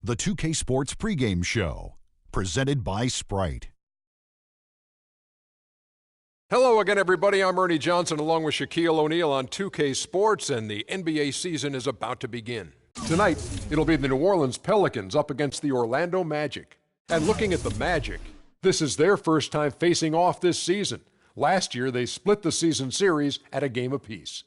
The 2K Sports pregame show, presented by Sprite. Hello again, everybody. I'm Ernie Johnson along with Shaquille O'Neal on 2K Sports, and the NBA season is about to begin. Tonight, it'll be the New Orleans Pelicans up against the Orlando Magic. And looking at the Magic, this is their first time facing off this season. Last year, they split the season series at a game apiece.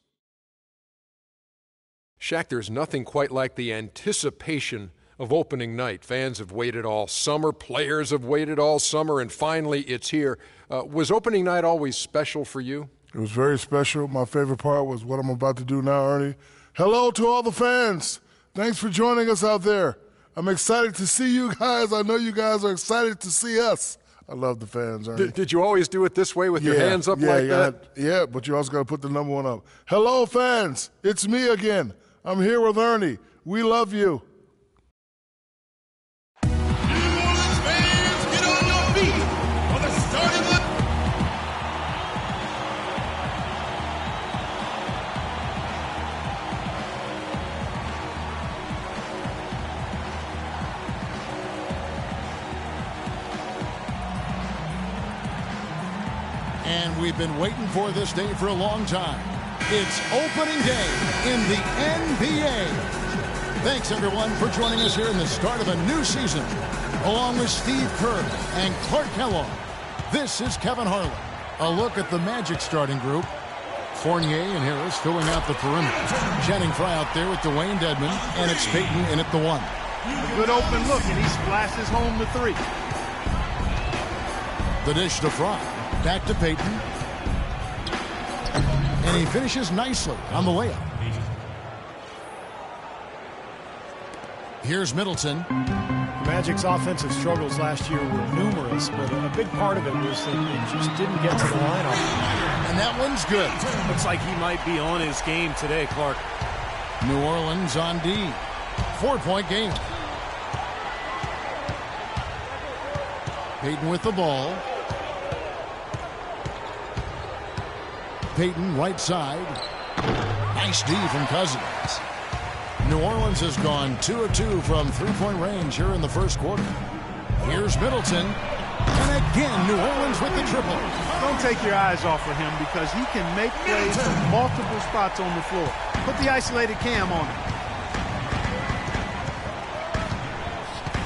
Shaq, there's nothing quite like the anticipation of opening night. Fans have waited all summer, players have waited all summer, and finally it's here. Was opening night always special for you? It was very special. My favorite part was what I'm about to do now, Ernie. Hello to all the fans. Thanks for joining us out there. I'm excited to see you guys. I know you guys are excited to see us. I love the fans, Ernie. Did you always do it this way with your hands up like that? Yeah, but you also got to put the number one up. Hello, fans. It's me again. I'm here with Ernie. We love you. And we've been waiting for this day for a long time. It's opening day in the NBA. Thanks, everyone, for joining us here in the start of a new season. Along with Steve Kerr and Clark Kellogg, this is Kevin Harlan. A look at the Magic starting group. Fournier and Harris filling out the perimeter. Channing Frye out there with Dwayne Dedmon, and it's Payton in at the one. A good open look, and he splashes home the three. The dish to Frye. Back to Payton. And he finishes nicely on the layup. Here's Middleton. Magic's offensive struggles last year were numerous, but a big part of it was that they just didn't get to the lineup. And that one's good. Looks like he might be on his game today, Clark. New Orleans on D. 4-point game. Payton with the ball. Payton right side. Nice D from Cousins. New Orleans has gone 2 of 2 from three-point range here in the first quarter. Here's Middleton. And again, New Orleans with the triple. Don't take your eyes off of him because he can make plays from multiple spots on the floor. Put the isolated cam on him.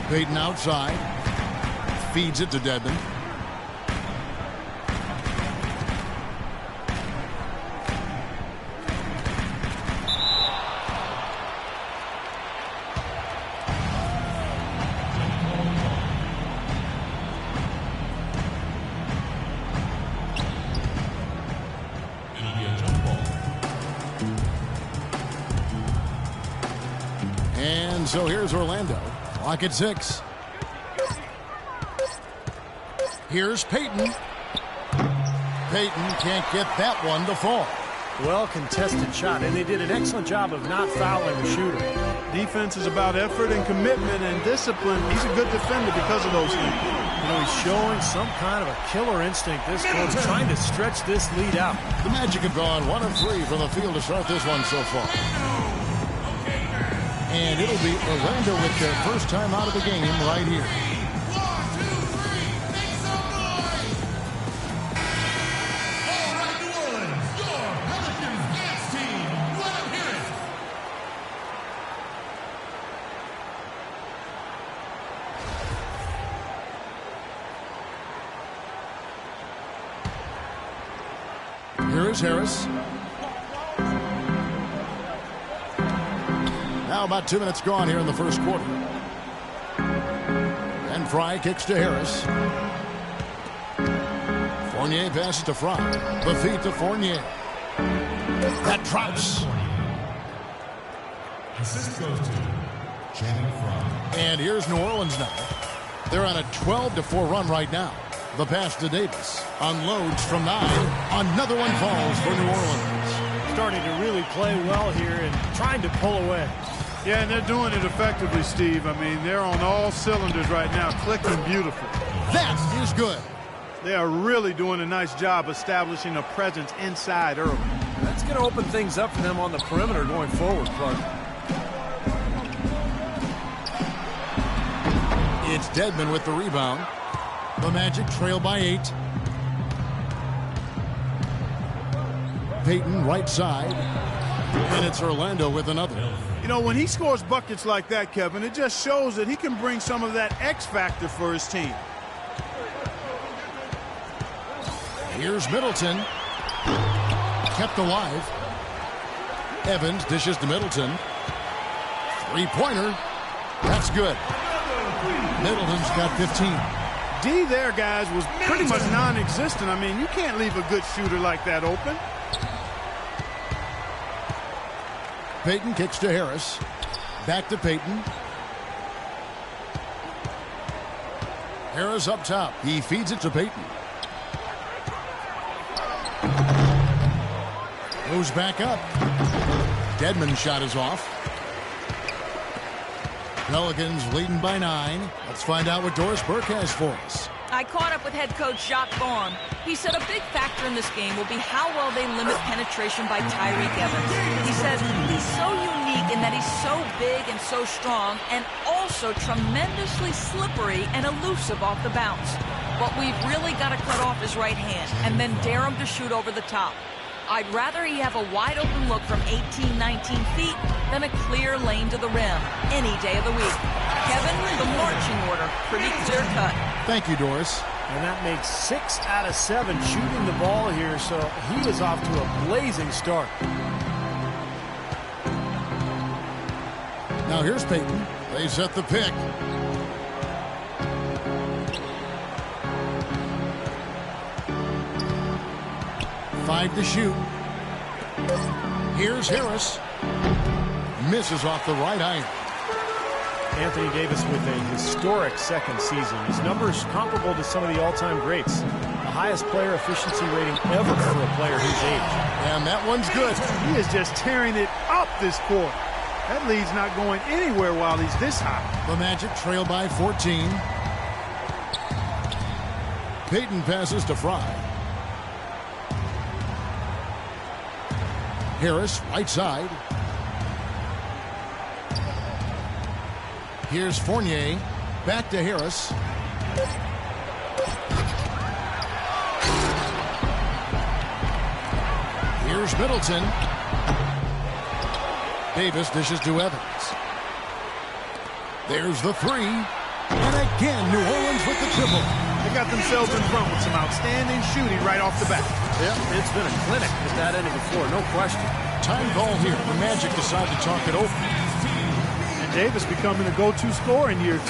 Payton outside. Feeds it to Dedmon. So here's Orlando. Clock at 6. Here's Payton. Payton can't get that one to fall. Well contested shot, and they did an excellent job of not fouling the shooter. Defense is about effort and commitment and discipline. He's a good defender because of those things. You know, he's showing some kind of a killer instinct this quarter, trying to stretch this lead out. The Magic have gone 1 of 3 from the field to start this one so far. And it'll be Orlando with their first time out of the game right here. 1, 2, 3, make some noise! All right, New Orleans, your Pelicans dance team. Let them hear it. Here is Harris. Now about 2 minutes gone here in the first quarter. And Frye kicks to Harris. Fournier passes to Frye. The feed to Fournier. That drops. Assist goes to Channing Frye. And here's New Orleans now. They're on a 12-4 run right now. The pass to Davis. Unloads from 9. Another one falls for New Orleans. Starting to really play well here and trying to pull away. Yeah, and they're doing it effectively, Steve. I mean, they're on all cylinders right now, clicking beautiful. That is good. They are really doing a nice job establishing a presence inside early. That's going to open things up for them on the perimeter going forward, Clark. It's Dedmon with the rebound. The Magic trail by 8. Payton right side. And it's Orlando with another. You know, when he scores buckets like that, Kevin, it just shows that he can bring some of that X factor for his team. Here's Middleton. Kept alive. Evans dishes to Middleton. Three-pointer. That's good. Middleton's got 15. D there, guys, was pretty much non-existent. I mean, you can't leave a good shooter like that open. Payton kicks to Harris. Back to Payton. Harris up top. He feeds it to Payton. Goes back up. Dedmon's shot is off. Pelicans leading by 9. Let's find out what Doris Burke has for us. I caught up with head coach Jacques Vaughn. He said a big factor in this game will be how well they limit penetration by Tyreke Evans. He says he's so unique in that he's so big and so strong and also tremendously slippery and elusive off the bounce. But we've really got to cut off his right hand and then dare him to shoot over the top. I'd rather he have a wide-open look from 18, 19 feet than a clear lane to the rim any day of the week. Kevin, the marching order, pretty clear cut. Thank you, Doris. And that makes 6 out of 7 shooting the ball here, so he is off to a blazing start. Now here's Payton. They set the pick. Five to shoot. Here's Harris. Misses off the right iron. Anthony Davis with a historic second season. His numbers comparable to some of the all-time greats. The highest player efficiency rating ever for a player his age. And that one's good. He is just tearing it up this court. That lead's not going anywhere while he's this high. The Magic trail by 14. Payton passes to Fry. Harris, right side. Here's Fournier. Back to Harris. Here's Middleton. Davis dishes to Evans. There's the three. And again, New Orleans with the triple. They got themselves in front with some outstanding shooting right off the bat. Yeah, it's been a clinic at that end of the floor, no question. Time call here. The Magic decide to talk it over. And Davis becoming a go-to scorer in year 2.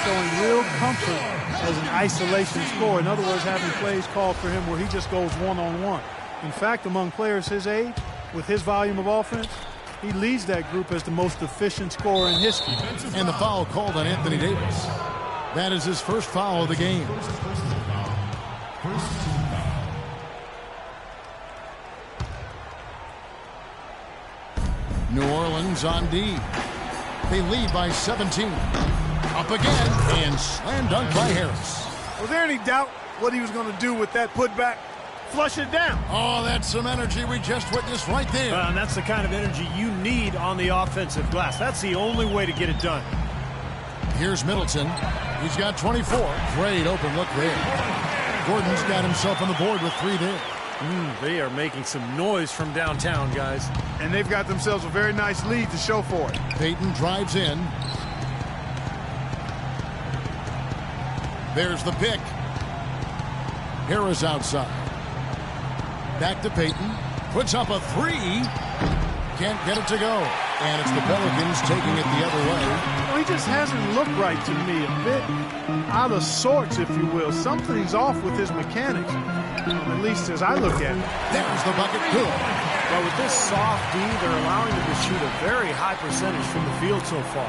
Showing real comfort as an isolation scorer. In other words, having plays called for him where he just goes one-on-one. In fact, among players his age, with his volume of offense, he leads that group as the most efficient scorer in history. And the foul called on Anthony Davis. That is his first foul of the game. New Orleans on D. They lead by 17. Up again and slam dunk by Harris. Was there any doubt what he was going to do with that putback? Flush it down. Oh, that's some energy we just witnessed right there. And that's the kind of energy you need on the offensive glass. That's the only way to get it done. Here's Middleton. He's got 24. Great open look there. Gordon's got himself on the board with 3 there. They are making some noise from downtown, guys. And they've got themselves a very nice lead to show for it. Payton drives in. There's the pick. Harris outside. Back to Payton. Puts up a 3. Can't get it to go. And it's the Pelicans taking it the other way. Well, he just hasn't looked right to me. A bit out of sorts, if you will. Something's off with his mechanics, at least as I look at it. There's the bucket. Good. Well, with this soft D, they're allowing him to shoot a very high percentage from the field so far.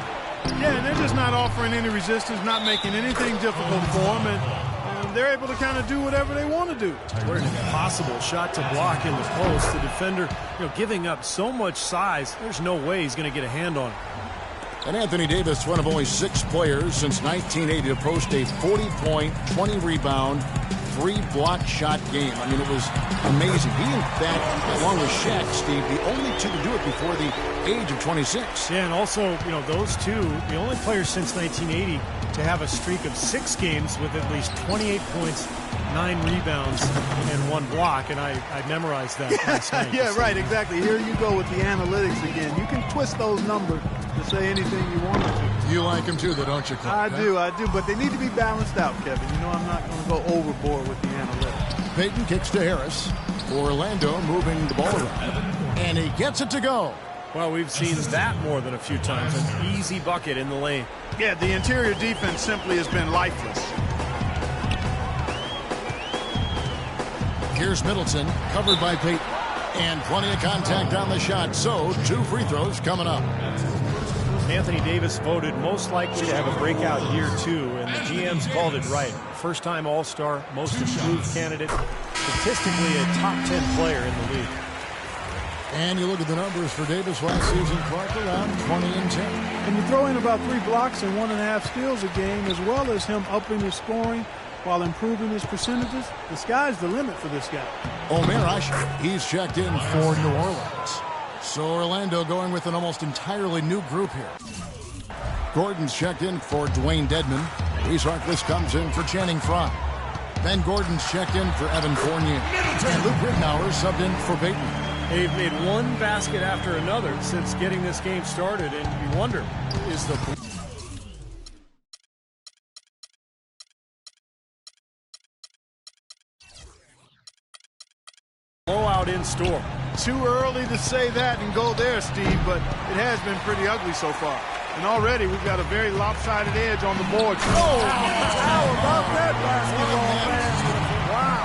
Yeah, and they're just not offering any resistance, not making anything difficult for him, and they're able to kind of do whatever they want to do. What an impossible shot to block in the post. The defender, giving up so much size, there's no way he's going to get a hand on it. And Anthony Davis, one of only 6 players since 1980 to post a 40-point, 20-rebound, 3 block shot game. I mean, it was amazing. He, in fact, along with Shaq, Steve, the only 2 to do it before the age of 26. Yeah, and also, you know, those 2, the only players since 1980 to have a streak of 6 games with at least 28 points, 9 rebounds, and 1 block, and I memorized that last night. Yeah, right, exactly. Here you go with the analytics again. You can twist those numbers to say anything you want to. You like them too, though, don't you, Clark? I do, but they need to be balanced out, Kevin. You know I'm not going to go overboard with the analytics. Payton kicks to Harris. Orlando moving the ball around, and he gets it to go. Well, we've seen that more than a few times. An easy bucket in the lane. Yeah, the interior defense simply has been lifeless. Here's Middleton, covered by Payton. And plenty of contact on the shot, so 2 free throws coming up. Anthony Davis voted most likely to have a breakout year 2, and the GM's called it right. First-time All-Star, most improved candidate, statistically a top 10 player in the league. And you look at the numbers for Davis last season, Clark, around 20 and 10. And you throw in about 3 blocks and 1.5 steals a game, as well as him upping his scoring while improving his percentages. The sky's the limit for this guy. Omer Asher, he's checked in for New Orleans. So Orlando going with an almost entirely new group here. Gordon's checked in for Dwayne Dedman. Reese Harkless comes in for Channing Frye. Ben Gordon's checked in for Evan Fournier. And Luke Rittenauer subbed in for Payton. They've made one basket after another since getting this game started, and you wonder, is the blowout in store? Too early to say that and go there, Steve, but it has been pretty ugly so far. And already we've got a very lopsided edge on the board. Oh, how about that basketball, man? Wow.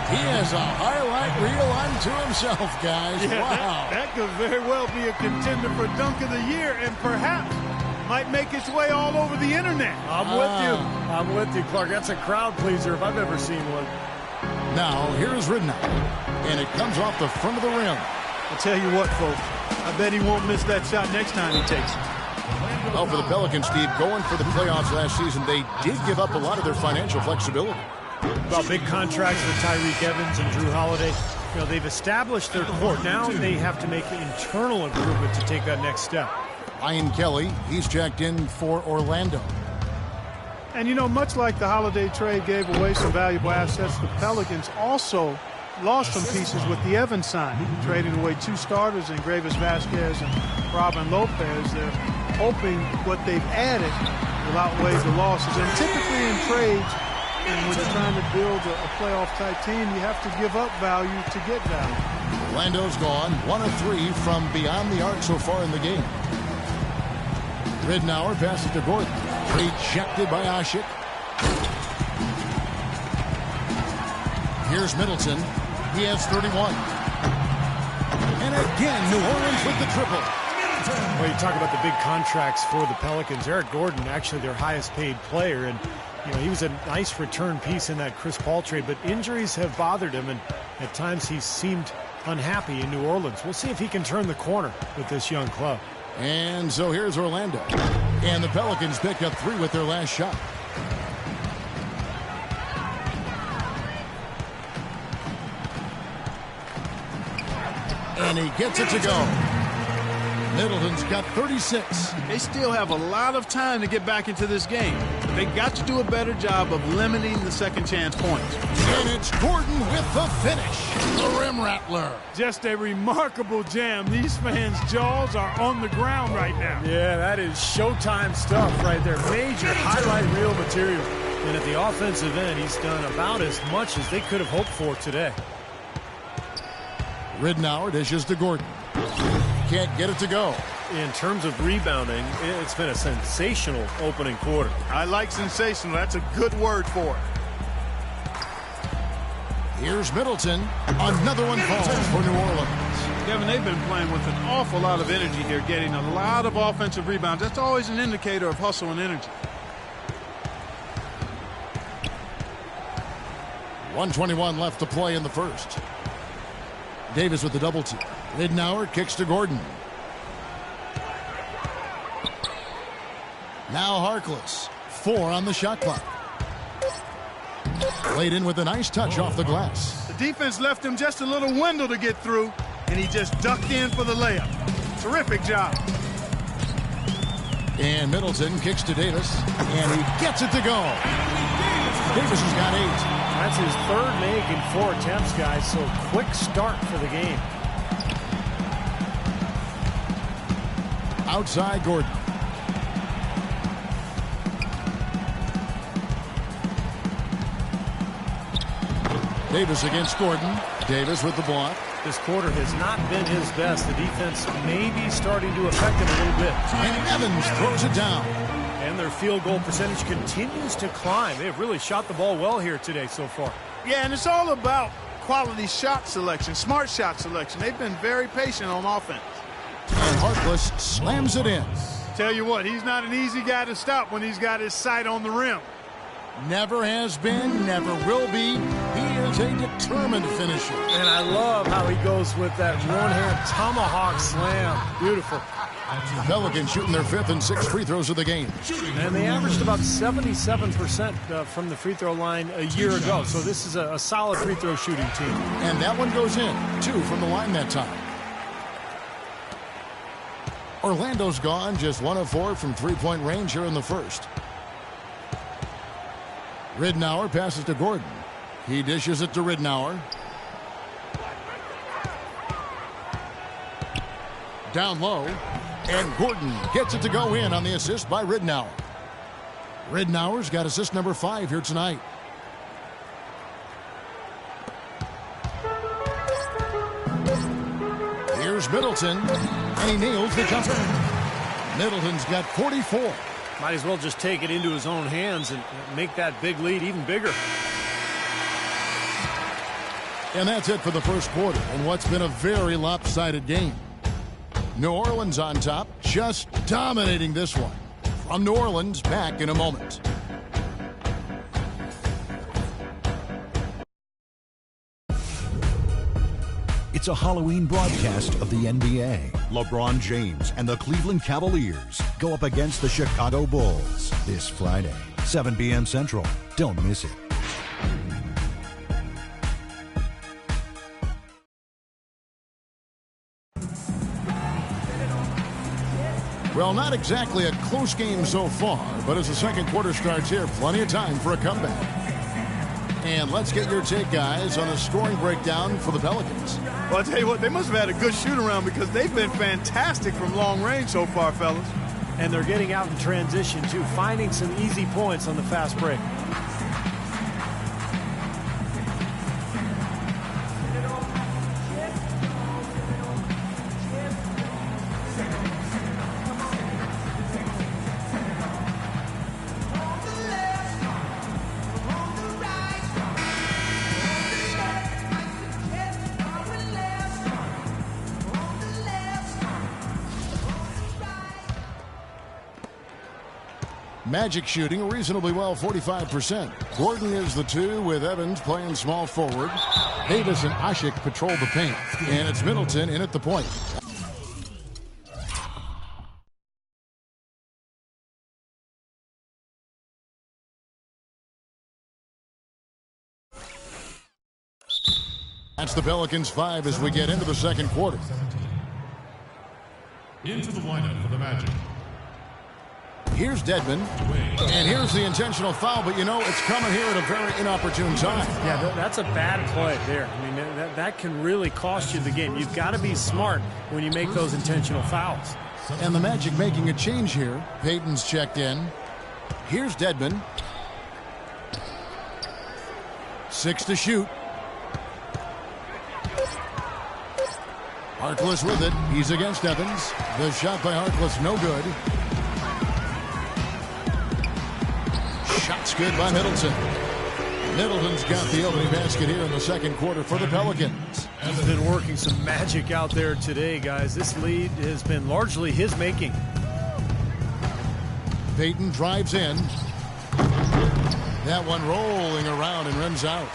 He has a highlight reel unto himself, guys. Yeah, wow. That could very well be a contender for Dunk of the Year and perhaps might make its way all over the internet. I'm with you. I'm with you, Clark. That's a crowd pleaser if I've ever seen one. Now, here's Rittenauer, and it comes off the front of the rim. I'll tell you what, folks. I bet he won't miss that shot next time he takes it. Well, for the Pelicans, Steve, going for the playoffs last season, they did give up a lot of their financial flexibility. Well, big contracts for Tyreke Evans and Drew Holiday. You know, they've established their court. Now they have to make internal improvement to take that next step. Ian Kelly, he's checked in for Orlando. And, you know, much like the Holiday trade gave away some valuable assets, the Pelicans also lost some pieces with the Evans sign, trading away 2 starters in Gravis Vasquez and Robin Lopez. They're hoping what they've added will outweigh the losses. And typically in trades, and when you're trying to build a playoff-type team, you have to give up value to get value. Orlando's gone 1 of 3 from beyond the arc so far in the game. Rittenauer passes to Gordon. Rejected by Asik. Here's Middleton. He has 31. And again, New Orleans with the triple. Well, you talk about the big contracts for the Pelicans. Eric Gordon, actually their highest paid player, and you know he was a nice return piece in that Chris Paul trade, but injuries have bothered him, and at times he seemed unhappy in New Orleans. We'll see if he can turn the corner with this young club. And so here's Orlando. And the Pelicans pick up 3 with their last shot. And he gets it to go. Middleton's got 36. They still have a lot of time to get back into this game. But they got to do a better job of limiting the second chance points. And it's Gordon with the finish. The rim rattler. Just a remarkable jam. These fans' jaws are on the ground right now. Yeah, that is Showtime stuff right there. Major highlight reel material. And at the offensive end, he's done about as much as they could have hoped for today. Rittenauer dishes to Gordon. Can't get it to go. In terms of rebounding, it's been a sensational opening quarter. I like sensational. That's a good word for it. Here's Middleton. Another one falls for New Orleans. Kevin, they've been playing with an awful lot of energy here, getting a lot of offensive rebounds. That's always an indicator of hustle and energy. 1:21 left to play in the first. Davis with the double team. Rittenauer kicks to Gordon. Now Harkless. 4 on the shot clock. Laid in with a nice touch off the glass. The defense left him just a little window to get through, and he just ducked in for the layup. Terrific job. And Middleton kicks to Davis, and he gets it to go. Davis has got 8. That's his third make in 4 attempts, guys, so quick start for the game. Outside Gordon. Davis against Gordon. Davis with the block. This quarter has not been his best. The defense may be starting to affect him a little bit. And Evans throws it down. And their field goal percentage continues to climb. They've really shot the ball well here today so far. Yeah, and it's all about quality shot selection, smart shot selection. They've been very patient on offense. And Harkless slams it in. Tell you what, he's not an easy guy to stop when he's got his sight on the rim. Never has been, never will be. He is a determined finisher. And I love how he goes with that one-hand tomahawk slam. Beautiful. The Pelicans shooting their 5th and 6th free throws of the game. And they averaged about 77% from the free throw line a year ago. So this is a solid free throw shooting team. And that one goes in. 2 from the line that time. Orlando's gone just 1 of 4 from three-point range here in the first. Ridnour passes to Gordon. He dishes it to Ridnour. Down low. And Gordon gets it to go in on the assist by Ridnour. Ridnour's got assist number 5 here tonight. Here's Middleton. And he nails the jumper. Middleton's got 44. Might as well just take it into his own hands and make that big lead even bigger. And that's it for the first quarter in what's been a very lopsided game. New Orleans on top, just dominating this one. From New Orleans, back in a moment. It's a Halloween broadcast of the NBA. LeBron James and the Cleveland Cavaliers go up against the Chicago Bulls this Friday, 7 p.m. Central. Don't miss it. Well, not exactly a close game so far, but as the second quarter starts here, plenty of time for a comeback. And let's get your take, guys, on the scoring breakdown for the Pelicans. Well, I'll tell you what, they must have had a good shoot-around because they've been fantastic from long range so far, fellas. And they're getting out in transition, too, finding some easy points on the fast break. Magic shooting reasonably well, 45%. Gordon is the 2 with Evans playing small forward. Davis and Ashik patrol the paint. And it's Middleton in at the point. That's the Pelicans 5 as we get into the second quarter. Into the lineup for the Magic. Here's Dedmon, and here's the intentional foul, but you know, it's coming here at a very inopportune time. Yeah, that's a bad play there. I mean, that can really cost you the game. You've got to be smart when you make those intentional fouls. And the Magic making a change here. Payton's checked in. Here's Dedmon. 6 to shoot. Harkless with it. He's against Evans. The shot by Harkless, no good. Shot's good by Middleton. Middleton's got the opening basket here in the second quarter for the Pelicans. He's been working some magic out there today, guys. This lead has been largely his making. Payton drives in. That one rolling around and rims out.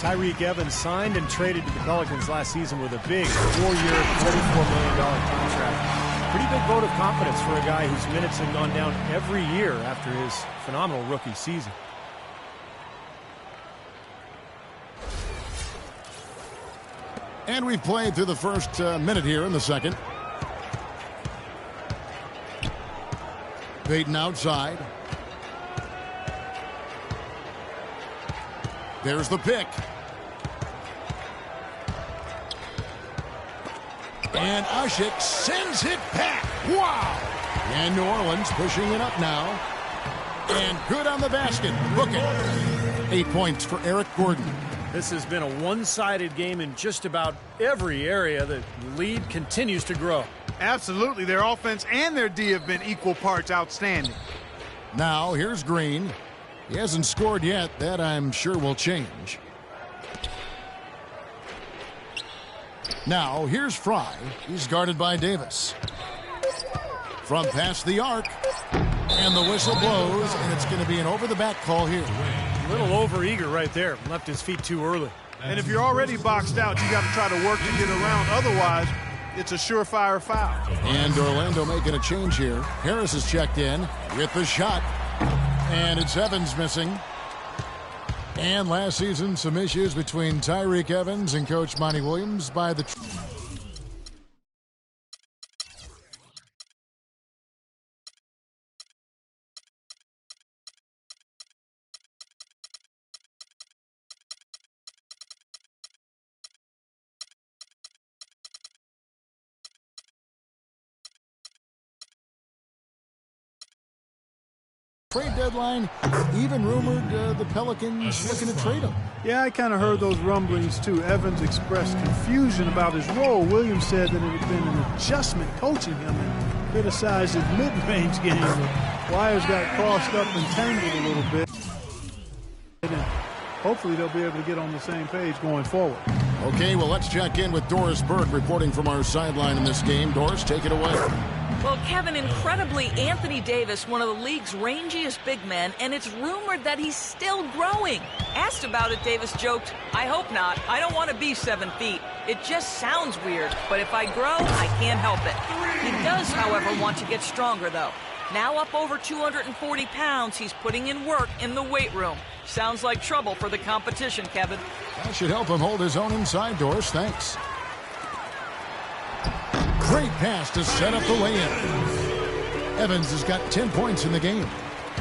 Tyreek Evans signed and traded to the Pelicans last season with a big 4-year, $44 million contract. Pretty big vote of confidence for a guy whose minutes have gone down every year after his phenomenal rookie season. And we've played through the first minute here in the second. Payton outside. There's the pick. And Ushik sends it back. Wow! And New Orleans pushing it up now. And good on the basket. Book it. 8 points for Eric Gordon. This has been a one-sided game in just about every area. The lead continues to grow. Absolutely. Their offense and their D have been equal parts outstanding. Now, here's Green. He hasn't scored yet. That, I'm sure, will change. Now, here's Fry. He's guarded by Davis. From past the arc. And the whistle blows, and it's going to be an over-the-back call here. A little over-eager right there. Left his feet too early. And if you're already boxed out, you got to try to work to get around. Otherwise, it's a surefire foul. And Orlando making a change here. Harris is checked in with the shot. And it's Evans missing. And last season, some issues between Tyreek Evans and Coach Monty Williams by the... Trade deadline, even rumored the Pelicans looking to trade him. Yeah, I kind of heard those rumblings too. Evans expressed confusion about his role. Williams said that it had been an adjustment coaching him and criticized his mid-range game. The wires got crossed up and tangled a little bit. And hopefully they'll be able to get on the same page going forward. Okay, well, let's check in with Doris Burke reporting from our sideline in this game. Doris, take it away. Well, Kevin, incredibly, Anthony Davis, one of the league's rangiest big men, and it's rumored that he's still growing. Asked about it, Davis joked, "I hope not. I don't want to be 7 feet. It just sounds weird, but if I grow, I can't help it." He does, however, want to get stronger, though. Now up over 240 pounds, he's putting in work in the weight room. Sounds like trouble for the competition, Kevin. That should help him hold his own inside, Doris. Thanks. Great pass to set up the lay-in. Evans has got 10 points in the game.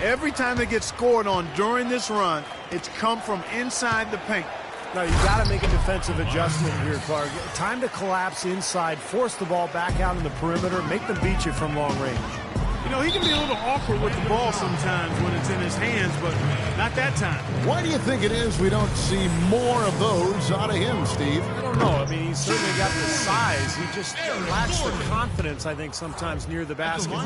Every time they get scored on during this run, it's come from inside the paint. Now, you got to make a defensive adjustment here, Clark. Time to collapse inside, force the ball back out in the perimeter, make them beat you from long range. You know, he can be a little awkward with the ball sometimes when it's in his hands, but not that time. Why do you think it is we don't see more of those out of him, Steve? I don't know. I mean, he's certainly got the size. He just lacks the confidence, I think, sometimes near the basket.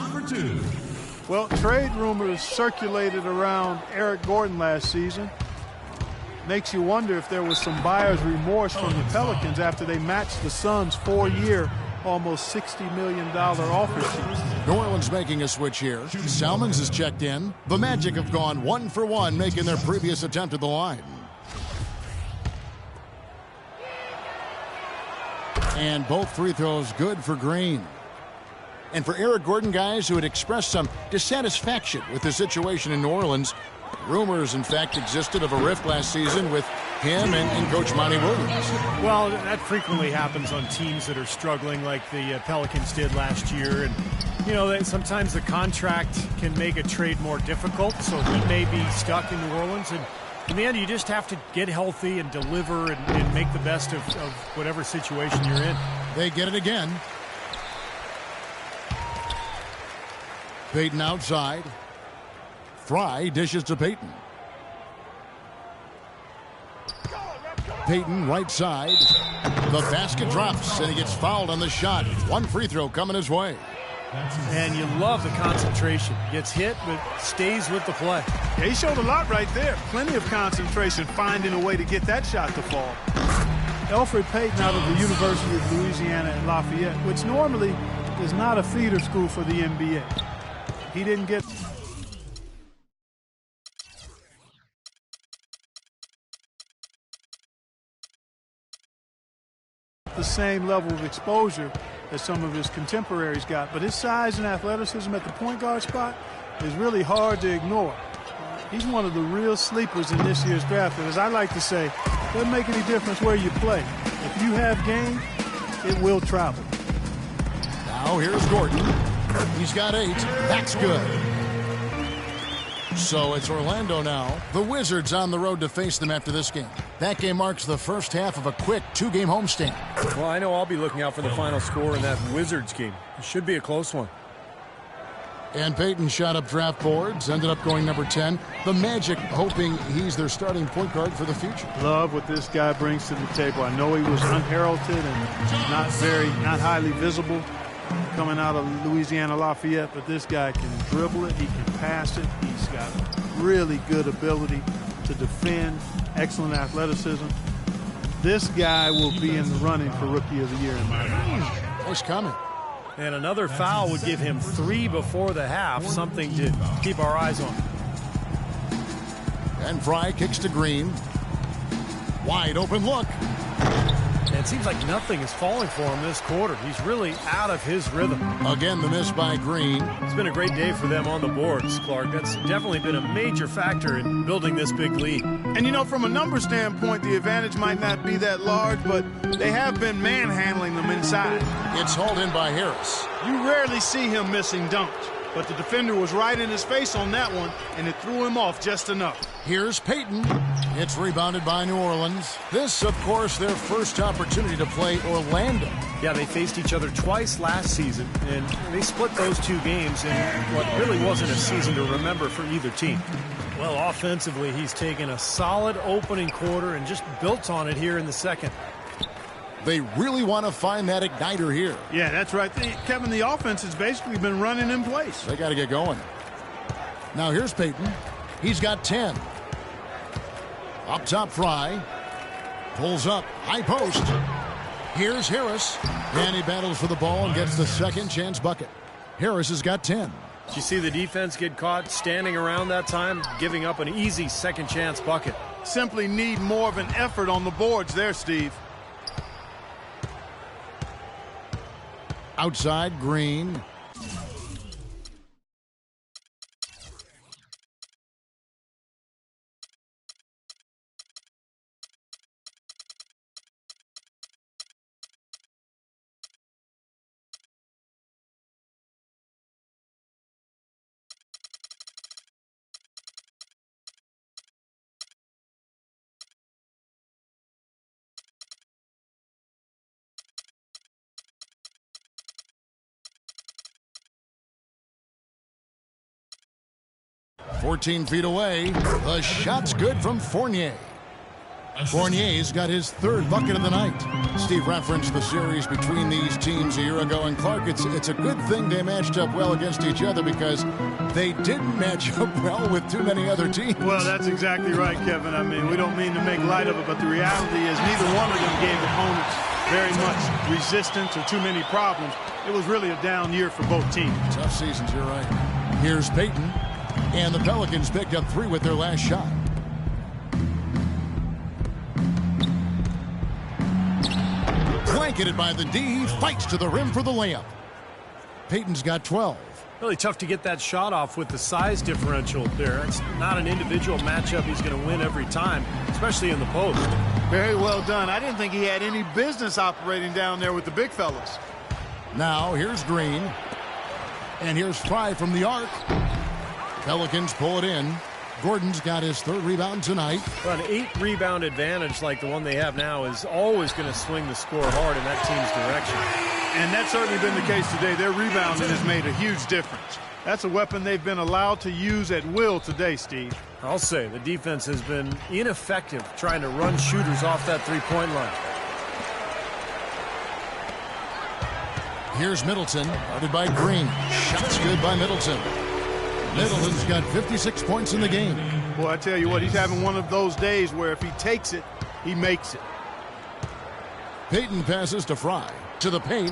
Well, trade rumors circulated around Eric Gordon last season. Makes you wonder if there was some buyer's remorse from the Pelicans after they matched the Suns' 4-year, almost $60 million offer sheet. New Orleans making a switch here. Salmons is checked in. The Magic have gone 1 for 1, making their previous attempt at the line. And both free throws good for Green. And for Eric Gordon, guys who had expressed some dissatisfaction with the situation in New Orleans, rumors, in fact, existed of a rift last season with him and Coach Monty Williams. Well, that frequently happens on teams that are struggling like the Pelicans did last year. And, you know, sometimes the contract can make a trade more difficult, so he may be stuck in New Orleans. And in the end, you just have to get healthy and deliver and make the best of whatever situation you're in. They get it again. Payton outside. Fry dishes to Payton. Payton right side. The basket drops, and he gets fouled on the shot. One free throw coming his way. And you love the concentration. Gets hit, but stays with the play. Yeah, he showed a lot right there. Plenty of concentration, finding a way to get that shot to fall. Elfrid Payton out of the University of Louisiana in Lafayette, which normally is not a feeder school for the NBA. He didn't get the same level of exposure as some of his contemporaries got, but his size and athleticism at the point guard spot is really hard to ignore. He's one of the real sleepers in this year's draft, and as I like to say, it doesn't make any difference where you play. If if you have game, it will travel. Now here's Gordon. He's got 8. That's good. So it's Orlando now. The Wizards on the road to face them after this game. That game marks the first half of a quick 2-game homestand. Well, I know I'll be looking out for the final score in that Wizards game. It should be a close one. And Peyton shot up draft boards, ended up going number 10. The Magic hoping he's their starting point guard for the future. Love what this guy brings to the table. I know he was unheralded and not highly visible coming out of Louisiana Lafayette, but this guy can dribble it, he can pass it, he's got really good ability to defend, excellent athleticism. This guy will be in the running for Rookie of the Year in my opinion. Nice comment. And another foul would give him 3 before the half, something to keep our eyes on. And Fry kicks to Green. Wide open look. And it seems like nothing is falling for him this quarter. He's really out of his rhythm. Again, the miss by Green. It's been a great day for them on the boards, Clark. That's definitely been a major factor in building this big lead. And, you know, from a number standpoint, the advantage might not be that large, but they have been manhandling them inside. It's hauled in by Harris. You rarely see him missing dunks, but the defender was right in his face on that one, and it threw him off just enough. Here's Peyton. It's rebounded by New Orleans. This, of course, their first opportunity to play Orlando. Yeah, they faced each other twice last season, and they split those 2 games in what really wasn't a season to remember for either team. Well, offensively, he's taken a solid opening quarter and just built on it here in the second. They really want to find that igniter here. Yeah, that's right. Kevin, the offense has basically been running in place. They got to get going. Now here's Peyton. He's got 10. Up top, Fry. Pulls up. High post. Here's Harris. And he battles for the ball and gets the second chance bucket. Harris has got 10. Did you see the defense get caught standing around that time, giving up an easy second chance bucket? Simply need more of an effort on the boards there, Steve. Outside, Green. "14 feet away. The shot's good from Fournier. Fournier's got his 3rd bucket of the night. Steve referenced the series between these teams a year ago, and Clark, it's a good thing they matched up well against each other because they didn't match up well with too many other teams. Well, that's exactly right, Kevin. I mean, we don't mean to make light of it, but the reality is neither one of them gave opponents very much resistance or too many problems. It was really a down year for both teams. Tough seasons, you're right. Here's Peyton. And the Pelicans picked up 3 with their last shot. Blanketed by the D, fights to the rim for the layup. Peyton's got 12. Really tough to get that shot off with the size differential there. It's not an individual matchup he's going to win every time, especially in the post. Very well done. I didn't think he had any business operating down there with the big fellas. Now here's Green. And here's Fry from the arc. Pelicans pull it in. Gordon's got his 3rd rebound tonight. Well, an 8-rebound advantage like the one they have now is always going to swing the score hard in that team's direction. And that's certainly been the case today. Their rebounding has made a huge difference. That's a weapon they've been allowed to use at will today, Steve. I'll say the defense has been ineffective trying to run shooters off that 3-point line. Here's Middleton, guarded by Green. Shot's good by Middleton. Middleton's got 56 points in the game. Boy, I tell you what, he's having one of those days where if he takes it, he makes it. Peyton passes to Fry. To the paint.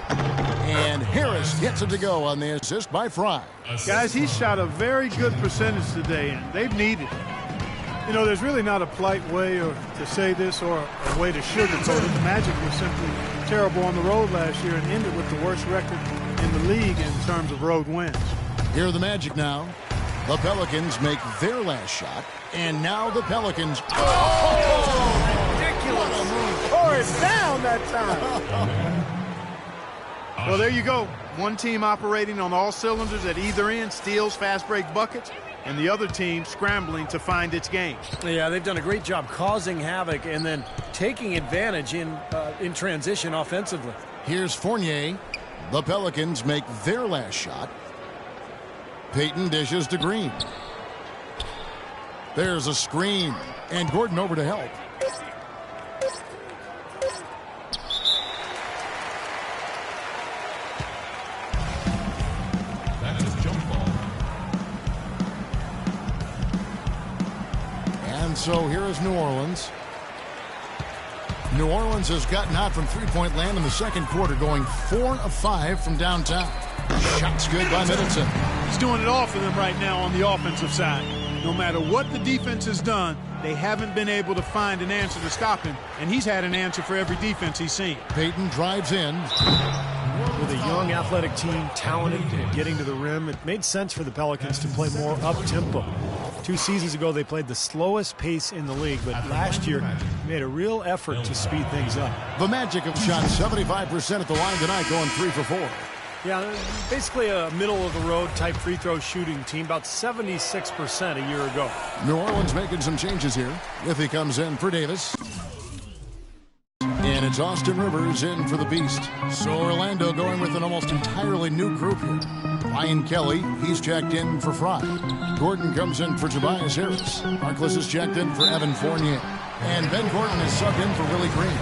And Harris gets it to go on the assist by Fry. Guys, he shot a very good percentage today, and they've needed it. You know, there's really not a polite way to say this or a way to sugarcoat it. The Magic was simply terrible on the road last year and ended with the worst record in the league in terms of road wins. Here are the Magic now. The Pelicans make their last shot, and now the Pelicans. Oh, ridiculous! tore it down that time. Well, there you go. One team operating on all cylinders at either end, steals, fast break buckets, and the other team scrambling to find its game. Yeah, they've done a great job causing havoc and then taking advantage in transition offensively. Here's Fournier. The Pelicans make their last shot. Payton dishes to Green. There's a screen, and Gordon over to help. That is jump ball. And so here is New Orleans. New Orleans has gotten hot from three-point land in the second quarter, going 4 of 5 from downtown. Shots good by Middleton. He's doing it all for them right now on the offensive side. No matter what the defense has done, they haven't been able to find an answer to stop him, and he's had an answer for every defense he's seen. Payton drives in. With a young athletic team, talented and getting to the rim, it made sense for the Pelicans to play more up-tempo. 2 seasons ago, they played the slowest pace in the league, but last year made a real effort to speed things up. The Magic have shot 75% at the line tonight, going 3 for 4. Yeah, basically a middle-of-the-road type free throw shooting team, about 76% a year ago. New Orleans making some changes here. Iffy comes in for Davis. And it's Austin Rivers in for the Beast. So Orlando going with an almost entirely new group here. Ryan Kelly, he's checked in for Fry. Gordon comes in for Tobias Harris. Harkless is checked in for Evan Fournier. And Ben Gordon is subbed in for Willie Green.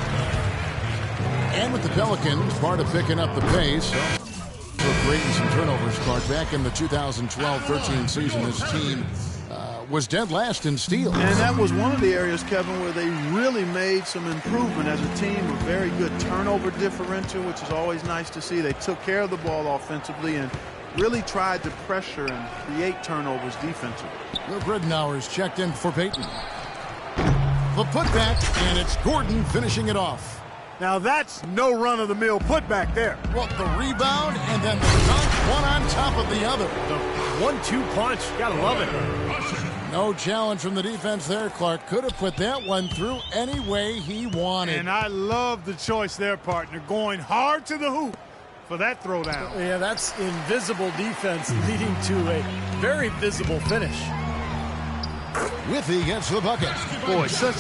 And with the Pelicans, part of picking up the pace, creating some turnovers, Clark. Back in the 2012-13 season, this team was dead last in steals. And that was one of the areas, Kevin, where they really made some improvement as a team. A very good turnover differential, which is always nice to see. They took care of the ball offensively and really tried to pressure and create turnovers defensively. Luke Ridenour's checked in for Payton. The putback, and it's Gordon finishing it off. Now that's no run-of-the-mill putback there. Well, the rebound and then the dunk, one on top of the other. The 1-2 punch, gotta love it. No challenge from the defense there, Clark. Could have put that one through any way he wanted. And I love the choice there, partner, going hard to the hoop for that throwdown. Yeah, that's invisible defense leading to a very visible finish. Withy gets the bucket. Boy, such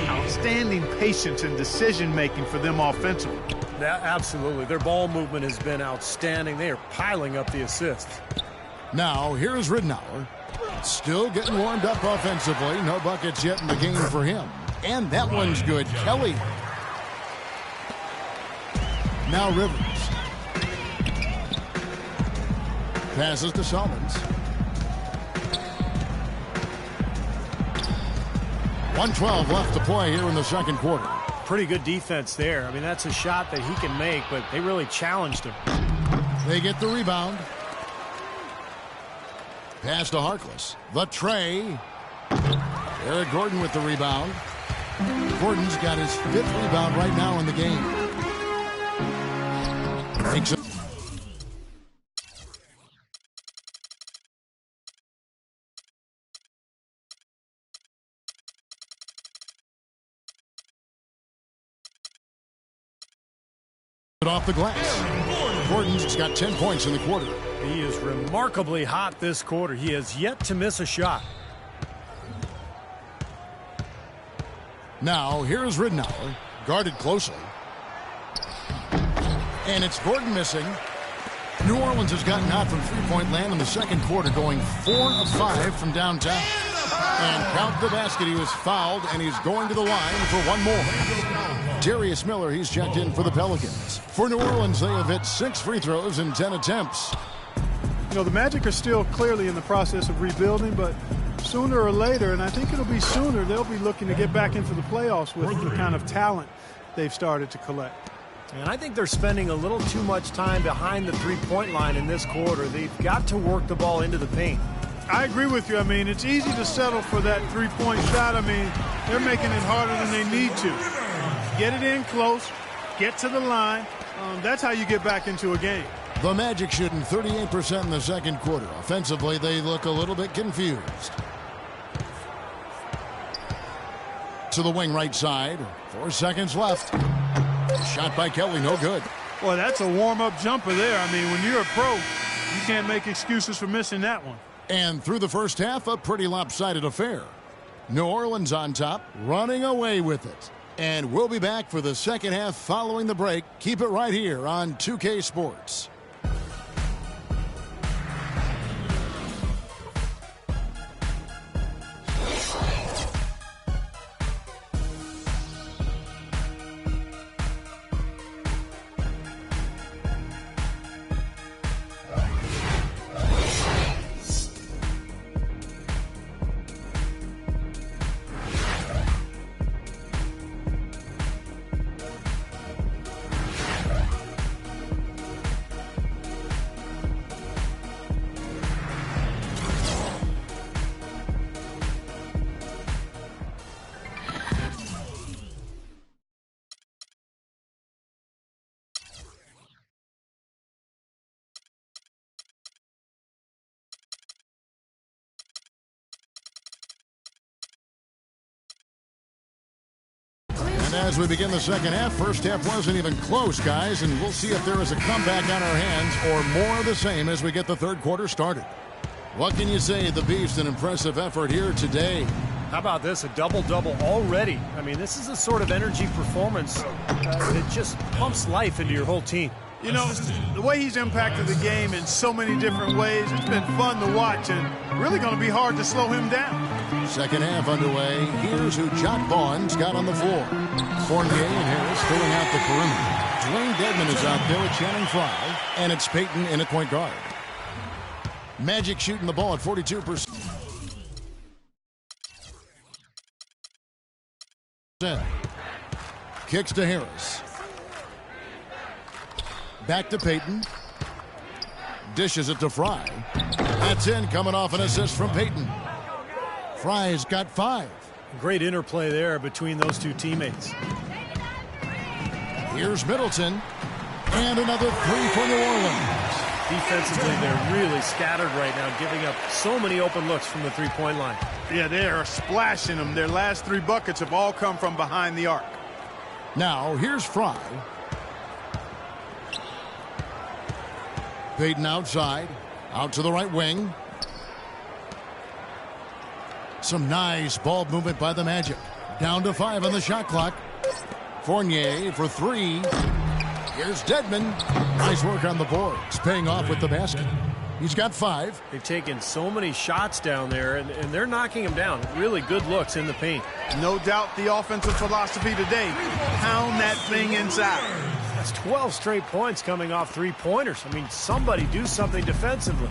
outstanding patience and decision-making for them offensively. Yeah, absolutely. Their ball movement has been outstanding. They are piling up the assists. Now, here's Ridenour. Still getting warmed up offensively. No buckets yet in the game for him. And that one's good. Kelly. Now Rivers. Passes to Summons. 1:12 left to play here in the second quarter. Pretty good defense there. I mean, that's a shot that he can make, but they really challenged him. They get the rebound. Pass to Harkless. The tray. Eric Gordon with the rebound. Gordon's got his 5th rebound right now in the game. Takes it. Off the glass. Gordon's got 10 points in the quarter. He is remarkably hot this quarter. He has yet to miss a shot. Now, here's Ridenour, guarded closely. And it's Gordon missing. New Orleans has gotten hot from three-point land in the second quarter, going 4 of 5 from downtown. And count the basket. He was fouled, and he's going to the line for one more. Darius Miller, he's checked in for the Pelicans. For New Orleans, they have hit 6 free throws in 10 attempts. You know, the Magic are still clearly in the process of rebuilding, but sooner or later, and I think it'll be sooner, they'll be looking to get back into the playoffs with the kind of talent they've started to collect. And I think they're spending a little too much time behind the three-point line in this quarter. They've got to work the ball into the paint. I agree with you. I mean, it's easy to settle for that three-point shot. I mean, they're making it harder than they need to. Get it in close, get to the line. That's how you get back into a game. The Magic shooting 38% in the second quarter. Offensively, they look a little bit confused. To the wing right side. 4 seconds left. Shot by Kelly, no good. Well, that's a warm-up jumper there. I mean, when you're a pro, you can't make excuses for missing that one. And through the first half, a pretty lopsided affair. New Orleans on top, running away with it. And we'll be back for the second half following the break. Keep it right here on 2K Sports. As we begin the second half, first half wasn't even close, guys, and we'll see if there is a comeback on our hands or more of the same as we get the third quarter started. What can you say? The Beefs, an impressive effort here today. How about this? A double-double already. I mean, this is a sort of energy performance that just pumps life into your whole team. You know, the way he's impacted the game in so many different ways, it's been fun to watch and really going to be hard to slow him down. Second half underway. Here's who Jock Vaughn's got on the floor. Fournier and Harris filling out the perimeter. Dwayne Dedman is out there with Channing Frye, and it's Payton in at point guard. Magic shooting the ball at 42%. Kicks to Harris. Back to Payton. Dishes it to Frye. That's in, coming off an assist from Payton. Frye's got 5. Great interplay there between those two teammates. Here's Middleton. And another 3 for New Orleans. Defensively, they're really scattered right now, giving up so many open looks from the three-point line. Yeah, they are splashing them. Their last 3 buckets have all come from behind the arc. Now, here's Frye. Payton outside. Out to the right wing. Some nice ball movement by the Magic. Down to 5 on the shot clock. Fournier for 3. Here's Dedman. Nice work on the boards. Paying off with the basket. He's got 5. They've taken so many shots down there, and they're knocking them down. Really good looks in the paint. No doubt the offensive philosophy today. Pound that thing inside. That's 12 straight points coming off three-pointers. I mean, somebody do something defensively.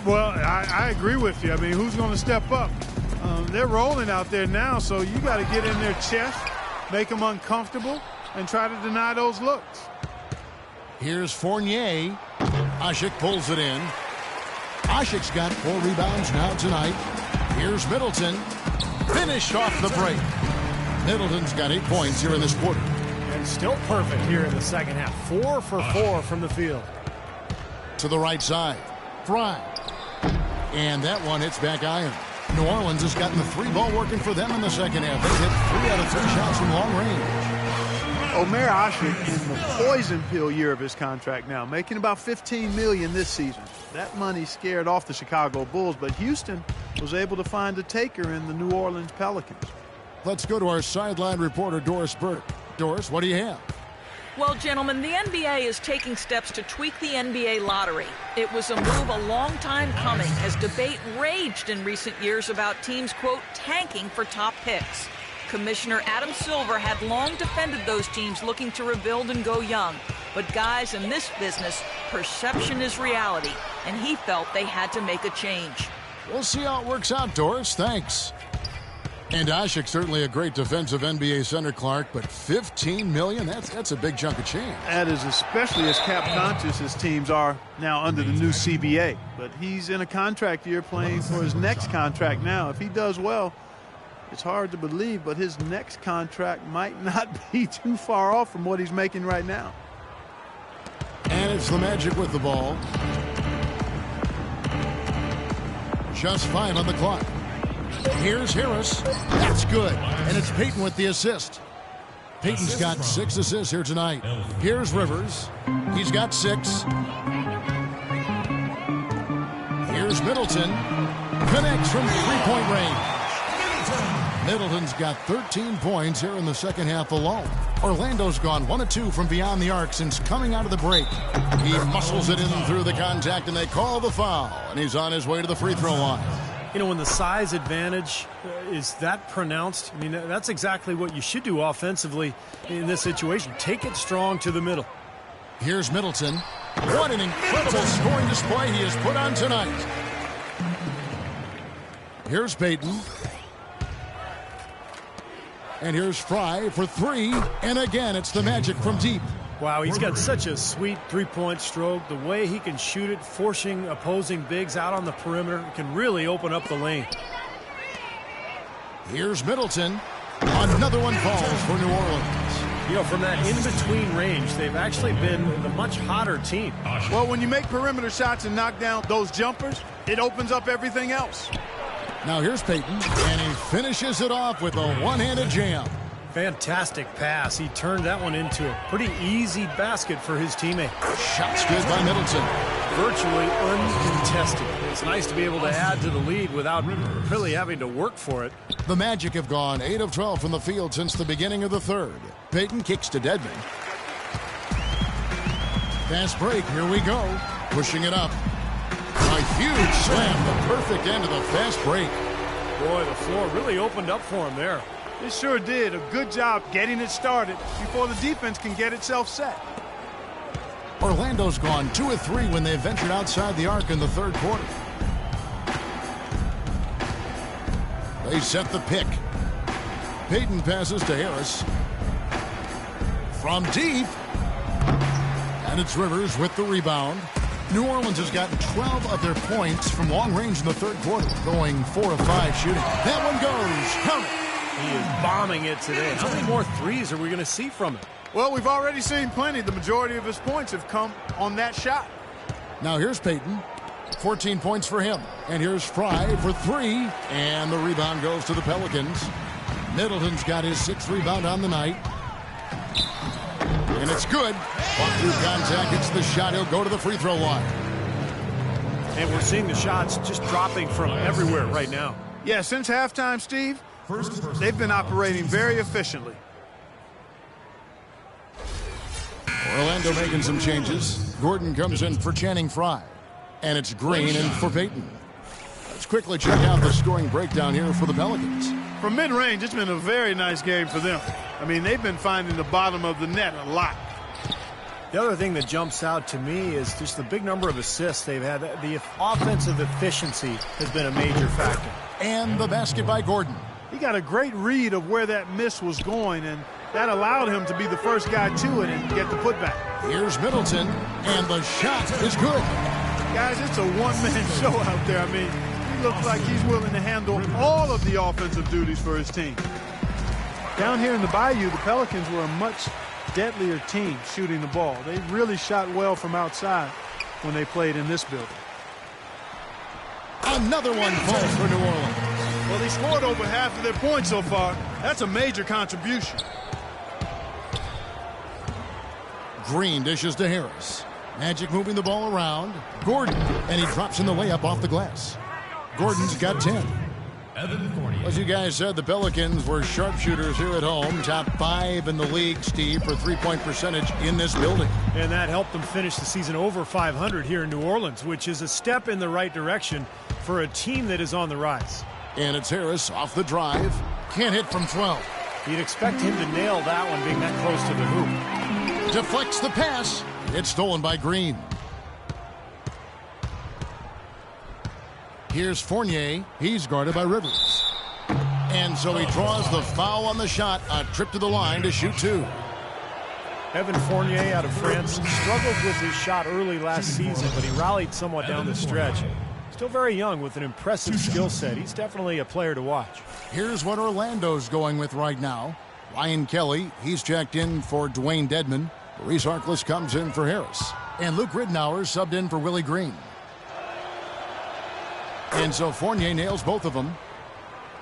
Well, I agree with you. I mean, who's going to step up? They're rolling out there now, so you got to get in their chest, make them uncomfortable, and try to deny those looks. Here's Fournier. Asik pulls it in. Asik's got 4 rebounds now tonight. Here's Middleton. Finished off the break. Middleton's got 8 points here in this quarter. And still perfect here in the second half. 4 for 4 from the field. To the right side. Frye. And that one hits back iron. New Orleans has gotten the 3-ball working for them in the second half. They hit 3 out of 3 shots from long range. Omer Asik in the poison pill year of his contract now, making about $15 million this season. That money scared off the Chicago Bulls, but Houston was able to find a taker in the New Orleans Pelicans. Let's go to our sideline reporter, Doris Burke. Doris, what do you have? Well, gentlemen, the NBA is taking steps to tweak the NBA lottery. It was a move a long time coming as debate raged in recent years about teams, quote, tanking for top picks. Commissioner Adam Silver had long defended those teams looking to rebuild and go young. But guys, in this business, perception is reality, and he felt they had to make a change. We'll see how it works out, Doris. Thanks. And Asik, certainly a great defensive NBA center, Clark, but $15 million, that's a big chunk of change. That is especially as cap conscious as teams are now under the new CBA. But he's in a contract year playing for his next contract now. If he does well, it's hard to believe, but his next contract might not be too far off from what he's making right now. And it's the Magic with the ball. Just 5 on the clock. Here's Harris. That's good. And it's Payton with the assist. Payton's got 6 assists here tonight. Here's Rivers. He's got 6. Here's Middleton. Connects from three-point range. Middleton's got 13 points here in the second half alone. Orlando's gone 1 of 2 from beyond the arc since coming out of the break. He muscles it in through the contact, and they call the foul. And he's on his way to the free throw line. You know, when the size advantage is that pronounced, I mean, that's exactly what you should do offensively in this situation. Take it strong to the middle. Here's Middleton. What an incredible scoring display he has put on tonight. Here's Payton. And here's Fry for 3. And again, it's the Magic from deep. Wow, he's got such a sweet three-point stroke. The way he can shoot it, forcing opposing bigs out on the perimeter, can really open up the lane. Here's Middleton. Another one falls for New Orleans. You know, from that in-between range, they've actually been the much hotter team. Well, when you make perimeter shots and knock down those jumpers, it opens up everything else. Now here's Payton, and he finishes it off with a one-handed jam. Fantastic pass. He turned that one into a pretty easy basket for his teammate. Shot's good by Middleton. Virtually uncontested. It's nice to be able to add to the lead without really having to work for it. The Magic have gone 8 of 12 from the field since the beginning of the third. Payton kicks to Dedmon. Fast break, here we go. Pushing it up. A huge slam, the perfect end of the fast break. Boy, the floor really opened up for him there. It sure did. A good job getting it started before the defense can get itself set. Orlando's gone 2 of 3 when they ventured outside the arc in the third quarter. They set the pick. Payton passes to Harris. From deep. And it's Rivers with the rebound. New Orleans has gotten 12 of their points from long range in the third quarter, going 4 of 5 shooting. That one goes. Count it. He is bombing it today. How many more threes are we going to see from him? Well, we've already seen plenty. The majority of his points have come on that shot. Now here's Payton. 14 points for him. And here's Fry for 3. And the rebound goes to the Pelicans. Middleton's got his 6th rebound on the night. And it's good. Walk through contact. It's the shot. He'll go to the free throw line. And we're seeing the shots just dropping from everywhere right now. Yeah, since halftime, Steve, they've been operating very efficiently. Orlando making some changes. Gordon comes in for Channing Frye. And it's Green in for Payton. Let's quickly check out the scoring breakdown here for the Pelicans. From mid-range, it's been a very nice game for them. I mean, they've been finding the bottom of the net a lot. The other thing that jumps out to me is just the big number of assists they've had. The offensive efficiency has been a major factor. And the basket by Gordon. He got a great read of where that miss was going, and that allowed him to be the first guy to it and get the putback. Here's Middleton, and the shot is good. Guys, it's a one-man show out there. I mean, he looks like he's willing to handle all of the offensive duties for his team. Down here in the Bayou, the Pelicans were a much deadlier team shooting the ball. They really shot well from outside when they played in this building. Another one falls for New Orleans. Well, they scored over half of their points so far. That's a major contribution. Green dishes to Harris. Magic moving the ball around. Gordon, and he drops in the layup off the glass. Gordon's got 10. As you guys said, the Pelicans were sharpshooters here at home. Top 5 in the league, Steve, for three-point percentage in this building. And that helped them finish the season over 500 here in New Orleans, which is a step in the right direction for a team that is on the rise. And it's Harris off the drive. Can't hit from 12. You'd expect him to nail that one being that close to the hoop. Deflects the pass. It's stolen by Green. Here's Fournier. He's guarded by Rivers. And so he draws the foul on the shot. A trip to the line to shoot 2. Evan Fournier out of France struggled with his shot early last season, but he rallied somewhat down the stretch. Still very young with an impressive skill set. He's definitely a player to watch. Here's what Orlando's going with right now. Ryan Kelly, he's checked in for Dwayne Dedmon. Maurice Harkless comes in for Harris. And Luke Ridnour subbed in for Willie Green. And so Fournier nails both of them.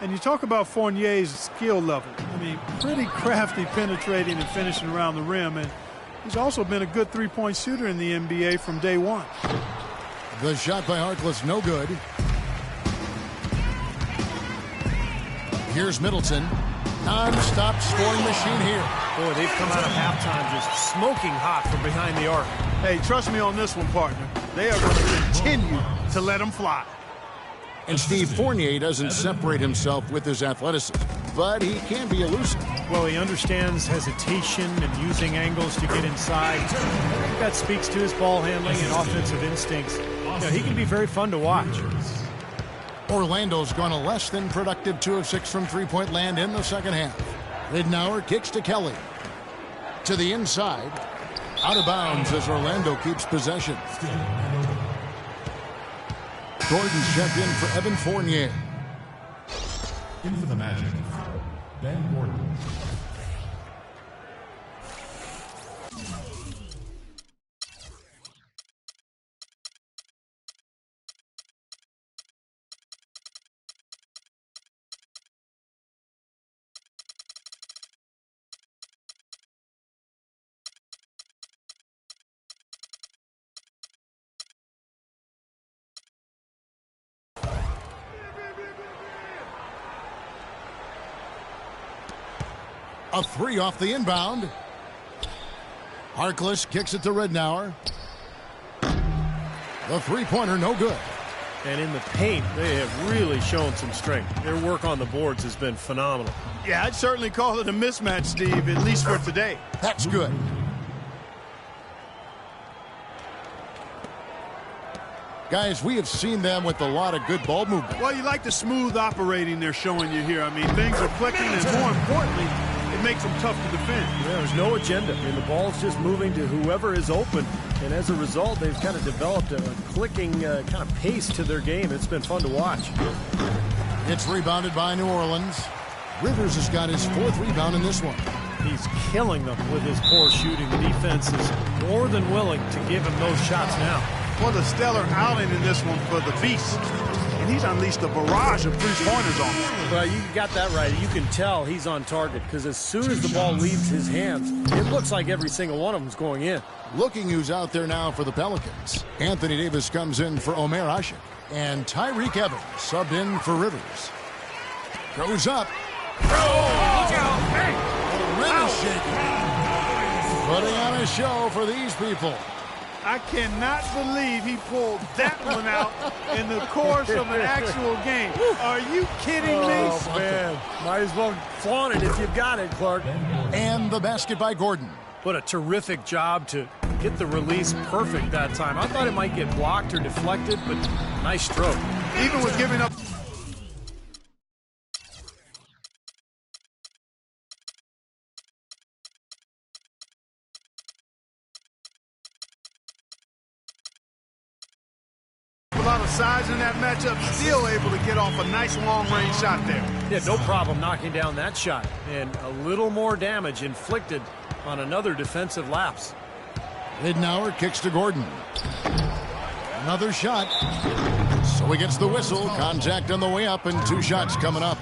And you talk about Fournier's skill level. I mean, pretty crafty penetrating and finishing around the rim. And he's also been a good three-point shooter in the NBA from day one. The shot by Harkless, no good. Here's Middleton. Non-stop scoring machine here. Boy, they've come out of halftime just smoking hot from behind the arc. Hey, trust me on this one, partner. They are going to continue to let him fly. And Steve, Fournier doesn't separate himself with his athleticism, but he can be elusive. Well, he understands hesitation and using angles to get inside. I think that speaks to his ball handling and offensive instincts. He can be very fun to watch. Orlando's gone a less than productive 2 of 6 from three-point land in the second half. Ridnour kicks to Kelly. To the inside. Out of bounds as Orlando keeps possession. Gordon's checked in for Evan Fournier. In for the Magic, Ben Gordon. A three off the inbound. Harkless kicks it to Ridnour. The three-pointer, no good. And in the paint, they have really shown some strength. Their work on the boards has been phenomenal. Yeah, I'd certainly call it a mismatch, Steve, at least for today. That's good. Guys, we have seen them with a lot of good ball movement. Well, you like the smooth operating they're showing you here. I mean, things are clicking, and more importantly, it makes them tough to defend. Yeah, there's no agenda. I mean, the ball's just moving to whoever is open, and as a result, they've kind of developed a clicking kind of pace to their game. It's been fun to watch. It's rebounded by New Orleans. Rivers has got his 4th rebound in this one. He's killing them with his poor shooting. The defense is more than willing to give him those shots now. What a stellar outing in this one for the Beast. And he's unleashed a barrage of three-pointers on him. Well, you got that right. You can tell he's on target because as soon as the ball leaves his hands, it looks like every single one of them is going in. Looking who's out there now for the Pelicans. Anthony Davis comes in for Omer Ashik. And Tyreek Evans subbed in for Rivers. Goes up. Oh, look out! Hey! Rim is shaking. Putting on a show for these people. I cannot believe he pulled that one out in the course of an actual game. Are you kidding me? Oh, man. Might as well flaunt it if you've got it, Clark. And the basket by Gordon. What a terrific job to get the release perfect that time. I thought it might get blocked or deflected, but nice stroke. Even with giving up. A lot of size in that matchup, still able to get off a nice long-range shot there. Yeah, no problem knocking down that shot. And a little more damage inflicted on another defensive lapse. Ridnour kicks to Gordon. Another shot. So he gets the whistle. Contact on the way up and 2 shots coming up.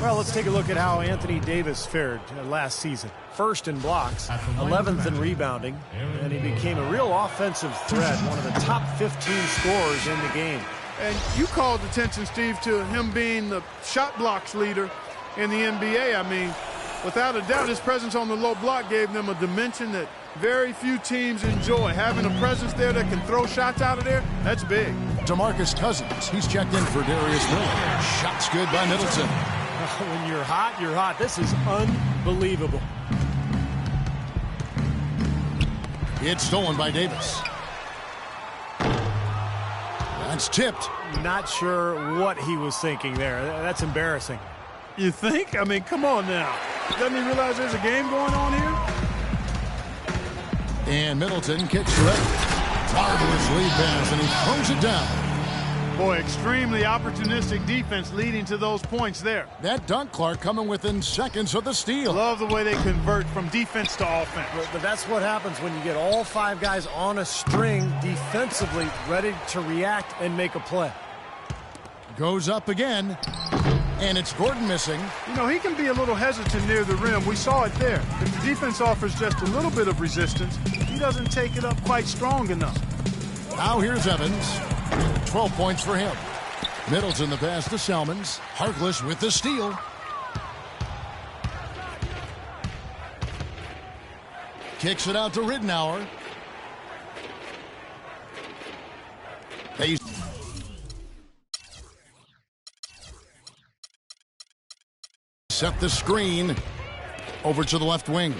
Well, let's take a look at how Anthony Davis fared last season. First in blocks, 11th in rebounding, and he became a real offensive threat, one of the top 15 scorers in the game. And you called attention, Steve, to him being the shot blocks leader in the NBA. I mean, without a doubt, his presence on the low block gave them a dimension that very few teams enjoy. Having a presence there that can throw shots out of there, that's big. DeMarcus Cousins, he's checked in for Darius Miller. Shots good by Middleton. When you're hot, you're hot. This is unbelievable. It's stolen by Davis. That's tipped. Not sure what he was thinking there. That's embarrassing. You think? I mean, come on now. Doesn't he realize there's a game going on here? And Middleton kicks to it. Marvelous lead pass, and he throws it down. Boy, extremely opportunistic defense leading to those points there. That dunk, Clark, coming within seconds of the steal. Love the way they convert from defense to offense. But that's what happens when you get all 5 guys on a string defensively ready to react and make a play. Goes up again. And it's Gordon missing. You know, he can be a little hesitant near the rim. We saw it there. If the defense offers just a little bit of resistance, he doesn't take it up quite strong enough. Now here's Evans. 12 points for him. Middleton the pass to Salmons. Harkless with the steal. Kicks it out to Ridnour. They set the screen over to the left wing.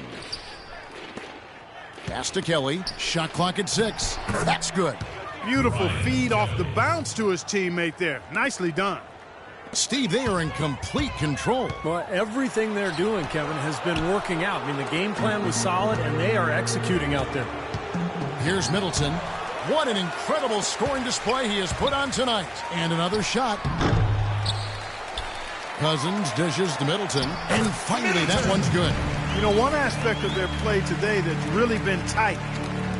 Pass to Kelly. Shot clock at 6. That's good. Beautiful feed off the bounce to his teammate there. Nicely done. Steve, they are in complete control. Well, everything they're doing, Kevin, has been working out. I mean, the game plan was solid, and they are executing out there. Here's Middleton. What an incredible scoring display he has put on tonight. And another shot. Cousins dishes to Middleton. And finally, that one's good. You know, one aspect of their play today that's really been tight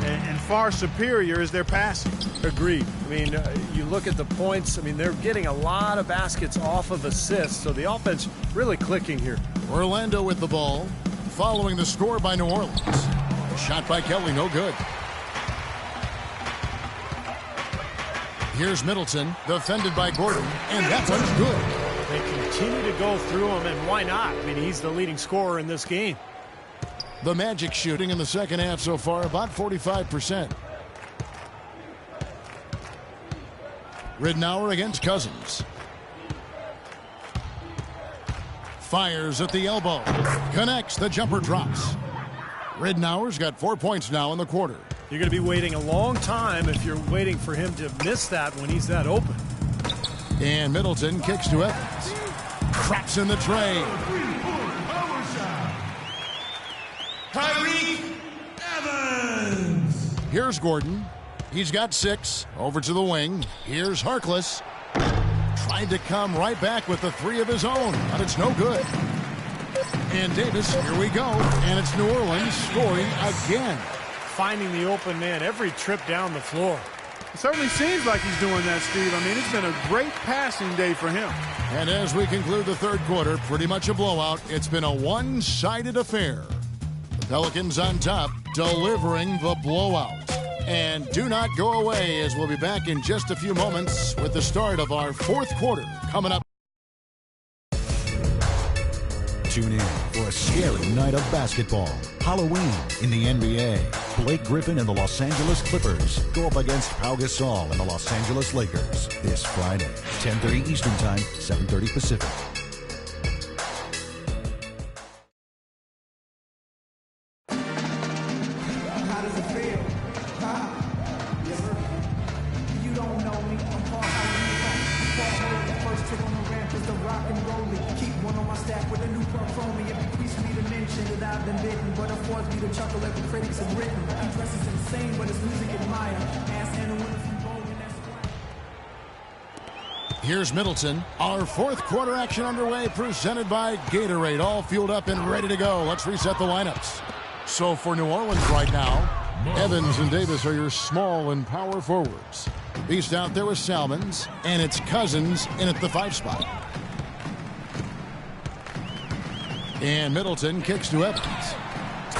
and far superior is their passing. Agreed. I mean, you look at the points. I mean, they're getting a lot of baskets off of assists, so the offense really clicking here. Orlando with the ball, following the score by New Orleans. Shot by Kelly, no good. Here's Middleton, defended by Gordon, and that one's good. They continue to go through him, and why not? I mean, he's the leading scorer in this game. The Magic shooting in the second half so far, about 45%. Ridnour against Cousins. Fires at the elbow. Connects, the jumper drops. Ridnour's got 4 points now in the quarter. You're going to be waiting a long time if you're waiting for him to miss that when he's that open. And Middleton kicks to Evans. Traps in the tray. Evans. Here's Gordon. He's got 6. Over to the wing. Here's Harkless. Tried to come right back with the 3 of his own, but it's no good. And Davis, here we go. And it's New Orleans scoring again. Finding the open man every trip down the floor. It certainly seems like he's doing that, Steve. I mean, it's been a great passing day for him. And as we conclude the third quarter, pretty much a blowout. It's been a one-sided affair. The Pelicans on top, delivering the blowout. And do not go away, as we'll be back in just a few moments with the start of our fourth quarter coming up. Tune in for a scary night of basketball. Halloween in the NBA. Blake Griffin and the Los Angeles Clippers go up against Pau Gasol and the Los Angeles Lakers this Friday, 10:30 Eastern Time, 7:30 Pacific. Here's Middleton. Our fourth quarter action underway, presented by Gatorade. All fueled up and ready to go. Let's reset the lineups. So for New Orleans right now, Evans and Davis are your small and power forwards. Beast out there with Salmons, and it's Cousins in at the 5 spot. And Middleton kicks to Evans.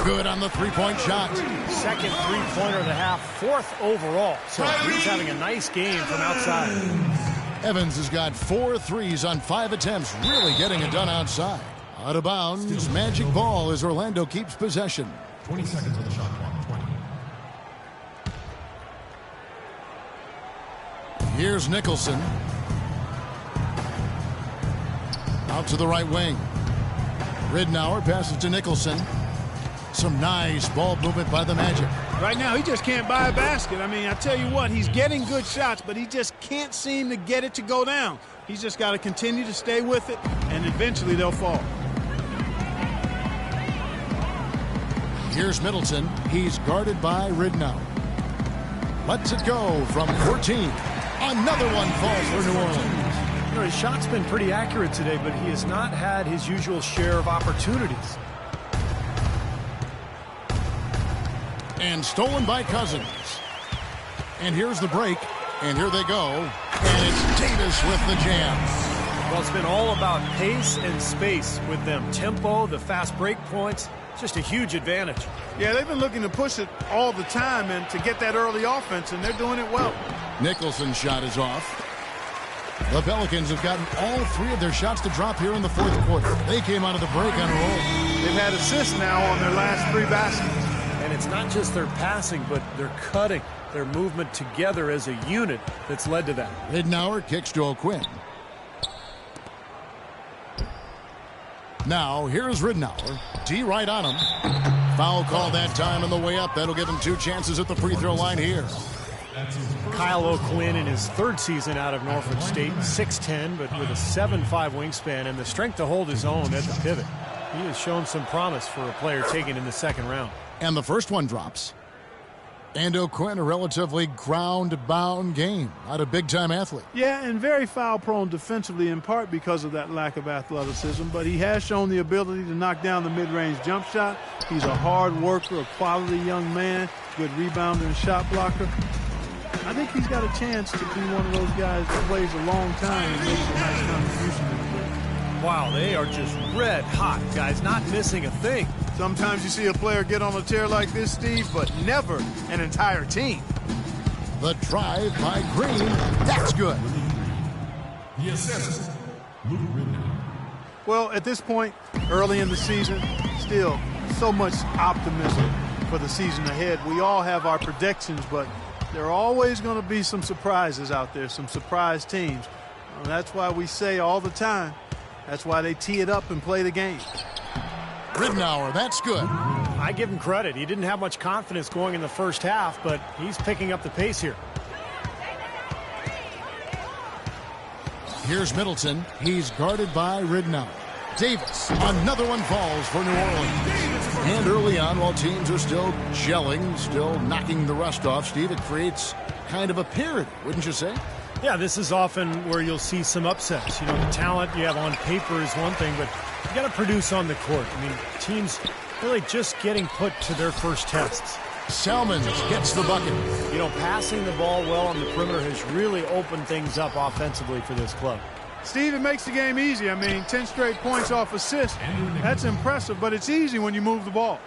Good on the three-point shot. Second three-pointer of the half, 4th overall. So he's having a nice game from outside. Evans has got 4 threes on 5 attempts, really getting it done outside. Out of bounds, magic ball as Orlando keeps possession. 20 seconds on the shot clock. 20. Here's Nicholson. Out to the right wing. Ridnour passes to Nicholson. Some nice ball movement by the Magic. Right now, he just can't buy a basket. I mean, I tell you what, he's getting good shots, but he just can't seem to get it to go down. He's just got to continue to stay with it, and eventually they'll fall. Here's Middleton. He's guarded by Ridnour. Lets it go from 14. Another one falls for New Orleans. You know, his shot's been pretty accurate today, but he has not had his usual share of opportunities. And stolen by Cousins. And here's the break. And here they go. And it's Davis with the jam. Well, it's been all about pace and space with them. Tempo, the fast break points, just a huge advantage. Yeah, they've been looking to push it all the time and to get that early offense, and they're doing it well. Nicholson's shot is off. The Pelicans have gotten all 3 of their shots to drop here in the 4th quarter. They came out of the break on a roll. They've had assists now on their last 3 baskets. And it's not just their passing, but their cutting, their movement together as a unit that's led to that. Ridnour kicks to O'Quinn. Now, here's Ridnour. D right on him. Foul call that time on the way up. That'll give him 2 chances at the free throw line here. Kyle O'Quinn in his 3rd season out of Norfolk State, 6'10", but with a 7'5" wingspan and the strength to hold his own at the pivot. He has shown some promise for a player taken in the 2nd round. And the first one drops. And O'Quinn, a relatively ground-bound game. Not a big-time athlete. Yeah, and very foul-prone defensively, in part because of that lack of athleticism. But he has shown the ability to knock down the mid-range jump shot. He's a hard worker, a quality young man, good rebounder and shot blocker. I think he's got a chance to be one of those guys that plays a long time and makes a nice contribution to the league. Wow, they are just red hot, guys, not missing a thing. Sometimes you see a player get on a tear like this, Steve, but never an entire team. The drive by Green. That's good. The assist, Luke Ridnour. Well, at this point, early in the season, still so much optimism for the season ahead. We all have our predictions, but there are always going to be some surprises out there, some surprise teams. And that's why we say all the time, that's why they tee it up and play the game. Ridnour, that's good. I give him credit. He didn't have much confidence going in the first half, but he's picking up the pace here. Here's Middleton. He's guarded by Ridnour. Davis. Another one falls for New Orleans. And early on, while teams are still gelling, still knocking the rust off, Steve, it creates kind of a parity, wouldn't you say? Yeah, this is often where you'll see some upsets. You know, the talent you have on paper is one thing, but you got to produce on the court. I mean, teams really just getting put to their first tests. Salmons gets the bucket. You know, passing the ball well on the perimeter has really opened things up offensively for this club. Steve, it makes the game easy. I mean, 10 straight points off assist. That's impressive, but it's easy when you move the ball.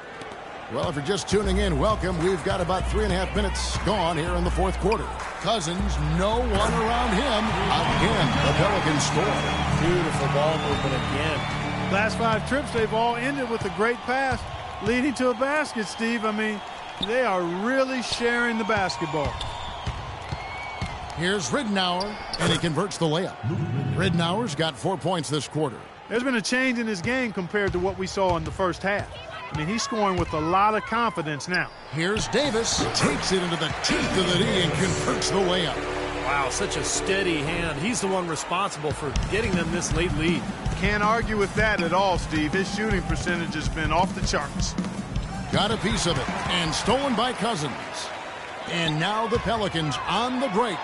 Well, if you're just tuning in, welcome. We've got about 3.5 minutes gone here in the 4th quarter. Cousins, no one around him. Again, the Pelicans score. Beautiful ball movement again. Last 5 trips, they've all ended with a great pass leading to a basket, Steve. I mean, they are really sharing the basketball. Here's Ridnour, and he converts the layup. Ridnour's got 4 points this quarter. There's been a change in his game compared to what we saw in the first half. I mean, he's scoring with a lot of confidence now. Here's Davis, takes it into the teeth of the knee and converts the layup. Wow, such a steady hand. He's the one responsible for getting them this late lead. Can't argue with that at all, Steve. His shooting percentage has been off the charts. Got a piece of it, and stolen by Cousins. And now the Pelicans on the break.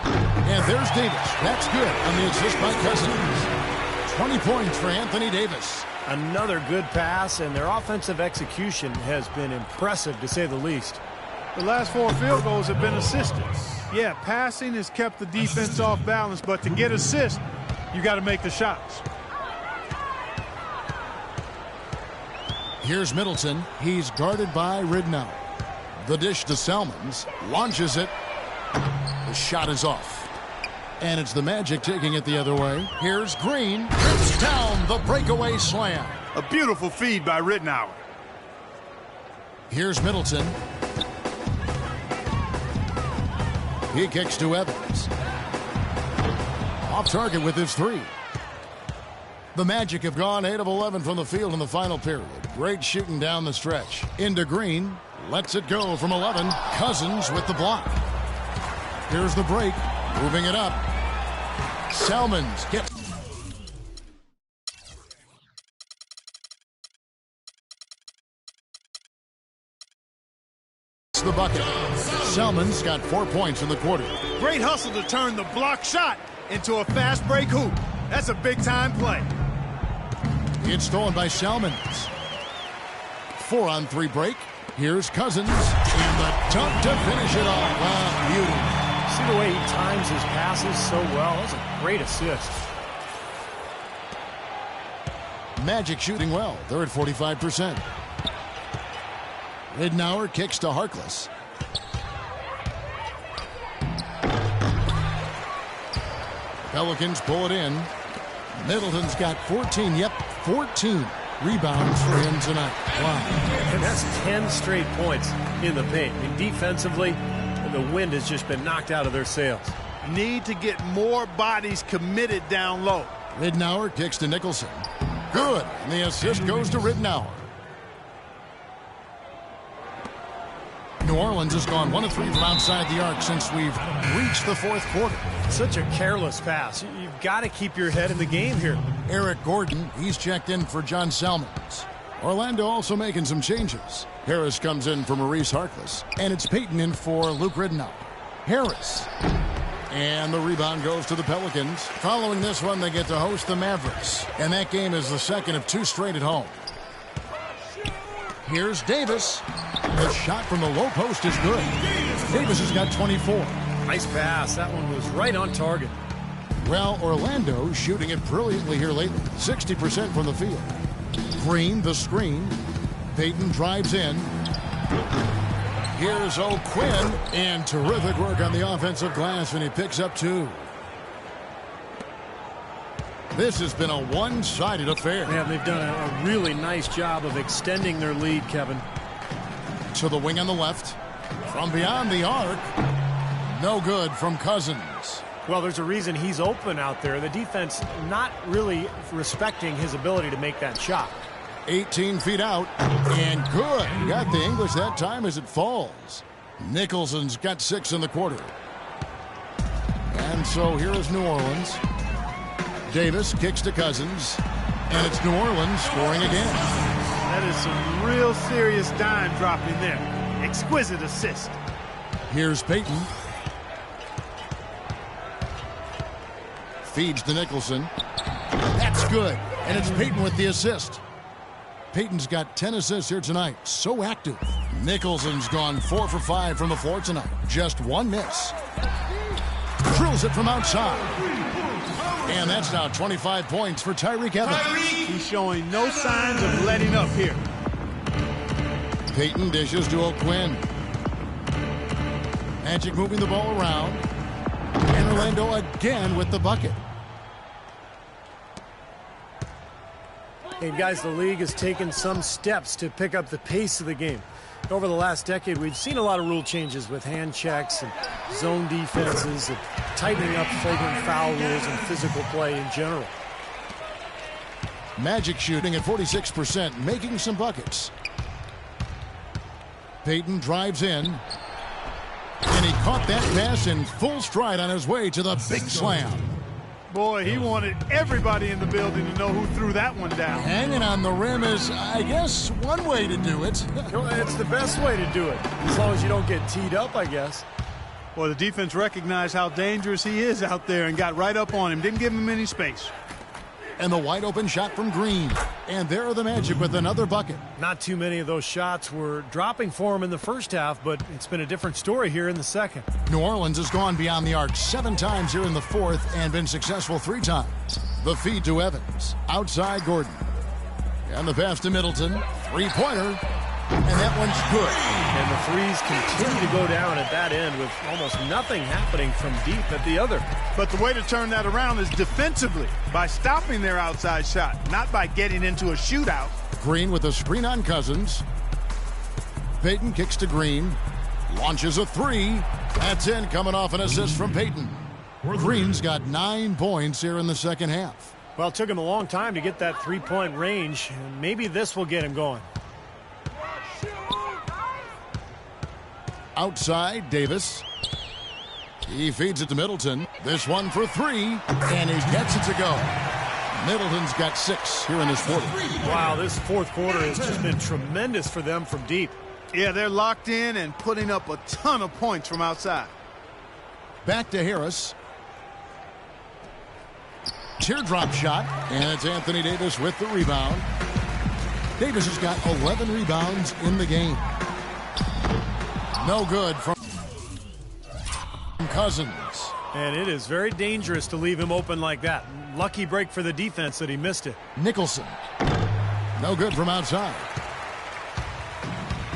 And there's Davis. That's good on the assist by Cousins. 20 points for Anthony Davis. Another good pass, and their offensive execution has been impressive, to say the least. The last 4 field goals have been assisted. Yeah, passing has kept the defense off balance, but to get assists, you got to make the shots. Here's Middleton. He's guarded by Ridnour. The dish to Salmons. Launches it. The shot is off. And it's the Magic taking it the other way. Here's Green. Rips down the breakaway slam. A beautiful feed by Ridnour. Here's Middleton. He kicks to Evans. Off target with his 3. The Magic have gone 8 of 11 from the field in the final period. Great shooting down the stretch. Into Green. Lets it go from 11. Cousins with the block. Here's the break. Moving it up. Salmons gets the bucket. Salmons got 4 points in the quarter. Great hustle to turn the block shot into a fast break hoop. That's a big-time play. It's stolen by Salmons. 4-on-3 break. Here's Cousins. And the dunk to finish it off. Wow, beauty. See the way he times his passes so well. That's a great assist. Magic shooting well. They're at 45%. Ridnour kicks to Harkless. Pelicans pull it in. Middleton's got 14. Yep, 14 rebounds for him tonight. Wow. And that's 10 straight points in the paint. I mean, defensively, the wind has just been knocked out of their sails. Need to get more bodies committed down low. Ridnour kicks to Nicholson. Good. And the assist goes to Ridnour. New Orleans has gone 1 of 3 from outside the arc since we've reached the fourth quarter. Such a careless pass. You've got to keep your head in the game here. Eric Gordon, he's checked in for John Salmons. Orlando also making some changes. Harris comes in for Maurice Harkless, and it's Payton in for Luke Ridnour. Harris. And the rebound goes to the Pelicans. Following this one, they get to host the Mavericks. And that game is the second of 2 straight at home. Here's Davis. The shot from the low post is good. Davis has got 24. Nice pass. That one was right on target. Well, Orlando shooting it brilliantly here lately. 60% from the field. Green, the screen. Payton drives in. Here's O'Quinn. And terrific work on the offensive glass, and he picks up 2. This has been a one-sided affair. Yeah, they've done a really nice job of extending their lead, Kevin. To the wing on the left. From beyond the arc. No good from Cousins. Well, there's a reason he's open out there. The defense not really respecting his ability to make that shot. 18 feet out. And good. Got the English that time as it falls. Nicholson's got 6 in the quarter. And so here is New Orleans. Davis kicks to Cousins. And it's New Orleans scoring again. That is some real serious dime dropping there. Exquisite assist. Here's Payton. Feeds to Nicholson. That's good. And it's Payton with the assist. Payton's got 10 assists here tonight. So active. Nicholson's gone 4 for 5 from the floor tonight. Just 1 miss. Drills it from outside. And that's now 25 points for Tyreke Evans. He's showing no signs of letting up here. Payton dishes to O'Quinn. Magic moving the ball around. And Orlando again with the bucket. Hey guys, the league has taken some steps to pick up the pace of the game. Over the last decade, we've seen a lot of rule changes with hand checks and zone defenses and tightening up flagrant foul rules and physical play in general. Magic shooting at 46%, making some buckets. Payton drives in. And he caught that pass in full stride on his way to the big slam. Boy, he wanted everybody in the building to know who threw that one down. Hanging on the rim is, I guess, one way to do it. It's the best way to do it, as long as you don't get teed up, I guess. Well, the defense recognized how dangerous he is out there and got right up on him. Didn't give him any space. And the wide open shot from Green. And there are the Magic with another bucket. Not too many of those shots were dropping for him in the first half, but it's been a different story here in the second. New Orleans has gone beyond the arc 7 times here in the fourth and been successful 3 times. The feed to Evans. Outside Gordon. And the pass to Middleton. 3-pointer. And that one's good. And the threes continue to go down at that end with almost nothing happening from deep at the other. But the way to turn that around is defensively, by stopping their outside shot, not by getting into a shootout. Green with a screen on Cousins. Payton kicks to Green. Launches a 3. That's in, coming off an assist from Payton. Green's got 9 points here in the second half. Well, it took him a long time to get that 3-point range. Maybe this will get him going. Outside, Davis. He feeds it to Middleton. This one for 3, and he gets it to go. Middleton's got 6 here in this quarter. Wow, this fourth quarter has just been tremendous for them from deep. Yeah, they're locked in and putting up a ton of points from outside. Back to Harris. Teardrop shot, and it's Anthony Davis with the rebound. Davis has got 11 rebounds in the game. No good from Cousins. And it is very dangerous to leave him open like that. Lucky break for the defense that he missed it. Nicholson. No good from outside.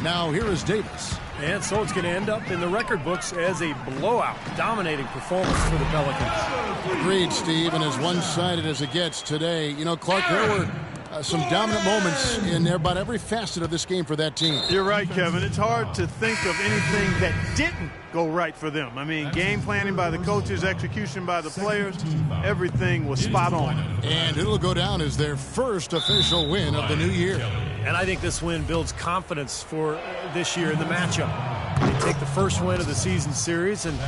Now here is Davis. And so it's going to end up in the record books as a blowout, dominating performance for the Pelicans. Agreed, Steve, and as one-sided as it gets today. You know, Clark, there were some dominant moments in about every facet of this game for that team. You're right, Kevin. It's hard to think of anything that didn't go right for them. I mean, game planning by the coaches, execution by the players, everything was spot on. And it'll go down as their first official win of the new year. And I think this win builds confidence for this year in the matchup. They take the first win of the season series, and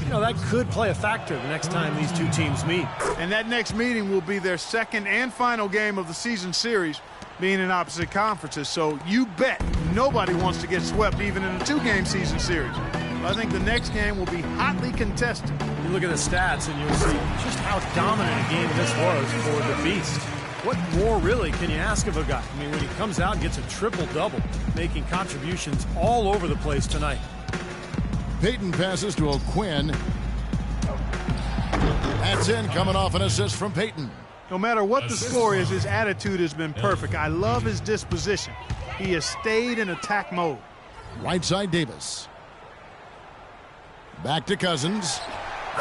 you know that could play a factor the next time these two teams meet. And that next meeting will be their second and final game of the season series, being in opposite conferences. So you bet nobody wants to get swept even in a two-game season series. I think the next game will be hotly contested. You look at the stats and you'll see just how dominant a game this was for the Beast. What more really can you ask of a guy? I mean, when he comes out and gets a triple-double, making contributions all over the place tonight. Payton passes to O'Quinn. That's in, coming off an assist from Payton. No matter what the score is, his attitude has been perfect. I love his disposition. He has stayed in attack mode. Right side Davis. Back to Cousins.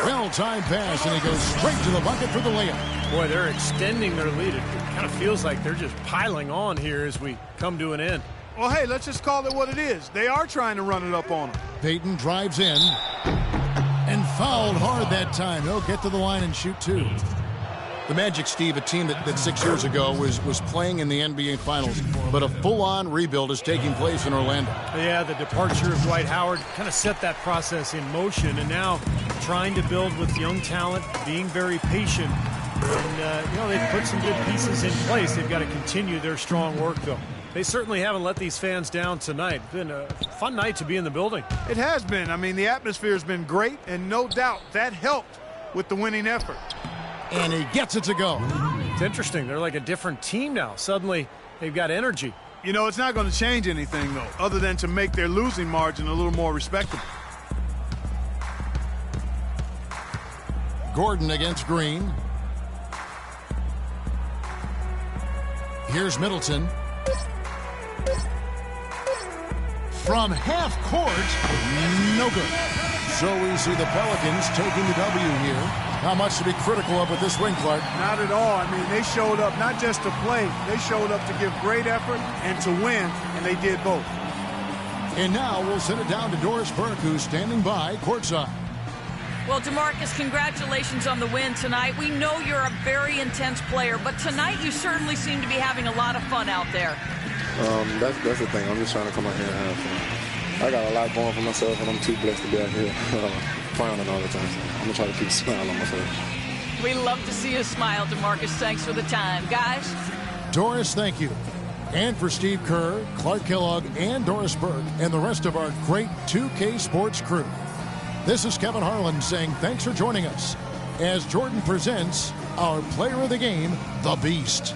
Well-timed pass, and he goes straight to the bucket for the layup. Boy, they're extending their lead. It kind of feels like they're just piling on here as we come to an end. Well, hey, let's just call it what it is. They are trying to run it up on them. Payton drives in and fouled hard that time. He'll get to the line and shoot two. The Magic, Steve, a team that 6 years ago was playing in the NBA Finals, but a full-on rebuild is taking place in Orlando. Yeah, the departure of Dwight Howard kind of set that process in motion, and now trying to build with young talent, being very patient. And, you know, they've put some good pieces in place. They've got to continue their strong work, though. They certainly haven't let these fans down tonight. It's been a fun night to be in the building. It has been. I mean, the atmosphere has been great, and no doubt that helped with the winning effort. And he gets it to go. It's interesting. They're like a different team now. Suddenly, they've got energy. You know, it's not going to change anything, though, other than to make their losing margin a little more respectable. Gordon against Green. Here's Middleton. From half court, no good. So we see the Pelicans taking the W here. How much to be critical of with this win, Clark? Not at all. I mean, they showed up not just to play. They showed up to give great effort and to win, and they did both. And now we'll send it down to Doris Burke, who's standing by courtside. Well, DeMarcus, congratulations on the win tonight. We know you're a very intense player, but tonight you certainly seem to be having a lot of fun out there. That's the thing. I'm just trying to come out here and have fun. I got a lot going for myself, and I'm too blessed to be out here frowning all the time. So I'm going to try to keep a smile on my face. We love to see you smile, DeMarcus. Thanks for the time. Guys? Doris, thank you. And for Steve Kerr, Clark Kellogg, and Doris Burke, and the rest of our great 2K Sports crew. This is Kevin Harlan saying thanks for joining us as Jordan presents our player of the game, the Beast.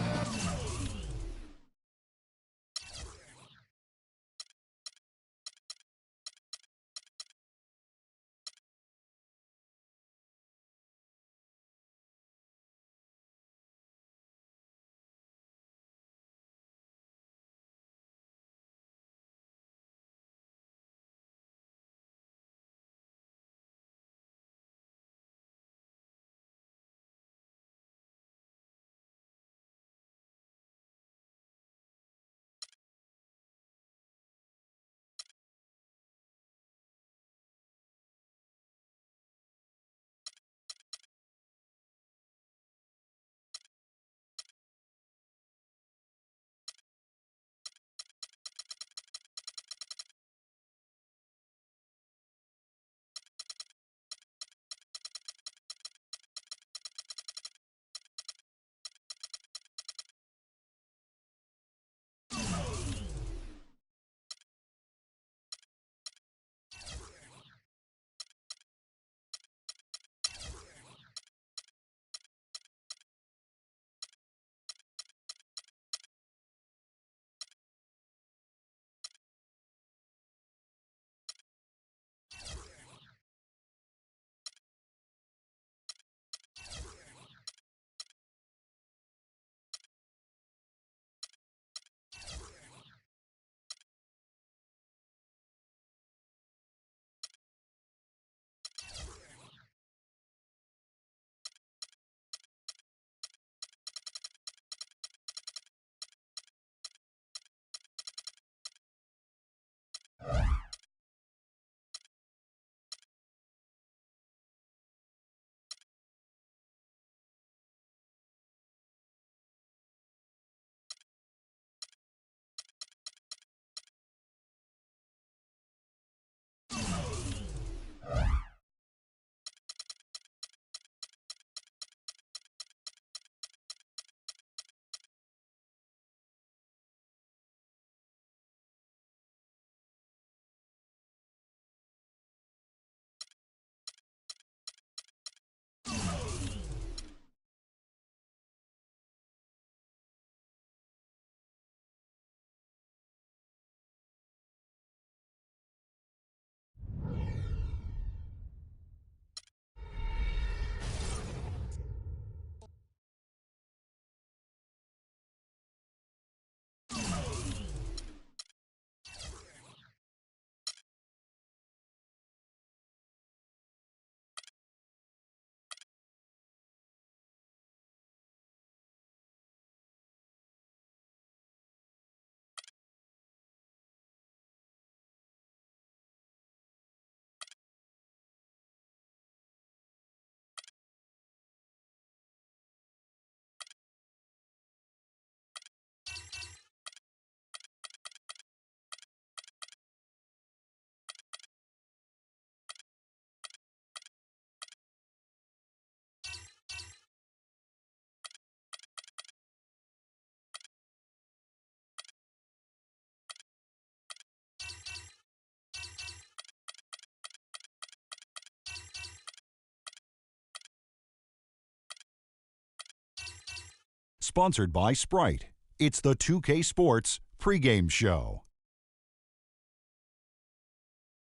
Sponsored by Sprite. It's the 2K Sports pregame show.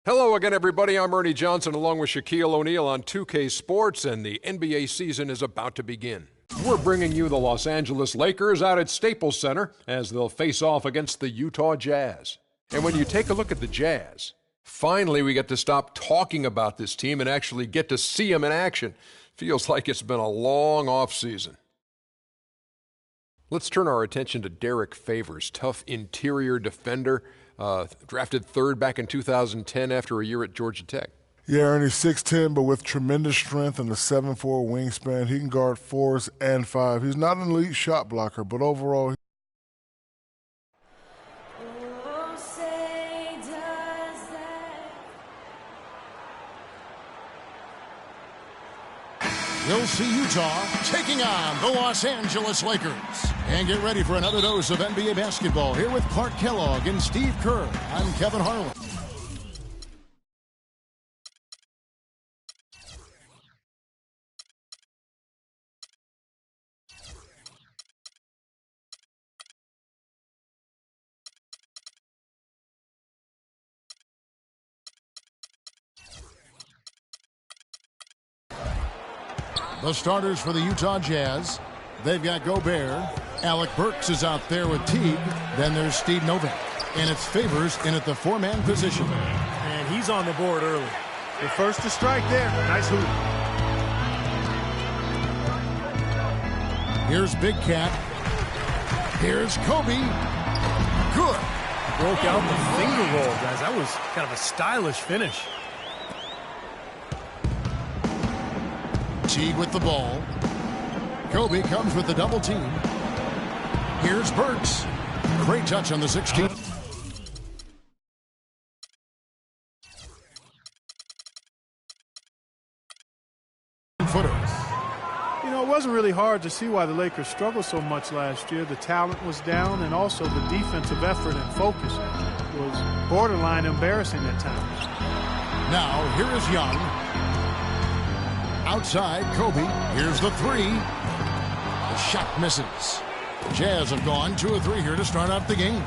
Hello again, everybody. I'm Ernie Johnson along with Shaquille O'Neal on 2K Sports, and the NBA season is about to begin. We're bringing you the Los Angeles Lakers out at Staples Center as they'll face off against the Utah Jazz. And when you take a look at the Jazz, finally we get to stop talking about this team and actually get to see them in action. Feels like it's been a long offseason. Let's turn our attention to Derek Favors, tough interior defender, drafted third back in 2010 after a year at Georgia Tech. Yeah, Ernie, 6'10", but with tremendous strength and a 7'4" wingspan. He can guard 4s and 5. He's not an elite shot blocker, but overall... You'll see Utah taking on the Los Angeles Lakers. And get ready for another dose of NBA basketball here with Clark Kellogg and Steve Kerr. I'm Kevin Harlan. The starters for the Utah Jazz, they've got Gobert. Alec Burks is out there with Teague. Then there's Steve Novak. And it's Favors in at the four-man position. And he's on the board early. The first to strike there. Nice hoop. Here's Big Cat. Here's Kobe. Good. Broke out the finger roll, guys. That was kind of a stylish finish. Teague with the ball. Kobe comes with the double team. Here's Burks. Great touch on the 16. Footers. You know, it wasn't really hard to see why the Lakers struggled so much last year. The talent was down, and also the defensive effort and focus was borderline embarrassing at times. Now, here is Young. Outside, Kobe. Here's the three. The shot misses. The Jazz have gone 2 of 3 here to start out the game.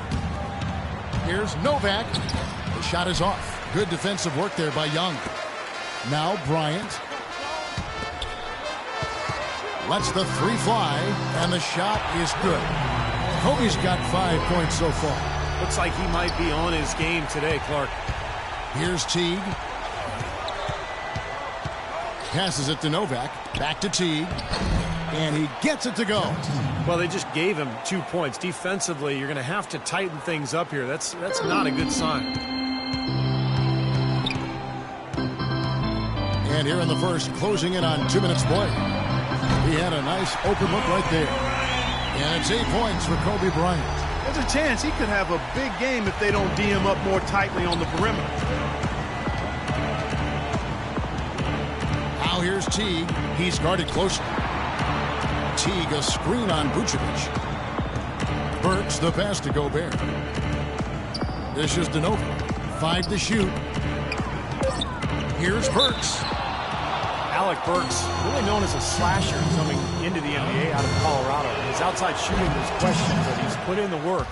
Here's Novak. The shot is off. Good defensive work there by Young. Now Bryant. Lets the three fly, and the shot is good. Kobe's got 5 points so far. Looks like he might be on his game today, Clark. Here's Teague. Passes it to Novak. Back to Teague. And he gets it to go. Well, they just gave him 2 points. Defensively, you're going to have to tighten things up here. That's not a good sign. And here in the first, closing in on 2 minutes play. He had a nice open look right there. And it's 8 points for Kobe Bryant. There's a chance he could have a big game if they don't D him up more tightly on the perimeter. Now here's Teague. He's guarded closely. Teague a screen on Vucevic. Burks the pass to Gobert. This is Novak. 5 to shoot. Here's Burks. Alec Burks, really known as a slasher coming into the NBA out of Colorado. His outside shooting was questioned, but he's put in the work,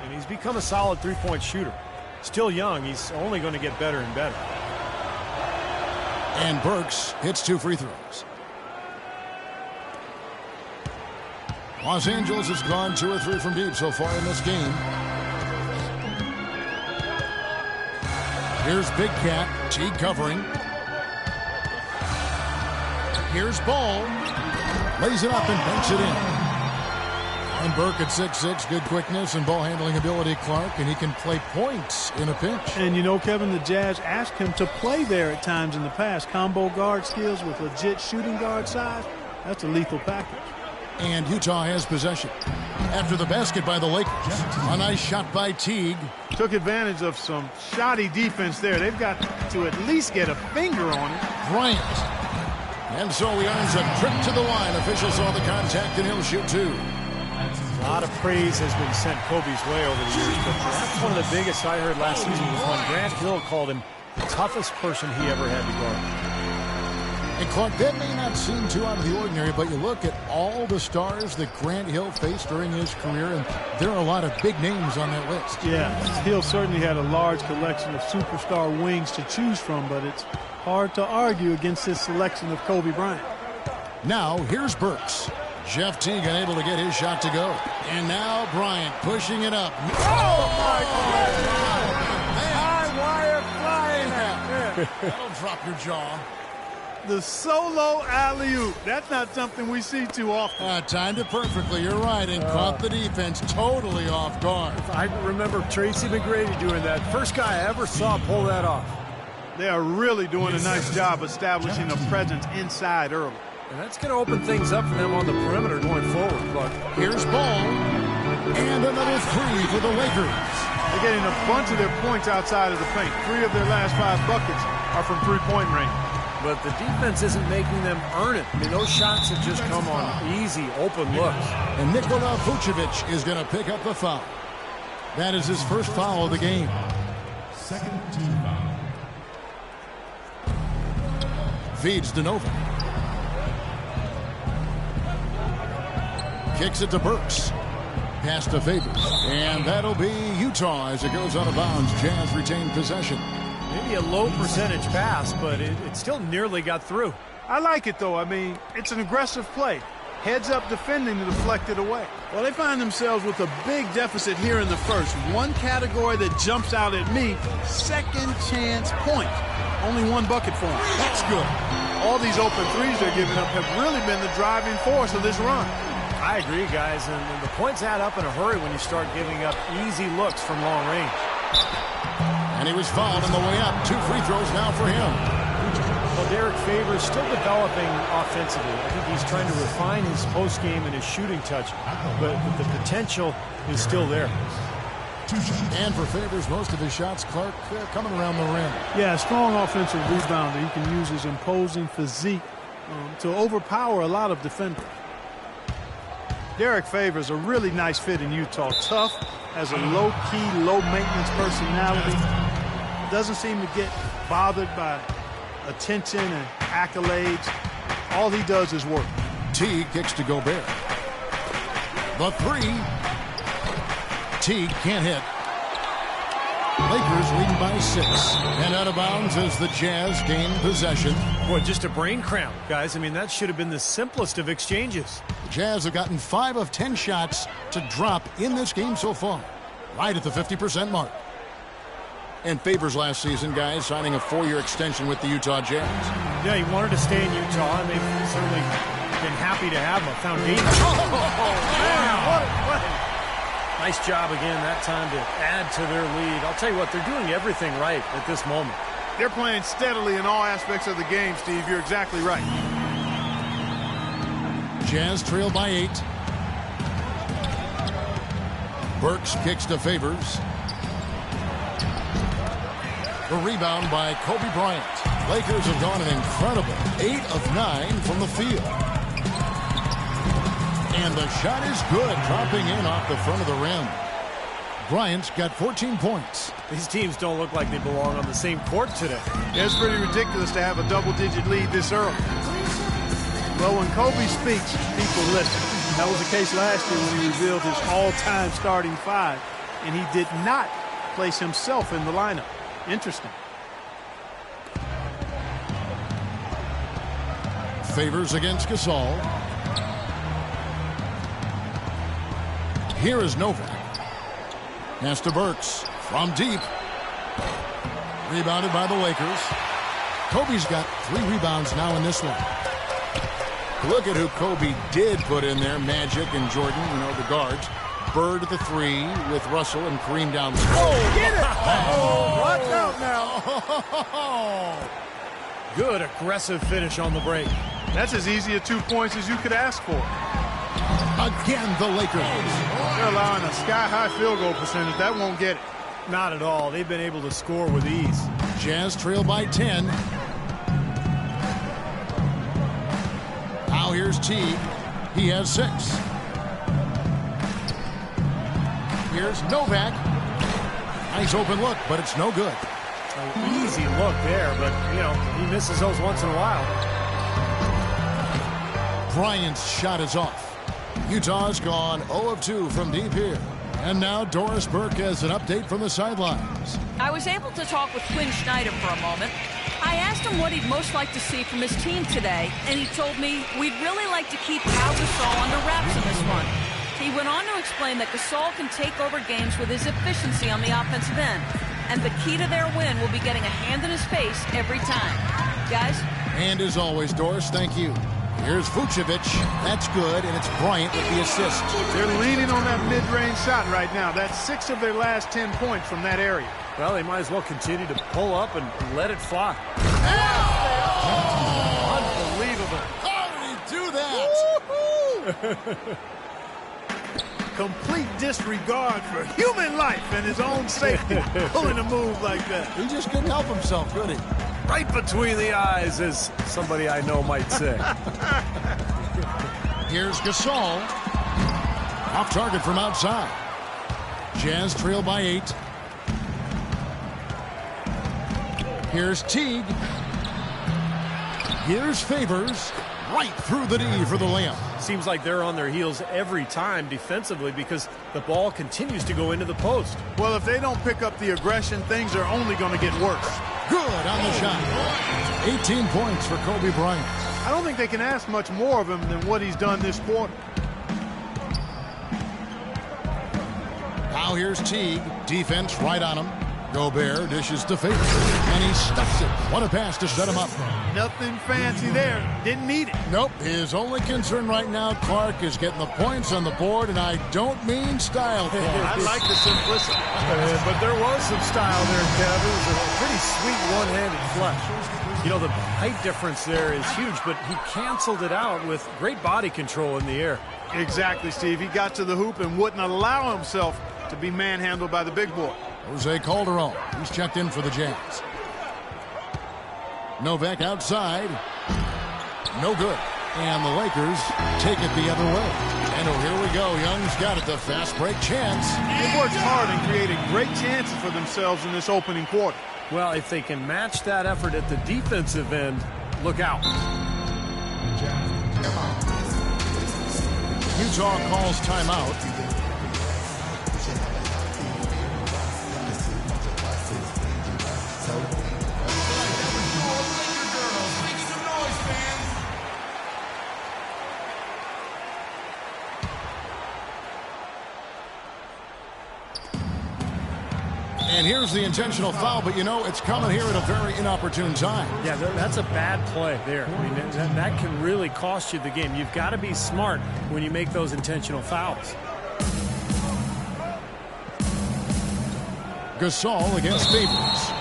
and he's become a solid three-point shooter. Still young, he's only going to get better and better. And Burks hits 2 free throws. Los Angeles has gone 2 or 3 from deep so far in this game. Here's Big Cat. Teague covering. Here's Ball. Lays it up and banks it in. And Burke at 6'6", good quickness and ball handling ability, Clark, and he can play points in a pinch. And you know, Kevin, the Jazz asked him to play there at times in the past. Combo guard skills with legit shooting guard size. That's a lethal package. And Utah has possession. After the basket by the Lakers. A nice shot by Teague. Took advantage of some shoddy defense there. They've got to at least get a finger on it. Bryant. And so he earns a trip to the line. Officials saw the contact and he'll shoot 2. A lot of praise has been sent Kobe's way over the years, but perhaps one of the biggest I heard last season was when Grant Hill called him the toughest person he ever had to guard. And Clark, that may not seem too out of the ordinary, but you look at all the stars that Grant Hill faced during his career, and there are a lot of big names on that list. Yeah, Hill certainly had a large collection of superstar wings to choose from, but it's hard to argue against his selection of Kobe Bryant. Now, here's Burks. Jeff Teague unable to get his shot to go. And now Bryant pushing it up. Oh, my God! High wire flying out. That'll drop your jaw. The solo alley-oop. That's not something we see too often. Timed it perfectly. You're right. And caught the defense totally off guard. I remember Tracy McGrady doing that. First guy I ever saw pull that off. They are really doing a nice job establishing a presence inside early. And that's going to open things up for them on the perimeter going forward. Look, here's Ball. And another three for the Lakers. They're getting a bunch of their points outside of the paint. 3 of their last 5 buckets are from three-point range. But the defense isn't making them earn it. I mean, those shots have just come on easy, open looks. And Nikola Vucevic is going to pick up the foul. That is his first foul of the game. Second team foul. Feeds to Nova. Kicks it to Burks. Pass to Favors. And that'll be Utah as it goes out of bounds. Jazz retained possession. Maybe a low percentage pass, but it still nearly got through. I like it, though. I mean, it's an aggressive play. Heads up defending to deflect it away. Well, they find themselves with a big deficit here in the first. One category that jumps out at me, second chance points. Only 1 bucket for them. That's good. All these open threes they're giving up have really been the driving force of this run. I agree, guys, and the points add up in a hurry when you start giving up easy looks from long range. And he was fouled on the way up. 2 free throws now for him. Well, Derek Favors still developing offensively. I think he's trying to refine his post game and his shooting touch, but the potential is still there. And for Favors, most of his shots, Clark, coming around the rim. Yeah, a strong offensive rebounder. He can use his imposing physique to overpower a lot of defenders. Derek Favors, a really nice fit in Utah. Tough, has a low-key, low-maintenance personality. Doesn't seem to get bothered by attention and accolades. All he does is work. Teague kicks to Gobert. The 3. Teague can't hit. Lakers leading by 6. And out of bounds as the Jazz gain possession. Boy, just a brain cramp, guys. I mean, that should have been the simplest of exchanges. The Jazz have gotten 5 of 10 shots to drop in this game so far. Right at the 50% mark. And Favors last season, guys, signing a 4-year extension with the Utah Jazz. Yeah, he wanted to stay in Utah, and they've certainly been happy to have him. A foundation. Man, what a play. Nice job again that time to add to their lead. I'll tell you what, they're doing everything right at this moment. They're playing steadily in all aspects of the game, Steve. You're exactly right. Jazz trail by 8. Burks kicks to Favors. The rebound by Kobe Bryant. Lakers have gone an incredible 8 of 9 from the field. And the shot is good, dropping in off the front of the rim. Bryant's got 14 points. These teams don't look like they belong on the same court today. It's pretty ridiculous to have a double-digit lead this early. Well, when Kobe speaks, people listen. That was the case last year when he revealed his all-time starting 5, and he did not place himself in the lineup. Interesting. Favors against Gasol. Here is Novak. Pass to Burks from deep. Rebounded by the Lakers. Kobe's got 3 rebounds now in this one. Look at who Kobe did put in there. Magic and Jordan, the guards. Bird at the 3 with Russell and Kareem down the stretch. Oh, get it! Oh, watch out now. Good aggressive finish on the break. That's as easy a 2 points as you could ask for. Again, the Lakers. They're allowing a sky-high field goal percentage. That won't get it. Not at all. They've been able to score with ease. Jazz trail by 10. Now here's Teague. He has 6. Here's Novak. Nice open look, but it's no good. An easy look there, but, he misses those once in a while. Bryant's shot is off. Utah's gone 0 of 2 from deep here. And now Doris Burke has an update from the sidelines. I was able to talk with Quinn Snyder for a moment. I asked him what he'd most like to see from his team today, and he told me we'd really like to keep Pau Gasol under wraps in this one. He went on to explain that Gasol can take over games with his efficiency on the offensive end, and the key to their win will be getting a hand in his face every time. Guys? And as always, Doris, thank you. Here's Vucevic. That's good, and it's Bryant with the assist. They're leaning on that mid-range shot right now. That's 6 of their last 10 points from that area. Well, they might as well continue to pull up and let it fly. Unbelievable. How did he do that? Complete disregard for human life and his own safety, pulling a move like that. He just couldn't help himself, could he? Right between the eyes, as somebody I know might say. Here's Gasol. Off target from outside. Jazz trail by 8. Here's Teague. Here's Favors. Right through the D for the layup. Seems like they're on their heels every time defensively because the ball continues to go into the post. Well, if they don't pick up the aggression, things are only going to get worse. Good on the shot. 18 points for Kobe Bryant. I don't think they can ask much more of him than what he's done this quarter. Now here's Teague. Defense right on him. Gobert dishes to Favors, and he stuffs it. What a pass to set him up. Nothing fancy there. Didn't need it. Nope. His only concern right now, Clark, is getting the points on the board, and I don't mean style. I like the simplicity. But there was some style there, Kev. It was a pretty sweet one-handed flush. You know, the height difference there is huge, but he canceled it out with great body control in the air. Exactly, Steve. He got to the hoop and wouldn't allow himself to be manhandled by the big boy. Jose Calderon, he's checked in for the Jazz. Novak outside. No good. And the Lakers take it the other way. And oh, here we go. Young's got it, the fast break chance. They worked hard and created great chances for themselves in this opening quarter. Well, if they can match that effort at the defensive end, look out. Utah calls timeout. And here's the intentional foul, but you know, it's coming here at a very inopportune time. Yeah, that's a bad play there. I mean, that can really cost you the game. You've got to be smart when you make those intentional fouls. Gasol against Favors.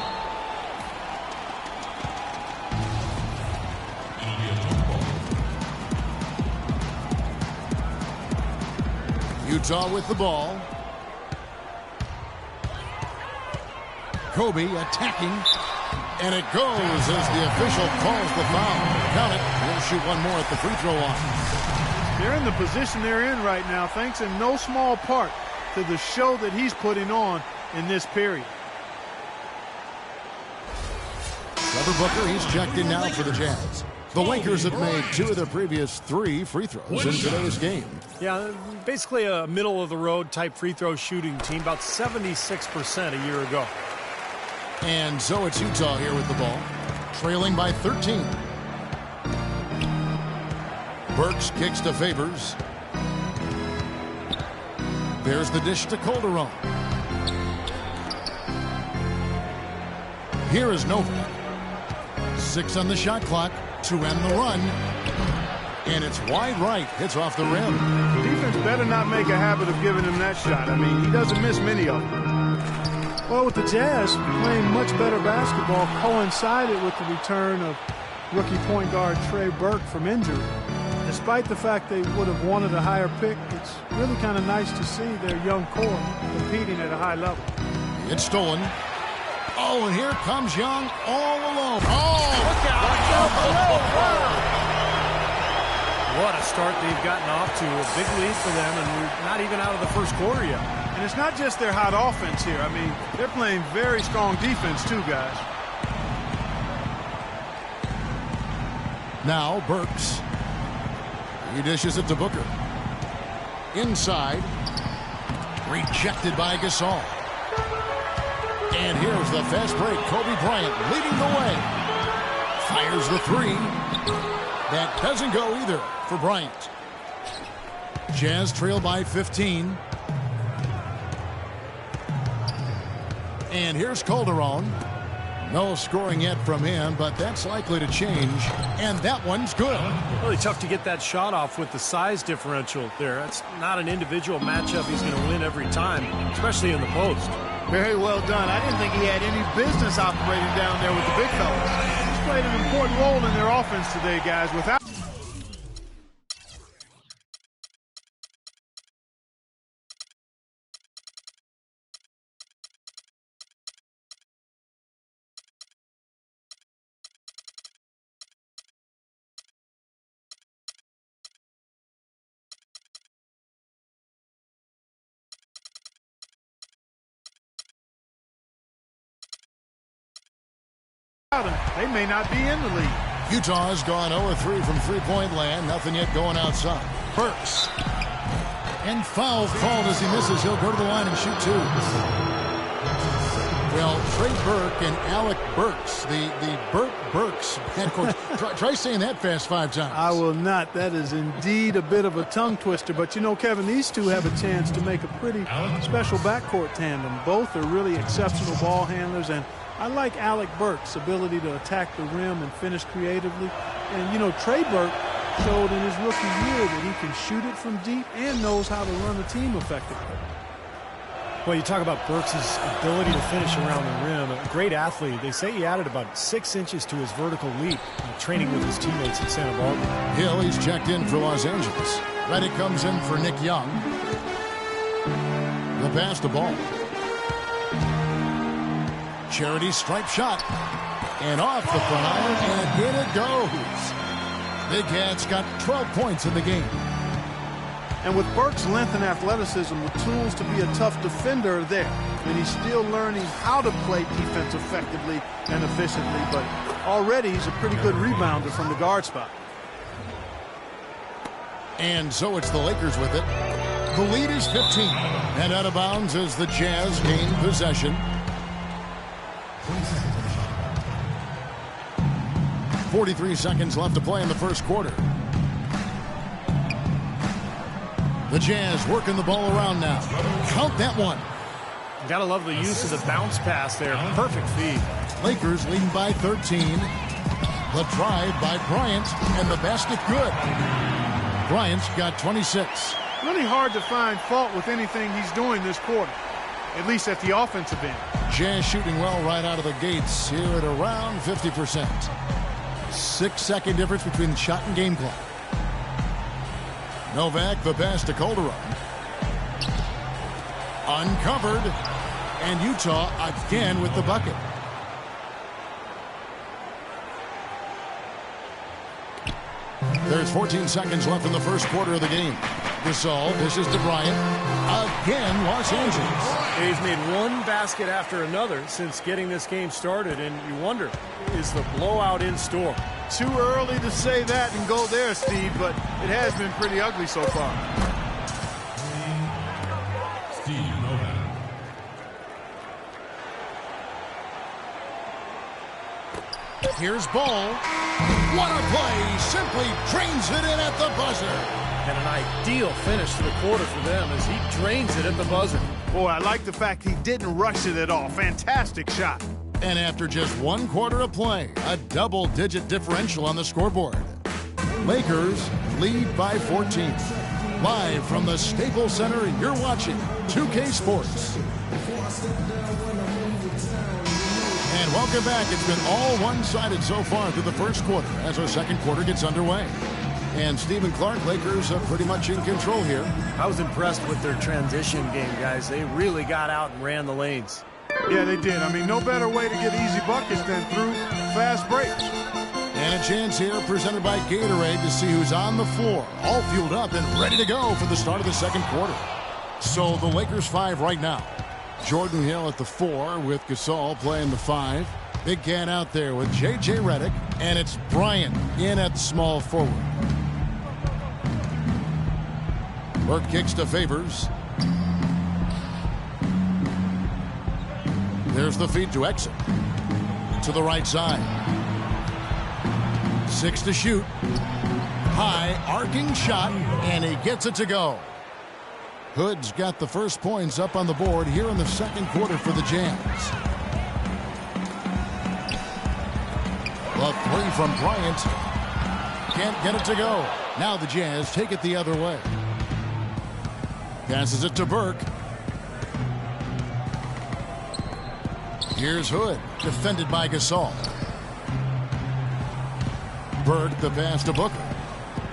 Utah with the ball. Kobe attacking, and it goes as the official calls the foul. Count it. He'll shoot one more at the free throw line. They're in the position they're in right now, thanks in no small part to the show that he's putting on in this period. Trevor Booker, he's checked in now for the Jazz. The Lakers have made 2 of their previous 3 free throws in today's game. Yeah, basically a middle-of-the-road type free throw shooting team, about 76% a year ago. And so it's Utah here with the ball, trailing by 13. Burks kicks to Favors. There's the dish to Calderon. Here is Novak. 6 on the shot clock to end the run. And it's wide right. Hits off the rim. The defense better not make a habit of giving him that shot. I mean, he doesn't miss many of them. Well, with the Jazz playing much better basketball coincided with the return of rookie point guard Trey Burke from injury. Despite the fact they would have wanted a higher pick, it's really kind of nice to see their young core competing at a high level. It's stolen. Oh, and here comes Young all alone. Oh, look out. What a start they've gotten off to. A big lead for them, and we're not even out of the first quarter yet. And it's not just their hot offense here. I mean, they're playing very strong defense too, guys. Now Burks. He dishes it to Booker. Inside. Rejected by Gasol. And here's the fast break. Kobe Bryant leading the way. Fires the three. That doesn't go either for Bryant. Jazz trail by 15. And here's Calderon. No scoring yet from him, but that's likely to change. And that one's good. Really tough to get that shot off with the size differential there. That's not an individual matchup he's going to win every time, especially in the post. Very well done. I didn't think he had any business operating down there with the big fellas. He's played an important role in their offense today, guys. Without they may not be in the league. Utah's gone 0-3 from three-point land. Nothing yet going outside. Burks. And foul called as he misses. He'll go to the line and shoot two. Well, Trey Burke and Alec Burks, the Burks head coach. Try saying that fast 5 times. I will not. That is indeed a bit of a tongue twister. But, you know, Kevin, these two have a chance to make a pretty special backcourt tandem. Both are really exceptional ball handlers, and I like Alec Burks' ability to attack the rim and finish creatively. And, you know, Trey Burke showed in his rookie year that he can shoot it from deep and knows how to run a team effectively. Well, you talk about Burks' ability to finish around the rim. A great athlete. They say he added about 6 inches to his vertical leap training with his teammates in Santa Barbara. Hill, he's checked in for Los Angeles. Reddick comes in for Nick Young. The pass to Ball. Charity stripe shot. And off the front iron, and in it goes. Big Cat's got 12 points in the game. And with Burke's length and athleticism, the tools to be a tough defender are there. And he's still learning how to play defense effectively and efficiently, but already he's a pretty good rebounder from the guard spot. And so it's the Lakers with it. The lead is 15. And out of bounds as the Jazz gain possession. 43 seconds left to play in the first quarter. The Jazz working the ball around now. Count that one. Gotta love the use of the bounce pass there. Perfect feed. Lakers leading by 13. The drive by Bryant, and the basket good. Bryant's got 26. Really hard to find fault with anything he's doing this quarter, at least at the offensive end. Jazz shooting well right out of the gates here at around 50%. 6-second difference between the shot and game clock. Novak, the pass to Calderon. Uncovered. And Utah again with the bucket. There's 14 seconds left in the first quarter of the game. Gasol dishes to Bryant. Again, Los Angeles. He's made one basket after another since getting this game started, and you wonder, is the blowout in store? Too early to say that and go there, Steve, but it has been pretty ugly so far. Here's Ball. What a play. Simply drains it in at the buzzer. And an ideal finish to the quarter for them as he drains it at the buzzer. Boy, I like the fact he didn't rush it at all. Fantastic shot. And after just 1 quarter of play, a double-digit differential on the scoreboard. Lakers lead by 14. Live from the Staples Center, you're watching 2K Sports. And welcome back. It's been all one-sided so far through the first quarter as our second quarter gets underway. And Stephen Clark, Lakers are pretty much in control here. I was impressed with their transition game, guys. They really got out and ran the lanes. Yeah, they did. I mean, no better way to get easy buckets than through fast breaks. And a chance here presented by Gatorade to see who's on the floor, all fueled up and ready to go for the start of the second quarter. So the Lakers 5 right now. Jordan Hill at the 4 with Gasol playing the 5. Big Cat out there with J.J. Redick, and it's Bryant in at small forward. Burke kicks to Favors. There's the feed to Exum. To the right side. 6 to shoot. High, arcing shot, and he gets it to go. Hood's got the first points up on the board here in the second quarter for the Jazz. The three from Bryant. Can't get it to go. Now the Jazz take it the other way. Passes it to Burke. Here's Hood, defended by Gasol. Burke, the pass to Booker.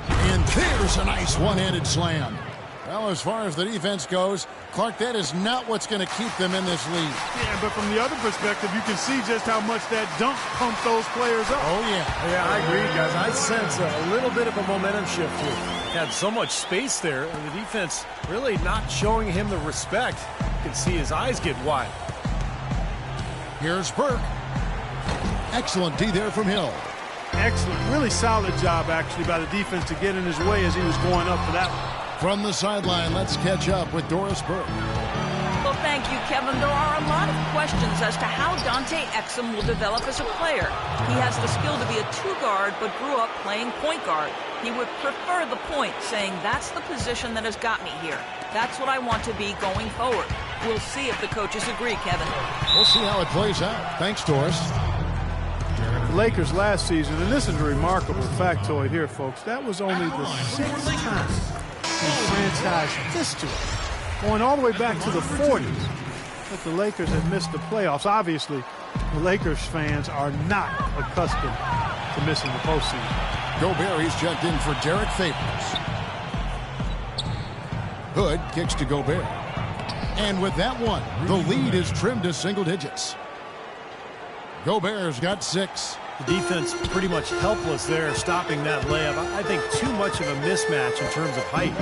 And there's a nice one-handed slam. Well, as far as the defense goes, Clark, that is not what's going to keep them in this league. Yeah, but from the other perspective, you can see just how much that dunk pumped those players up. Oh, yeah. Yeah, I agree, guys. I sense a little bit of a momentum shift here. Had so much space there, and the defense really not showing him the respect. You can see his eyes get wide. Here's Burke. Excellent D there from Hill. Excellent. Really solid job, actually, by the defense to get in his way as he was going up for that one. From the sideline, let's catch up with Doris Burke. Well, thank you, Kevin. There are a lot of questions as to how Dante Exum will develop as a player. He has the skill to be a two-guard, but grew up playing point guard. He would prefer the point, saying that's the position that has got me here. That's what I want to be going forward. We'll see if the coaches agree, Kevin. We'll see how it plays out. Thanks, Doris. The Lakers last season, and this is a remarkable factoid here, folks, that was only the 6th time in franchise history, going all the way back to the 40s, that the Lakers had missed the playoffs. Obviously, the Lakers fans are not accustomed to missing the postseason. Gobert, he's checked in for Derek Favors. Hood kicks to Gobert. And with that one, the lead is trimmed to single digits. Gobert's got 6. The defense pretty much helpless there, stopping that layup. I think too much of a mismatch in terms of height.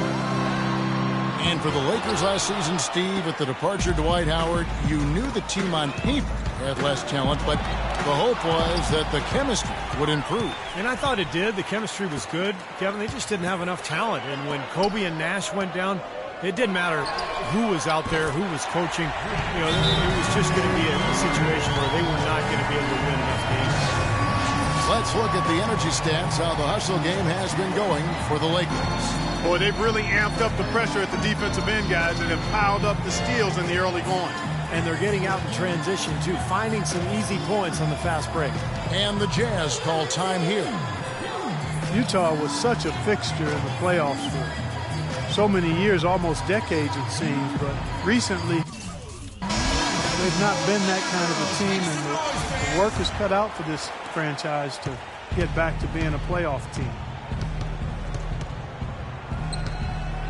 And for the Lakers last season, Steve, with the departure of Dwight Howard, you knew the team on paper had less talent, but the hope was that the chemistry would improve. And I thought it did. The chemistry was good. Kevin, they just didn't have enough talent. And when Kobe and Nash went down, it didn't matter who was out there, who was coaching. You know, it was just going to be a situation where they were not going to be able to win enough games. Let's look at the energy stats, how the hustle game has been going for the Lakers. Boy, they've really amped up the pressure at the defensive end, guys, and have piled up the steals in the early going. And they're getting out in transition, too, finding some easy points on the fast break. And the Jazz call time here. Utah was such a fixture in the playoffs for so many years, almost decades it seems, but recently they've not been that kind of a team, and the work is cut out for this franchise to get back to being a playoff team.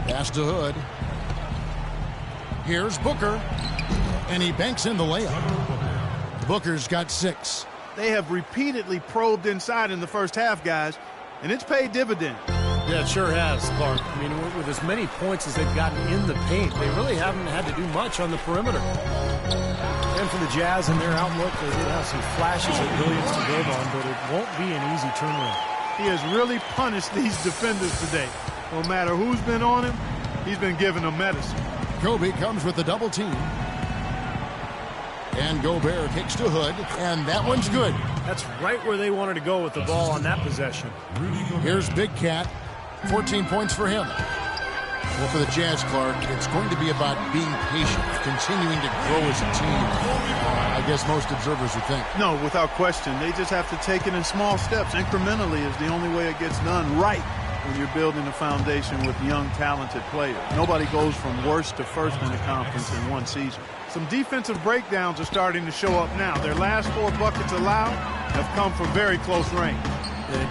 Pass to Hood. Here's Booker, and he banks in the layup. Booker's got 6. They have repeatedly probed inside in the first half, guys, and it's paid dividends. Yeah, it sure has, Clark. I mean, with as many points as they've gotten in the paint, they really haven't had to do much on the perimeter. And for the Jazz and their outlook, they did have some flashes of brilliance to build on, but it won't be an easy turnaround. He has really punished these defenders today. No matter who's been on him, he's been giving them medicine. Kobe comes with the double team. And Gobert kicks to Hood, and that one's good. That's right where they wanted to go with the ball on that possession. Here's Big Cat. 14 points for him. Well, for the Jazz, Clark, it's going to be about being patient, continuing to grow as a team. I guess most observers would think. No, without question. They just have to take it in small steps. Incrementally is the only way it gets done right when you're building a foundation with young, talented players. Nobody goes from worst to first in the conference in one season. Some defensive breakdowns are starting to show up now. Their last 4 buckets allowed have come from very close range.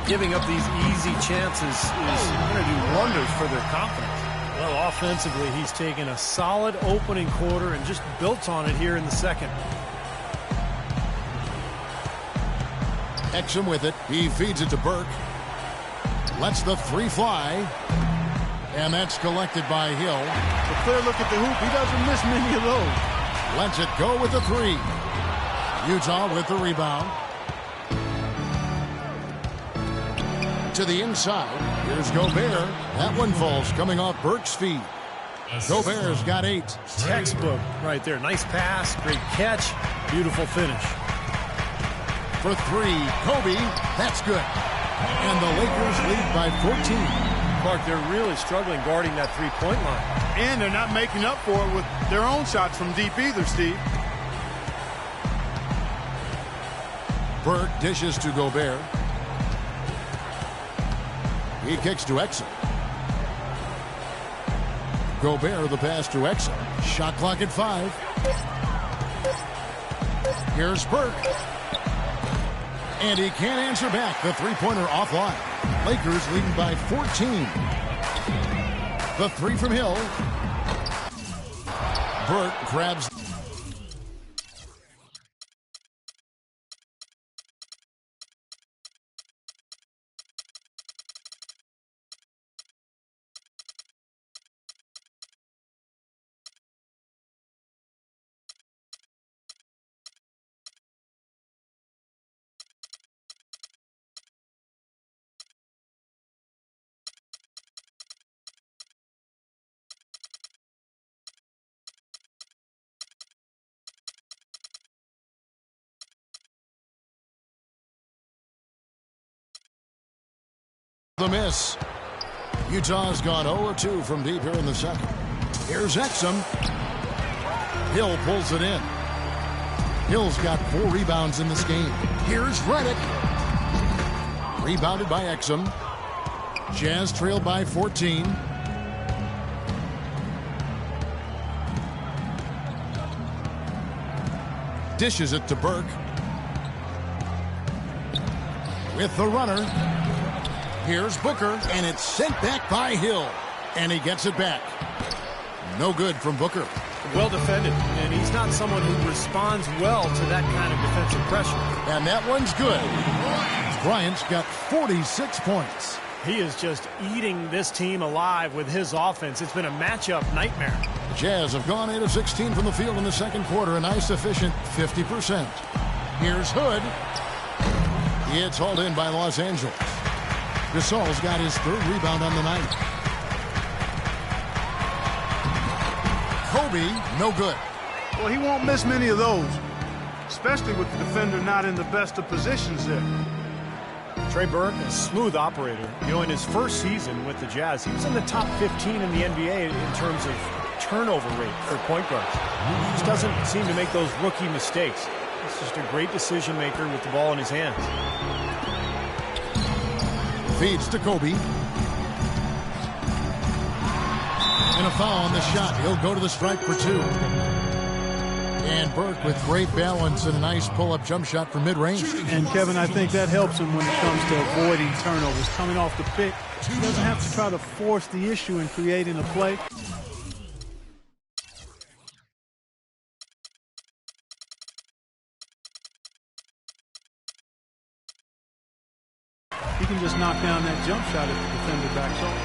Giving up these easy chances is going to do wonders for their confidence. Well, offensively, he's taken a solid opening quarter and just built on it here in the second. Exum with it. He feeds it to Burke. Lets the 3 fly. And that's collected by Hill. A clear look at the hoop. He doesn't miss many of those. Lets it go with the 3. Utah with the rebound. To the inside. Here's Gobert. That one falls coming off Burke's feet. Gobert's got 8. Textbook right there. Nice pass, great catch, beautiful finish. For 3, Kobe. That's good. And the Lakers lead by 14. Clark, they're really struggling guarding that three-point line. And they're not making up for it with their own shots from deep either, Steve. Burke dishes to Gobert. He kicks to Exum. Gobert the pass to Exum. Shot clock at 5. Here's Burke. And he can't answer back. The three-pointer offline. Lakers leading by 14. The 3 from Hill. Burke grabs. The miss. Utah's gone 0-2 from deep here in the second. Here's Exum. Hill pulls it in. Hill's got 4 rebounds in this game. Here's Redick. Rebounded by Exum. Jazz trailed by 14. Dishes it to Burke. With the runner. Here's Booker, and it's sent back by Hill. And he gets it back. No good from Booker. Well defended, and he's not someone who responds well to that kind of defensive pressure. And that one's good. Bryant's got 46 points. He is just eating this team alive with his offense. It's been a matchup nightmare. The Jazz have gone 8 of 16 from the field in the second quarter, a nice efficient 50%. Here's Hood. It's hauled in by Los Angeles. Gasol's got his 3rd rebound on the night. Kobe, no good. Well, he won't miss many of those, especially with the defender not in the best of positions there. Trey Burke, a smooth operator. You know, in his first season with the Jazz, he was in the top 15 in the NBA in terms of turnover rate for point guards. He just doesn't seem to make those rookie mistakes. He's just a great decision maker with the ball in his hands. Feeds to Kobe. And a foul on the shot. He'll go to the stripe for 2. And Burke with great balance and a nice pull-up jump shot from mid-range. And, Kevin, I think that helps him when it comes to avoiding turnovers. Coming off the pick, he doesn't have to try to force the issue in creating a play. He can just knock down that jump shot if the defender backs off.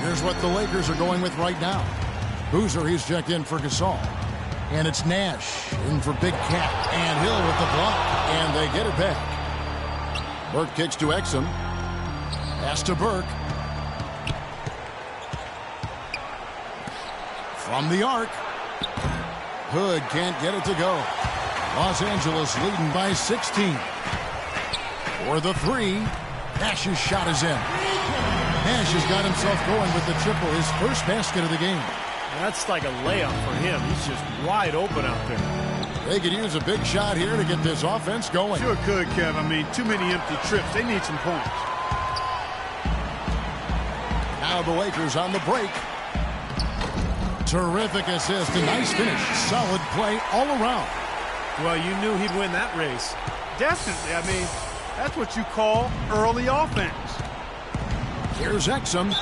Here's what the Lakers are going with right now. Boozer, he's checked in for Gasol. And it's Nash in for Big Cat. And Hill with the block. And they get it back. Burke kicks to Exum. Pass to Burke. From the arc. Hood can't get it to go. Los Angeles leading by 16. For the 3. Nash's shot is in. Nash has got himself going with the triple, his first basket of the game. That's like a layup for him. He's just wide open out there. They could use a big shot here to get this offense going. Sure could, Kev. I mean, too many empty trips. They need some points. Now the Lakers on the break. Terrific assist, a nice finish. Solid play all around. Well, you knew he'd win that race. Definitely. I mean, that's what you call early offense. Here's Exum.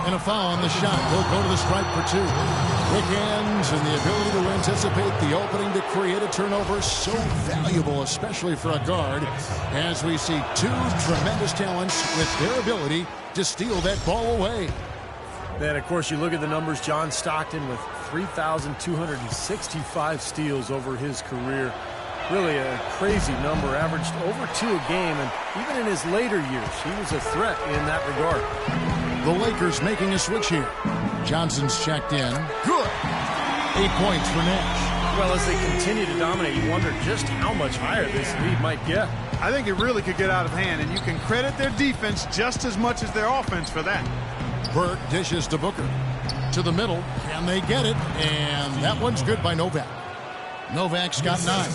And a foul on the shot. He'll go to the stripe for 2. Quick hands and the ability to anticipate the opening to create a turnover. So valuable, especially for a guard, as we see 2 tremendous talents with their ability to steal that ball away. Then, of course, you look at the numbers. John Stockton with 3,265 steals over his career. Really a crazy number, averaged over 2 a game, and even in his later years, he was a threat in that regard. The Lakers making a switch here. Johnson's checked in. Good. 8 points for Nash. Well, as they continue to dominate, you wonder just how much higher this lead might get. I think it really could get out of hand, and you can credit their defense just as much as their offense for that. Burke dishes to Booker. To the middle. Can they get it? And that one's good by Novak. Novak's got 9.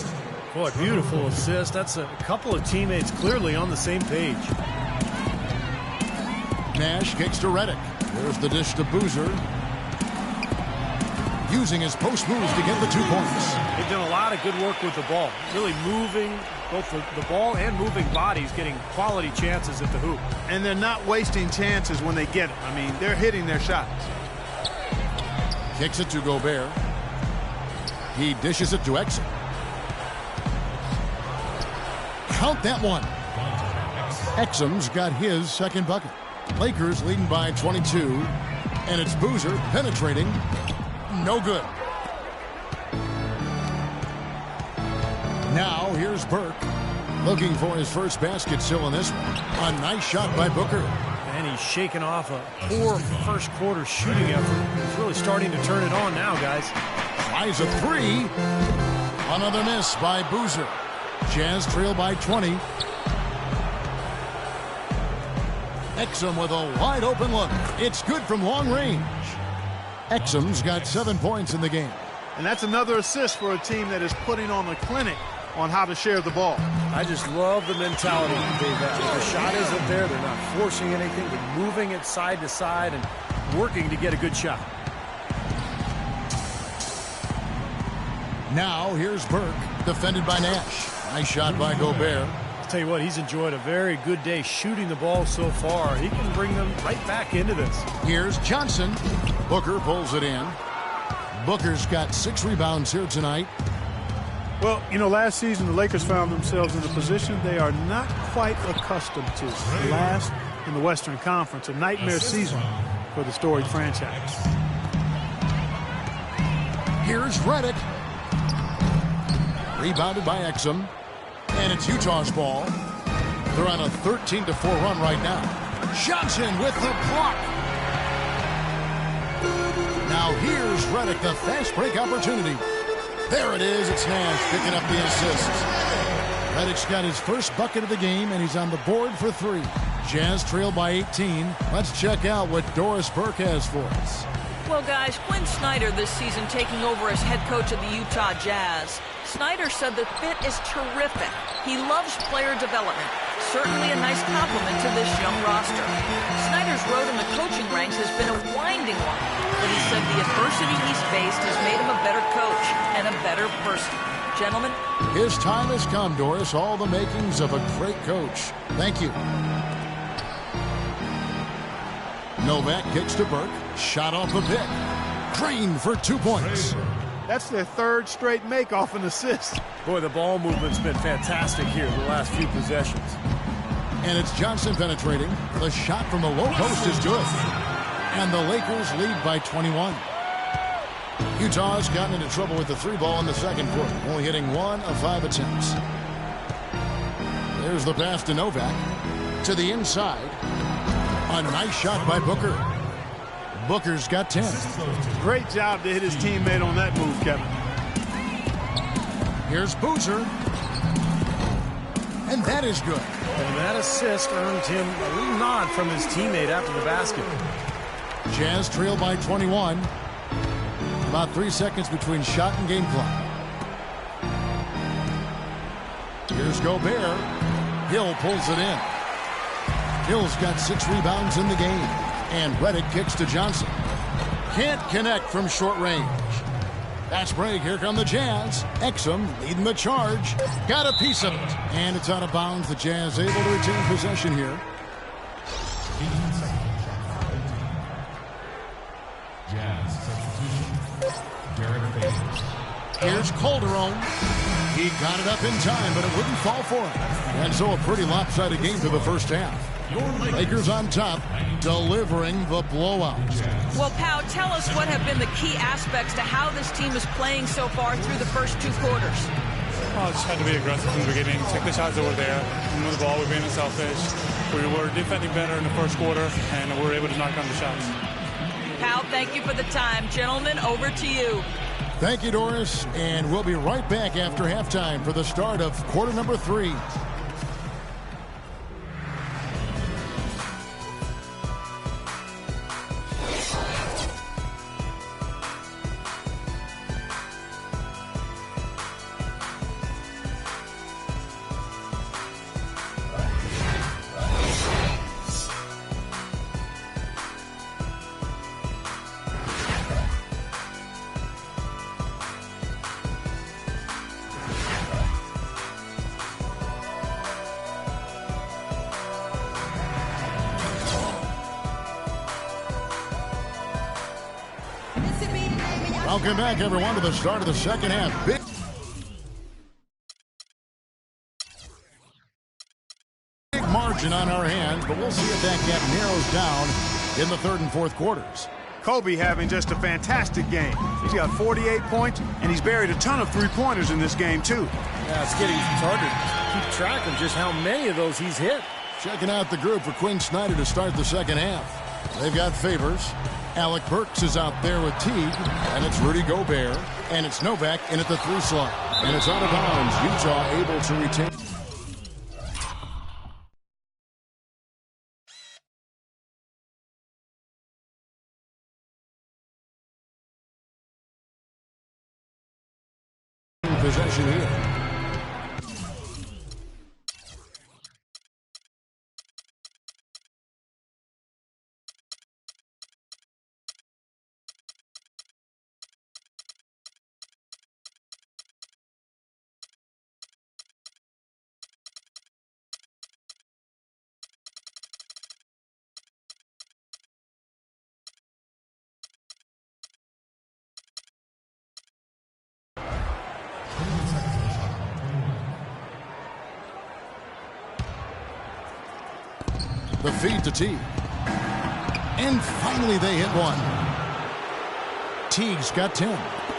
Boy, beautiful assist. That's a couple of teammates clearly on the same page. Nash kicks to Redick. There's the dish to Boozer. Using his post moves to get the 2 points. They've done a lot of good work with the ball. Really moving both the ball and moving bodies, getting quality chances at the hoop. And they're not wasting chances when they get them. I mean, they're hitting their shots. Kicks it to Gobert. He dishes it to Exum. Count that one. Exum's got his second bucket. Lakers leading by 22. And it's Boozer penetrating. No good. Now here's Burke. Looking for his first basket still in this one. A nice shot by Booker. And he's shaking off a poor first quarter shooting effort. He's really starting to turn it on now, guys. Tries a 3. Another miss by Boozer. Jazz trail by 20. Exum with a wide open look. It's good from long range. Exum's got 7 points in the game. And that's another assist for a team that is putting on a clinic on how to share the ball. I just love the mentality they've had. If the shot isn't there, they're not forcing anything. They're moving it side to side and working to get a good shot. Now here's Burke, defended by Nash. Nice shot by Gobert. I'll tell you what, he's enjoyed a very good day shooting the ball so far. He can bring them right back into this. Here's Johnson. Booker pulls it in. Booker's got 6 rebounds here tonight. Well, you know, last season the Lakers found themselves in a position they are not quite accustomed to. Last in the Western Conference, a nightmare season for the storied franchise. Here's Redick. Rebounded by Exum. And it's Utah's ball. They're on a 13-4 run right now. Johnson with the block. Now here's Redick, the fast break opportunity. There it is. It's Nash picking up the assist. Redick's got his first bucket of the game, and he's on the board for 3. Jazz trail by 18. Let's check out what Doris Burke has for us. Well, guys, Quinn Snyder this season taking over as head coach of the Utah Jazz. Snyder said the fit is terrific. He loves player development. Certainly a nice compliment to this young roster. Snyder's road in the coaching ranks has been a winding one, but he said the adversity he's faced has made him a better coach and a better person. Gentlemen? His time has come, Doris. All the makings of a great coach. Thank you. Novak kicks to Burke. Shot off the pick. Crane for 2 points. That's their 3rd straight make off an assist. Boy, the ball movement's been fantastic here the last few possessions. And it's Johnson penetrating. The shot from the low post is good. And the Lakers lead by 21. Utah's gotten into trouble with the 3 ball in the second quarter, only hitting 1 of 5 attempts. There's the pass to Novak. To the inside. A nice shot by Booker. Booker's got 10. Great job to hit his teammate on that move, Kevin. Here's Boozer. And that is good. And that assist earned him a little nod from his teammate after the basket. Jazz trail by 21. About 3 seconds between shot and game clock. Here's Gobert. Hill pulls it in. Hill's got 6 rebounds in the game. And Redick kicks to Johnson. Can't connect from short range. Fast break. Here come the Jazz. Exum leading the charge. Got a piece of it. And it's out of bounds. The Jazz able to retain possession here. Here's Calderon. He got it up in time, but it wouldn't fall for him. And so a pretty lopsided game through the first half. Lakers on top, delivering the blowout. Well, Pau, tell us what have been the key aspects to how this team is playing so far through the first 2 quarters. Well, just had to be aggressive from the beginning, take the shots that were there, move the ball, we're being unselfish. We were defending better in the first quarter, and we were able to knock down the shots. Hal, thank you for the time. Gentlemen, over to you. Thank you, Doris. And we'll be right back after halftime for the start of quarter number 3. Welcome back, everyone, to the start of the second half. Big margin on our hands, but we'll see if that gap narrows down in the third and fourth quarters. Kobe having just a fantastic game. He's got 48 points, and he's buried a ton of three-pointers in this game, too. Yeah, it's harder to keep track of just how many of those he's hit. Checking out the group for Quinn Snyder to start the second half. They've got Favors. Alec Burks is out there with Teague, and it's Rudy Gobert, and it's Novak in at the 3 slot. And it's out of bounds. Utah able to retain. Possession here. The feed to Teague. And finally they hit one. Teague's got 10.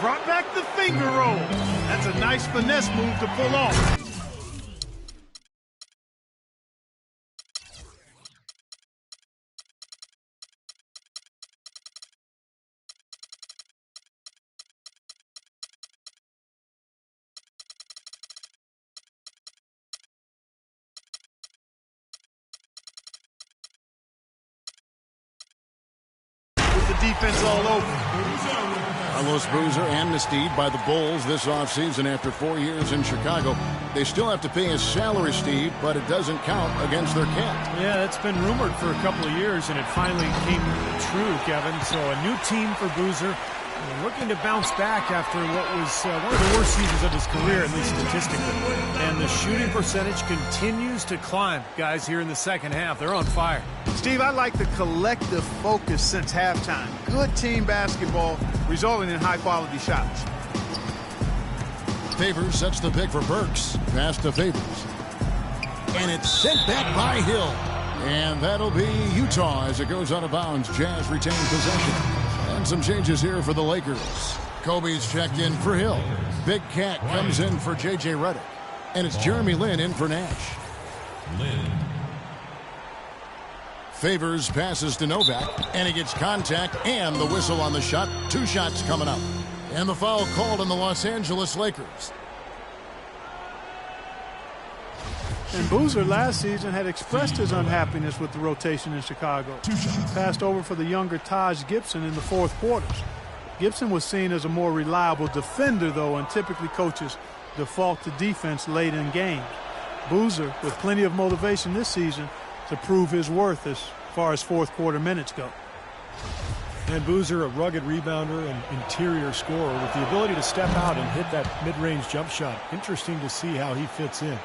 Brought back the finger roll. That's a nice finesse move to pull off. Defense all over. Carlos Boozer amnestied by the Bulls this offseason after 4 years in Chicago. They still have to pay his salary, Steve, but it doesn't count against their cap. Yeah, it's been rumored for a couple of years, and it finally came true, Kevin. So a new team for Boozer, looking to bounce back after what was one of the worst seasons of his career, at least statistically. And the shooting percentage continues to climb. Guys here in the second half, they're on fire. Steve, I like the collective focus since halftime. Good team basketball resulting in high-quality shots. Favors sets the pick for Burks. Pass to Favors. And it's sent back by Hill. And that'll be Utah as it goes out of bounds. Jazz retain possession. And some changes here for the Lakers. Kobe's checked in for Hill. Big Cat comes in for J.J. Redick. And it's Jeremy Lin in for Nash. Favors passes to Novak, and he gets contact and the whistle on the shot. 2 shots coming up. And the foul called on the Los Angeles Lakers. And Boozer last season had expressed his unhappiness with the rotation in Chicago. Passed over for the younger Taj Gibson in the fourth quarters. Gibson was seen as a more reliable defender, though, and typically coaches default to defense late in games. Boozer with plenty of motivation this season to prove his worth as far as fourth quarter minutes go. And Boozer, a rugged rebounder and interior scorer with the ability to step out and hit that mid-range jump shot. Interesting to see how he fits in.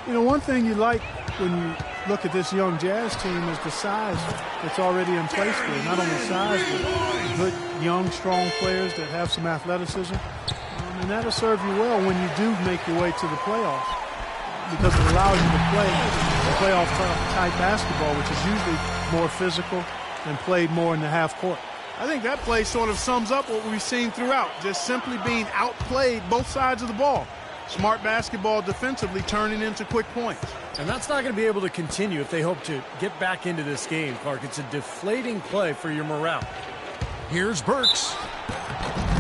You know, one thing you like when you look at this young Jazz team is the size that's already in place there. Not only size, but good, young, strong players that have some athleticism. And that'll serve you well when you do make your way to the playoffs, because it allows you to play playoff-type basketball, which is usually more physical and played more in the half court. I think that play sort of sums up what we've seen throughout, just simply being outplayed both sides of the ball. Smart basketball defensively turning into quick points. And that's not going to be able to continue if they hope to get back into this game, Clark. It's a deflating play for your morale. Here's Burks.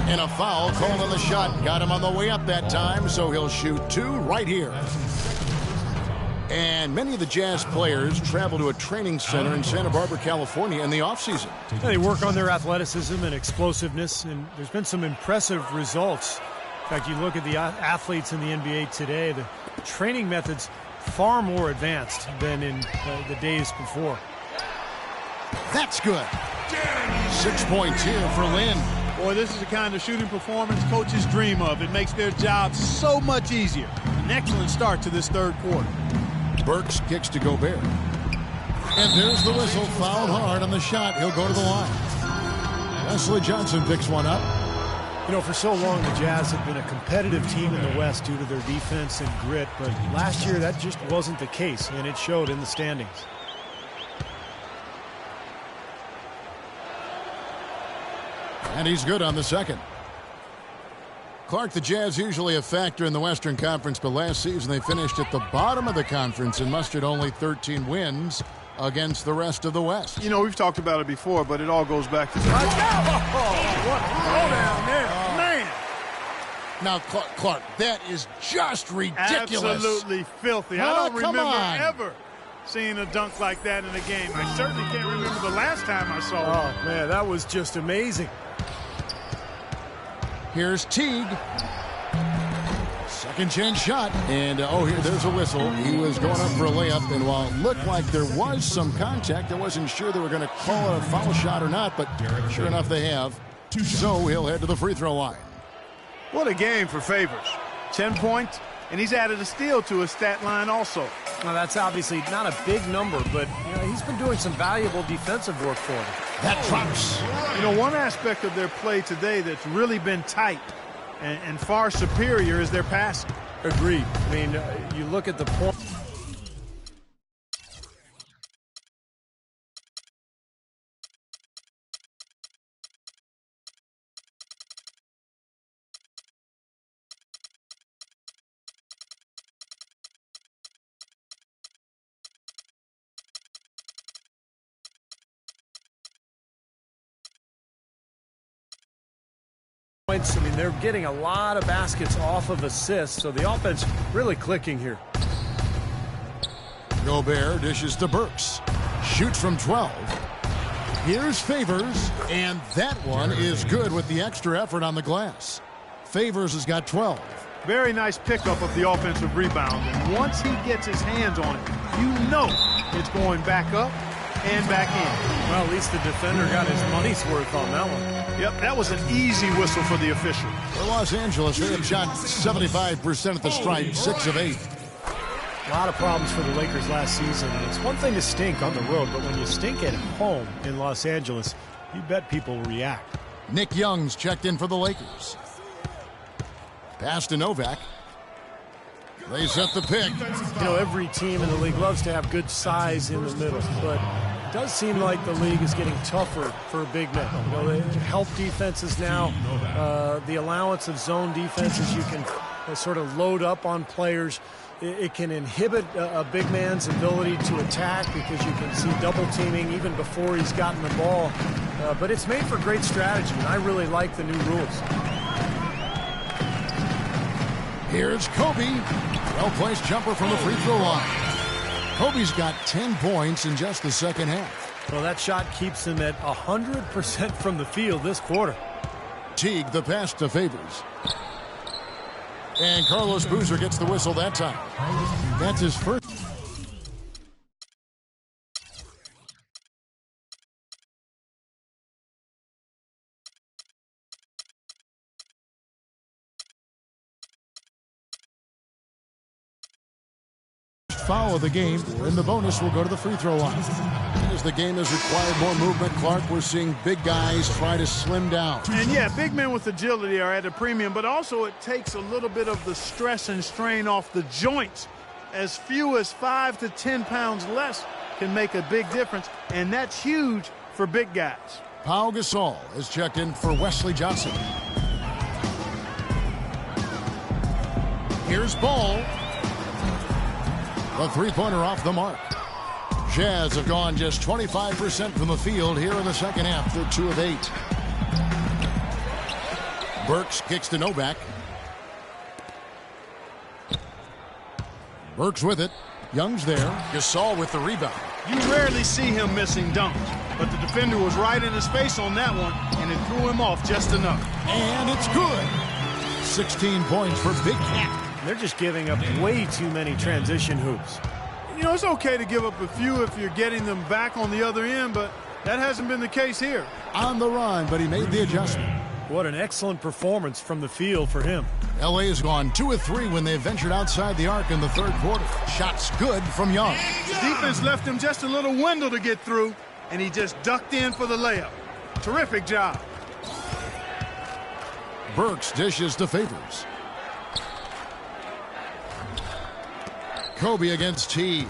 And a foul called on the shot. Got him on the way up that time, so he'll shoot 2 right here. And many of the Jazz players travel to a training center in Santa Barbara, California in the offseason. They work on their athleticism and explosiveness, and there's been some impressive results. In fact, you look at the athletes in the NBA today, the training methods far more advanced than in the days before. That's good. 6 points here for Lynn. Boy, this is the kind of shooting performance coaches dream of. It makes their job so much easier. An excellent start to this third quarter. Burks kicks to Gobert. And there's the whistle. Fouled hard on the shot. He'll go to the line. Wesley Johnson picks one up. You know, for so long, the Jazz have been a competitive team in the West due to their defense and grit, but last year that just wasn't the case, and it showed in the standings. And he's good on the second. Clark, the Jazz usually a factor in the Western Conference, but last season they finished at the bottom of the conference and mustered only 13 wins against the rest of the West. You know, we've talked about it before, but it all goes back to... What a throwdown there. Man. Now, Clark, that is just ridiculous. Absolutely filthy. I don't remember ever seeing a dunk like that in a game. I certainly can't remember the last time I saw it. Oh, man, that was just amazing. Here's Teague. Second chance shot. And, there's a whistle. He was going up for a layup, and while it looked like there was some contact, I wasn't sure they were going to call it a foul shot or not, but sure enough they have. So he'll head to the free throw line. What a game for Favors. 10 points, and he's added a steal to his stat line also. Now, that's obviously not a big number, but he's been doing some valuable defensive work for them. That drops. You know, one aspect of their play today that's really been tight and far superior is their passing. Agreed. I mean, you look at the point. I mean, they're getting a lot of baskets off of assists, so the offense really clicking here. Gobert dishes to Burks. Shoots from 12. Here's Favors, and that one is good with the extra effort on the glass. Favors has got 12. Very nice pickup of the offensive rebound, and once he gets his hands on it, you know it's going back up and back in. Well, at least the defender got his money's worth on that one. Yep, that was an easy whistle for the official. For Los Angeles, they have shot 75% at the stripe, 6 of 8. A lot of problems for the Lakers last season. It's one thing to stink on the road, but when you stink at home in Los Angeles, you bet people react. Nick Young's checked in for the Lakers. Pass to Novak. They set the pick. You know, every team in the league loves to have good size in the middle, but it does seem like the league is getting tougher for big men. You know, they help defenses now. The allowance of zone defenses, you can sort of load up on players. It can inhibit a big man's ability to attack because you can see double teaming even before he's gotten the ball. But it's made for great strategy, and I really like the new rules. Here's Kobe. Well-placed jumper from the free throw line. Kobe's got 10 points in just the second half. Well, that shot keeps him at 100% from the field this quarter. Teague, the pass to Favors. And Carlos Boozer gets the whistle that time. That's his first. Foul of the game, and the bonus will go to the free throw line. As the game has required more movement, Clark, we're seeing big guys try to slim down. And yeah, big men with agility are at a premium, but also it takes a little bit of the stress and strain off the joints. As few as 5 to 10 pounds less can make a big difference, and that's huge for big guys. Pau Gasol is checked in for Wesley Johnson. Here's Ball. The three-pointer off the mark. Jazz have gone just 25% from the field here in the second half. They're 2 of 8. Burks kicks to Novak. Burks with it. Young's there. Gasol with the rebound. You rarely see him missing dunks, but the defender was right in his face on that one, and it threw him off just enough. And it's good. 16 points for Big Cat. They're just giving up way too many transition hoops. You know, it's okay to give up a few if you're getting them back on the other end, but that hasn't been the case here. On the run, but he made the adjustment. What an excellent performance from the field for him. LA has gone 2 of 3 when they ventured outside the arc in the third quarter. Shots good from Young. The defense left him just a little window to get through, and he just ducked in for the layup. Terrific job. Burks dishes to Favors. Kobe against T.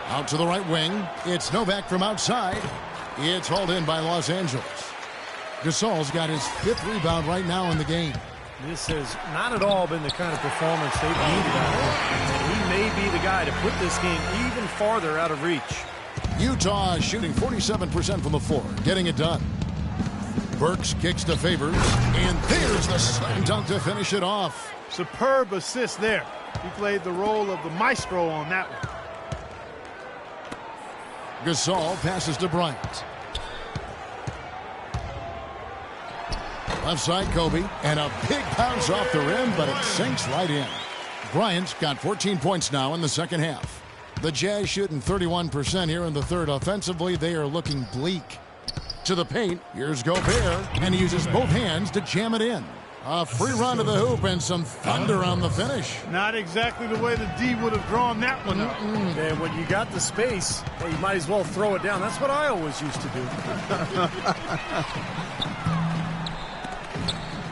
Out to the right wing. It's Novak from outside. It's hauled in by Los Angeles. Gasol's got his 5th rebound right now in the game. This has not at all been the kind of performance they've needed out of him. He may be the guy to put this game even farther out of reach. Utah shooting 47% from the floor, getting it done. Burks kicks to Favors, and there's the slam dunk to finish it off. Superb assist there. He played the role of the maestro on that one. Gasol passes to Bryant. Left side, Kobe, and a big bounce off the rim, but it sinks right in. Bryant's got 14 points now in the second half. The Jazz shooting 31% here in the third. Offensively, they are looking bleak. To the paint, here's Gobert, and he uses both hands to jam it in. A free run to the hoop and some thunder on the finish. Not exactly the way the D would have drawn that one up. And when you got the space, well, you might as well throw it down. That's what I always used to do.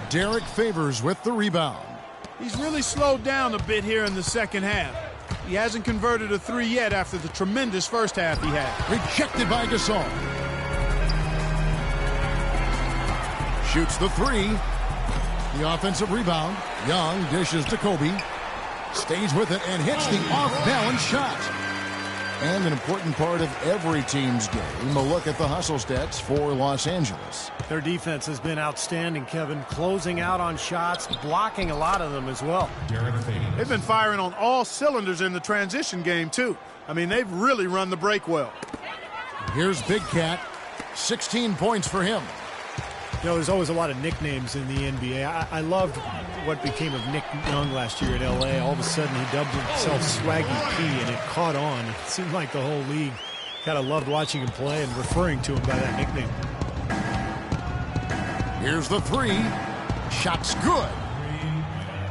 Derek Favors with the rebound. He's really slowed down a bit here in the second half. He hasn't converted a 3 yet after the tremendous first half he had. Rejected by Gasol. Shoots the 3. The offensive rebound. Young dishes to Kobe. Stays with it and hits the off-balance shot. And an important part of every team's game, a look at the hustle stats for Los Angeles. Their defense has been outstanding, Kevin. Closing out on shots, blocking a lot of them as well. They've been firing on all cylinders in the transition game, too. I mean, they've really run the break well. Here's Big Cat. 16 points for him. You know, there's always a lot of nicknames in the NBA. I loved what became of Nick Young last year at L.A. All of a sudden, he dubbed himself Swaggy P, and it caught on. It seemed like the whole league kind of loved watching him play and referring to him by that nickname. Here's the 3. Shot's good.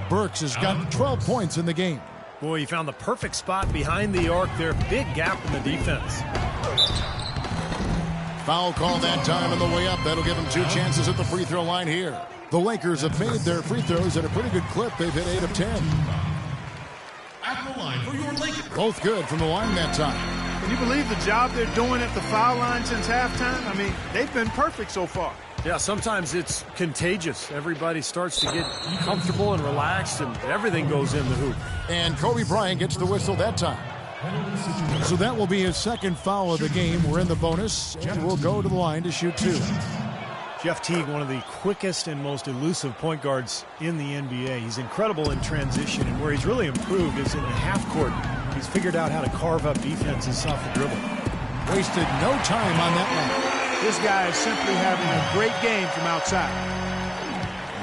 Burks has got 12 points in the game. Boy, he found the perfect spot behind the arc there. Big gap in the defense. Foul call that time on the way up. That'll give them 2 chances at the free throw line here. The Lakers have made their free throws at a pretty good clip. They've hit 8 of 10. At the line for your Lakers. Both good from the line that time. Can you believe the job they're doing at the foul line since halftime? I mean, they've been perfect so far. Yeah, sometimes it's contagious. Everybody starts to get comfortable and relaxed, and everything goes in the hoop. And Kobe Bryant gets the whistle that time. So that will be his second foul of the game. We're in the bonus, and we'll go to the line to shoot 2. Jeff Teague, one of the quickest and most elusive point guards in the NBA. He's incredible in transition, and where he's really improved is in the half court. He's figured out how to carve up defenses off the dribble. Wasted no time on that one. This guy is simply having a great game from outside.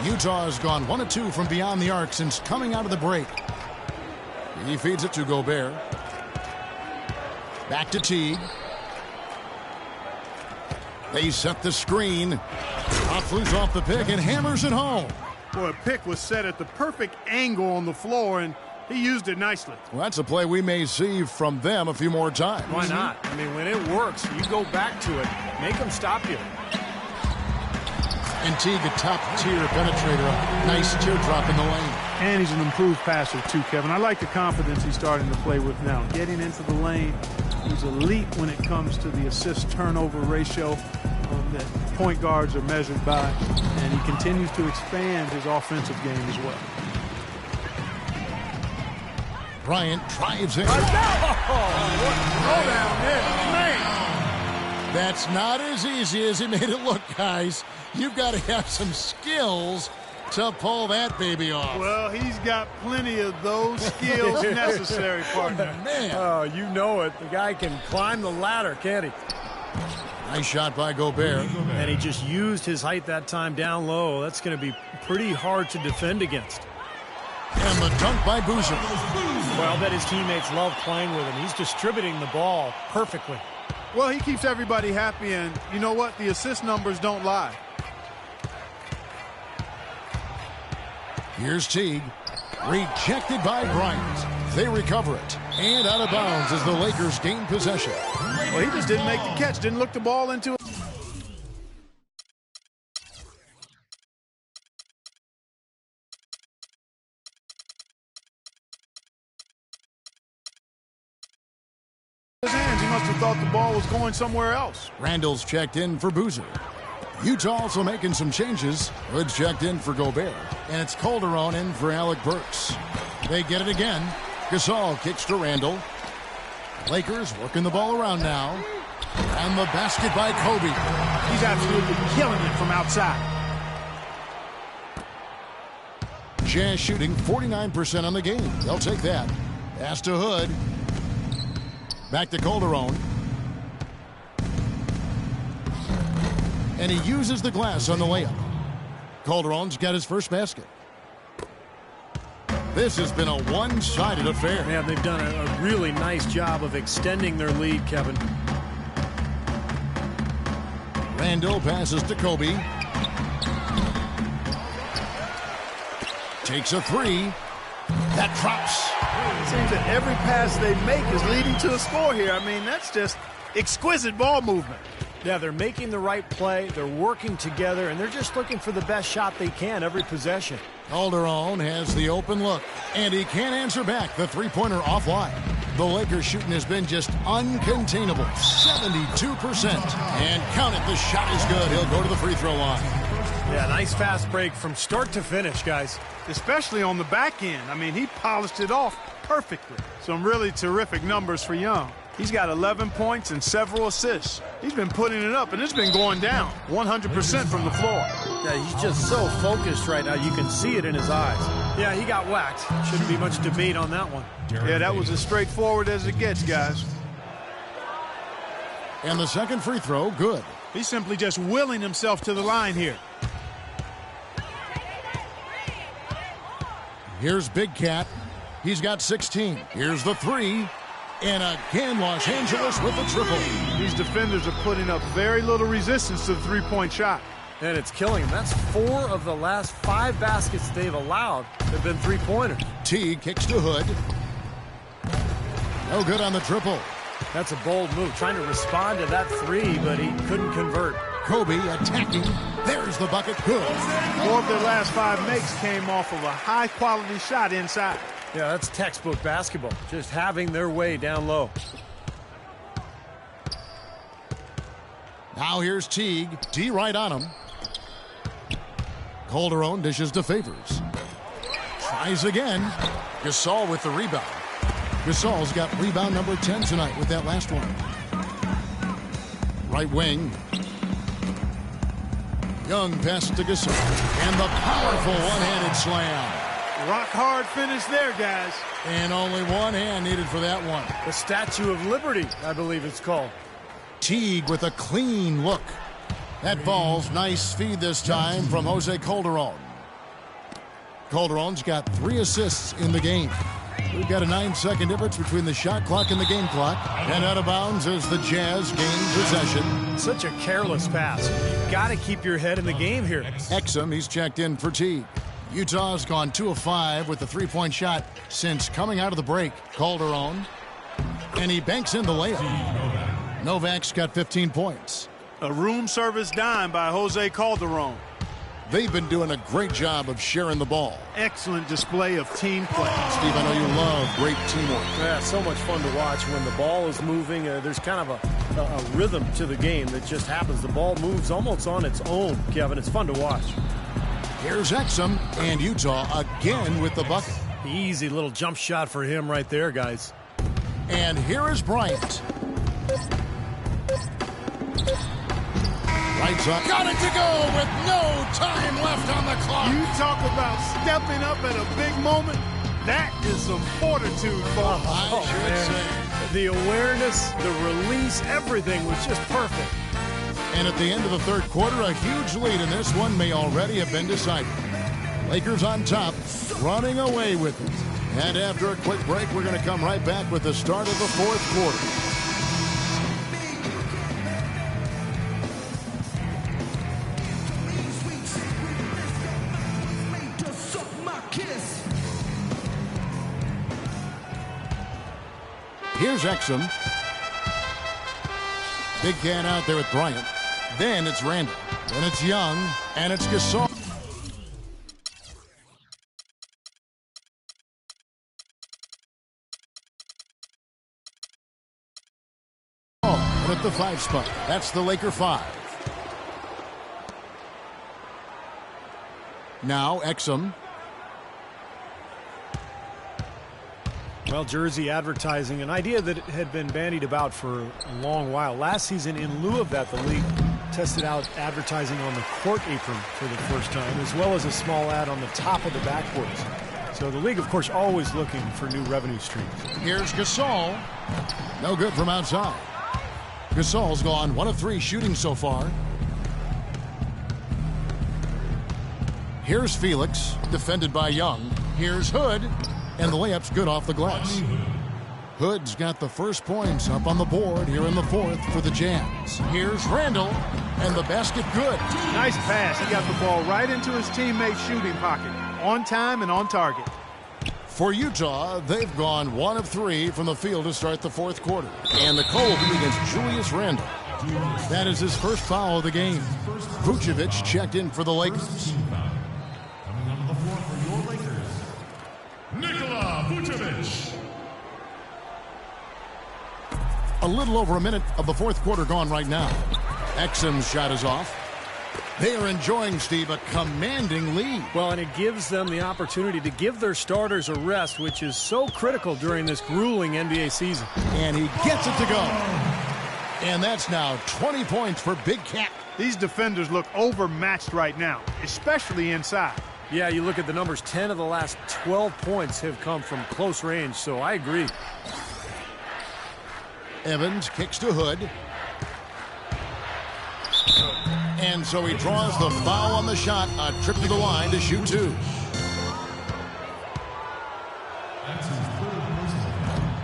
Utah has gone 1 of 2 from beyond the arc since coming out of the break. He feeds it to Gobert. Back to Teague. They set the screen. Flews off the pick and hammers it home. Boy, a pick was set at the perfect angle on the floor, and he used it nicely. Well, that's a play we may see from them a few more times. Why not? I mean, when it works, you go back to it. Make them stop you. And Teague, a top-tier penetrator. Nice teardrop in the lane. And he's an improved passer, too, Kevin. I like the confidence he's starting to play with now. Getting into the lane, he's elite when it comes to the assist-turnover ratio. That point guards are measured by, and he continues to expand his offensive game as well. Bryant drives in. Throw down there, man. That's not as easy as he made it look, guys. You've got to have some skills to pull that baby off. Well, he's got plenty of those skills necessary, partner. Man. Oh, you know it. The guy can climb the ladder, can't he? Nice shot by Gobert. And he just used his height that time down low. That's going to be pretty hard to defend against. And the dunk by Boozer. Well, I bet his teammates love playing with him. He's distributing the ball perfectly. Well, he keeps everybody happy, and you know what? The assist numbers don't lie. Here's Teague. Rejected by Bryant. They recover it. And out of bounds as the Lakers gain possession. Well, he just didn't make the catch, didn't look the ball into it. His hands, he must have thought the ball was going somewhere else. Randall's checked in for Boozer. Utah also making some changes. Hood's checked in for Gobert. And it's Calderon in for Alec Burks. They get it again. Gasol kicks to Randall. Lakers working the ball around now. And the basket by Kobe. He's absolutely killing it from outside. Jazz shooting 49% on the game. They'll take that. Pass to Hood. Back to Calderon. And he uses the glass on the layup. Calderon's got his first basket. This has been a one-sided affair. Man, they've done a really nice job of extending their lead, Kevin. Randall passes to Kobe. Takes a three. That drops. It seems that every pass they make is leading to a score here. I mean, that's just exquisite ball movement. Yeah, they're making the right play, they're working together, and they're just looking for the best shot they can every possession. Calderon has the open look, and he can't answer back. The three-pointer offline. The Lakers shooting has been just uncontainable. 72%. And count it, the shot is good. He'll go to the free throw line. Yeah, nice fast break from start to finish, guys. Especially on the back end. I mean, he polished it off perfectly. Some really terrific numbers for Young. He's got 11 points and several assists. He's been putting it up, and it's been going down 100% from the floor. Yeah, he's just so focused right now. You can see it in his eyes. Yeah, he got whacked. Shouldn't be much debate on that one. Yeah, that was as straightforward as it gets, guys. And the second free throw, good. He's simply just willing himself to the line here. Here's Big Cat. He's got 16. Here's the three. And again, Los Angeles with the triple. These defenders are putting up very little resistance to the three-point shot. And it's killing them. That's 4 of the last 5 baskets they've allowed have been three-pointers. Teague kicks to Hood. No good on the triple. That's a bold move, trying to respond to that three, but he couldn't convert. Kobe attacking. There's the bucket. Good. 4 of their last 5 makes came off of a high-quality shot inside. Yeah, that's textbook basketball, just having their way down low. Now here's Teague. D right on him. Calderon dishes to Favors. Tries again. Gasol with the rebound. Gasol's got rebound number 10 tonight with that last one. Right wing. Young pass to Gasol. And the powerful one-handed slam. Rock hard finish there, guys. And only one hand needed for that one. The Statue of Liberty, I believe it's called. Teague with a clean look. That ball's nice feed this time from Jose Calderon. Calderon's got 3 assists in the game. We've got a 9-second difference between the shot clock and the game clock. And out of bounds as the Jazz gain possession. Such a careless pass. You've got to keep your head in the game here. Exum, he's checked in for Teague. Utah's gone 2 of 5 with the three-point shot since coming out of the break. Calderon. And he banks in the layup. Novak's got 15 points. A room service dime by Jose Calderon. They've been doing a great job of sharing the ball. Excellent display of team play. Steve, I know you love great teamwork. Yeah, so much fun to watch when the ball is moving. There's kind of a rhythm to the game that just happens. The ball moves almost on its own, Kevin. It's fun to watch. Here's Exum, and Utah again with the bucket. Easy little jump shot for him right there, guys. And here is Bryant. Right up. Got it to go with no time left on the clock. You talk about stepping up at a big moment. That is some fortitude, folks. I should say. The awareness, the release, everything was just perfect. And at the end of the third quarter, a huge lead in this one may already have been decided. Lakers on top, running away with it. And after a quick break, we're going to come right back with the start of the fourth quarter. Here's Exum. Big can out there with Bryant. Then it's Randall. Then it's Young. And it's Gasol. And at the 5 spot. That's the Laker 5. Now Exum. Well, jersey advertising, an idea that had been bandied about for a long while. Last season, in lieu of that, the league tested out advertising on the court apron for the first time, as well as a small ad on the top of the backboards. So the league, of course, always looking for new revenue streams. Here's Gasol. No good from outside. Gasol's gone 1 of 3 shooting so far. Here's Felix, defended by Young. Here's Hood. And the layup's good off the glass. Hood's got the first points up on the board here in the fourth for the Jazz. Here's Randall, and the basket good. Nice pass. He got the ball right into his teammate's shooting pocket. On time and on target. For Utah, they've gone 1 of 3 from the field to start the fourth quarter. And the call will be against Julius Randall. That is his first foul of the game. Vucevic checked in for the Lakers. A little over a minute of the fourth quarter gone right now. Exum's shot is off. They are enjoying, Steve, a commanding lead. Well, and it gives them the opportunity to give their starters a rest, which is so critical during this grueling NBA season. And he gets it to go. And that's now 20 points for Big Cat. These defenders look overmatched right now, especially inside. Yeah, you look at the numbers, 10 of the last 12 points have come from close range, so I agree. Evans kicks to Hood. And so he draws the foul on the shot, a trip to the line to shoot 2.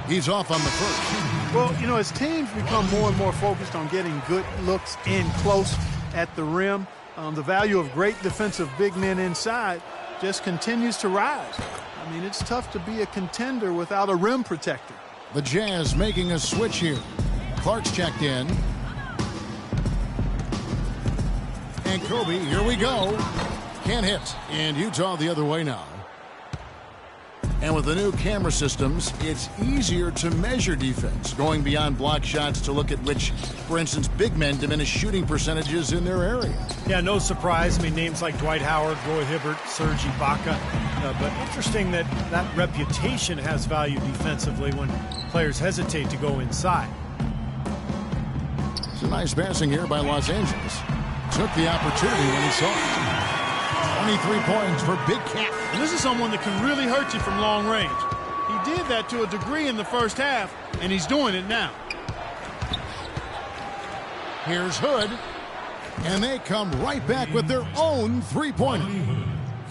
He's off on the first. Well, you know, as teams become more and more focused on getting good looks in close at the rim, the value of great defensive big men inside just continues to rise. I mean, it's tough to be a contender without a rim protector. The Jazz making a switch here. Clark's checked in. And Kobe, here we go. Can't hit. And Utah the other way now. And with the new camera systems, it's easier to measure defense, going beyond block shots to look at which, for instance, big men diminish shooting percentages in their area. Yeah, no surprise. I mean, names like Dwight Howard, Roy Hibbert, Serge Ibaka. But interesting that that reputation has value defensively when players hesitate to go inside. It's a nice passing here by Los Angeles. Took the opportunity when he saw it. 23 points for Big Cat. And this is someone that can really hurt you from long range. He did that to a degree in the first half, and he's doing it now. Here's Hood, and they come right back with their own three-pointer.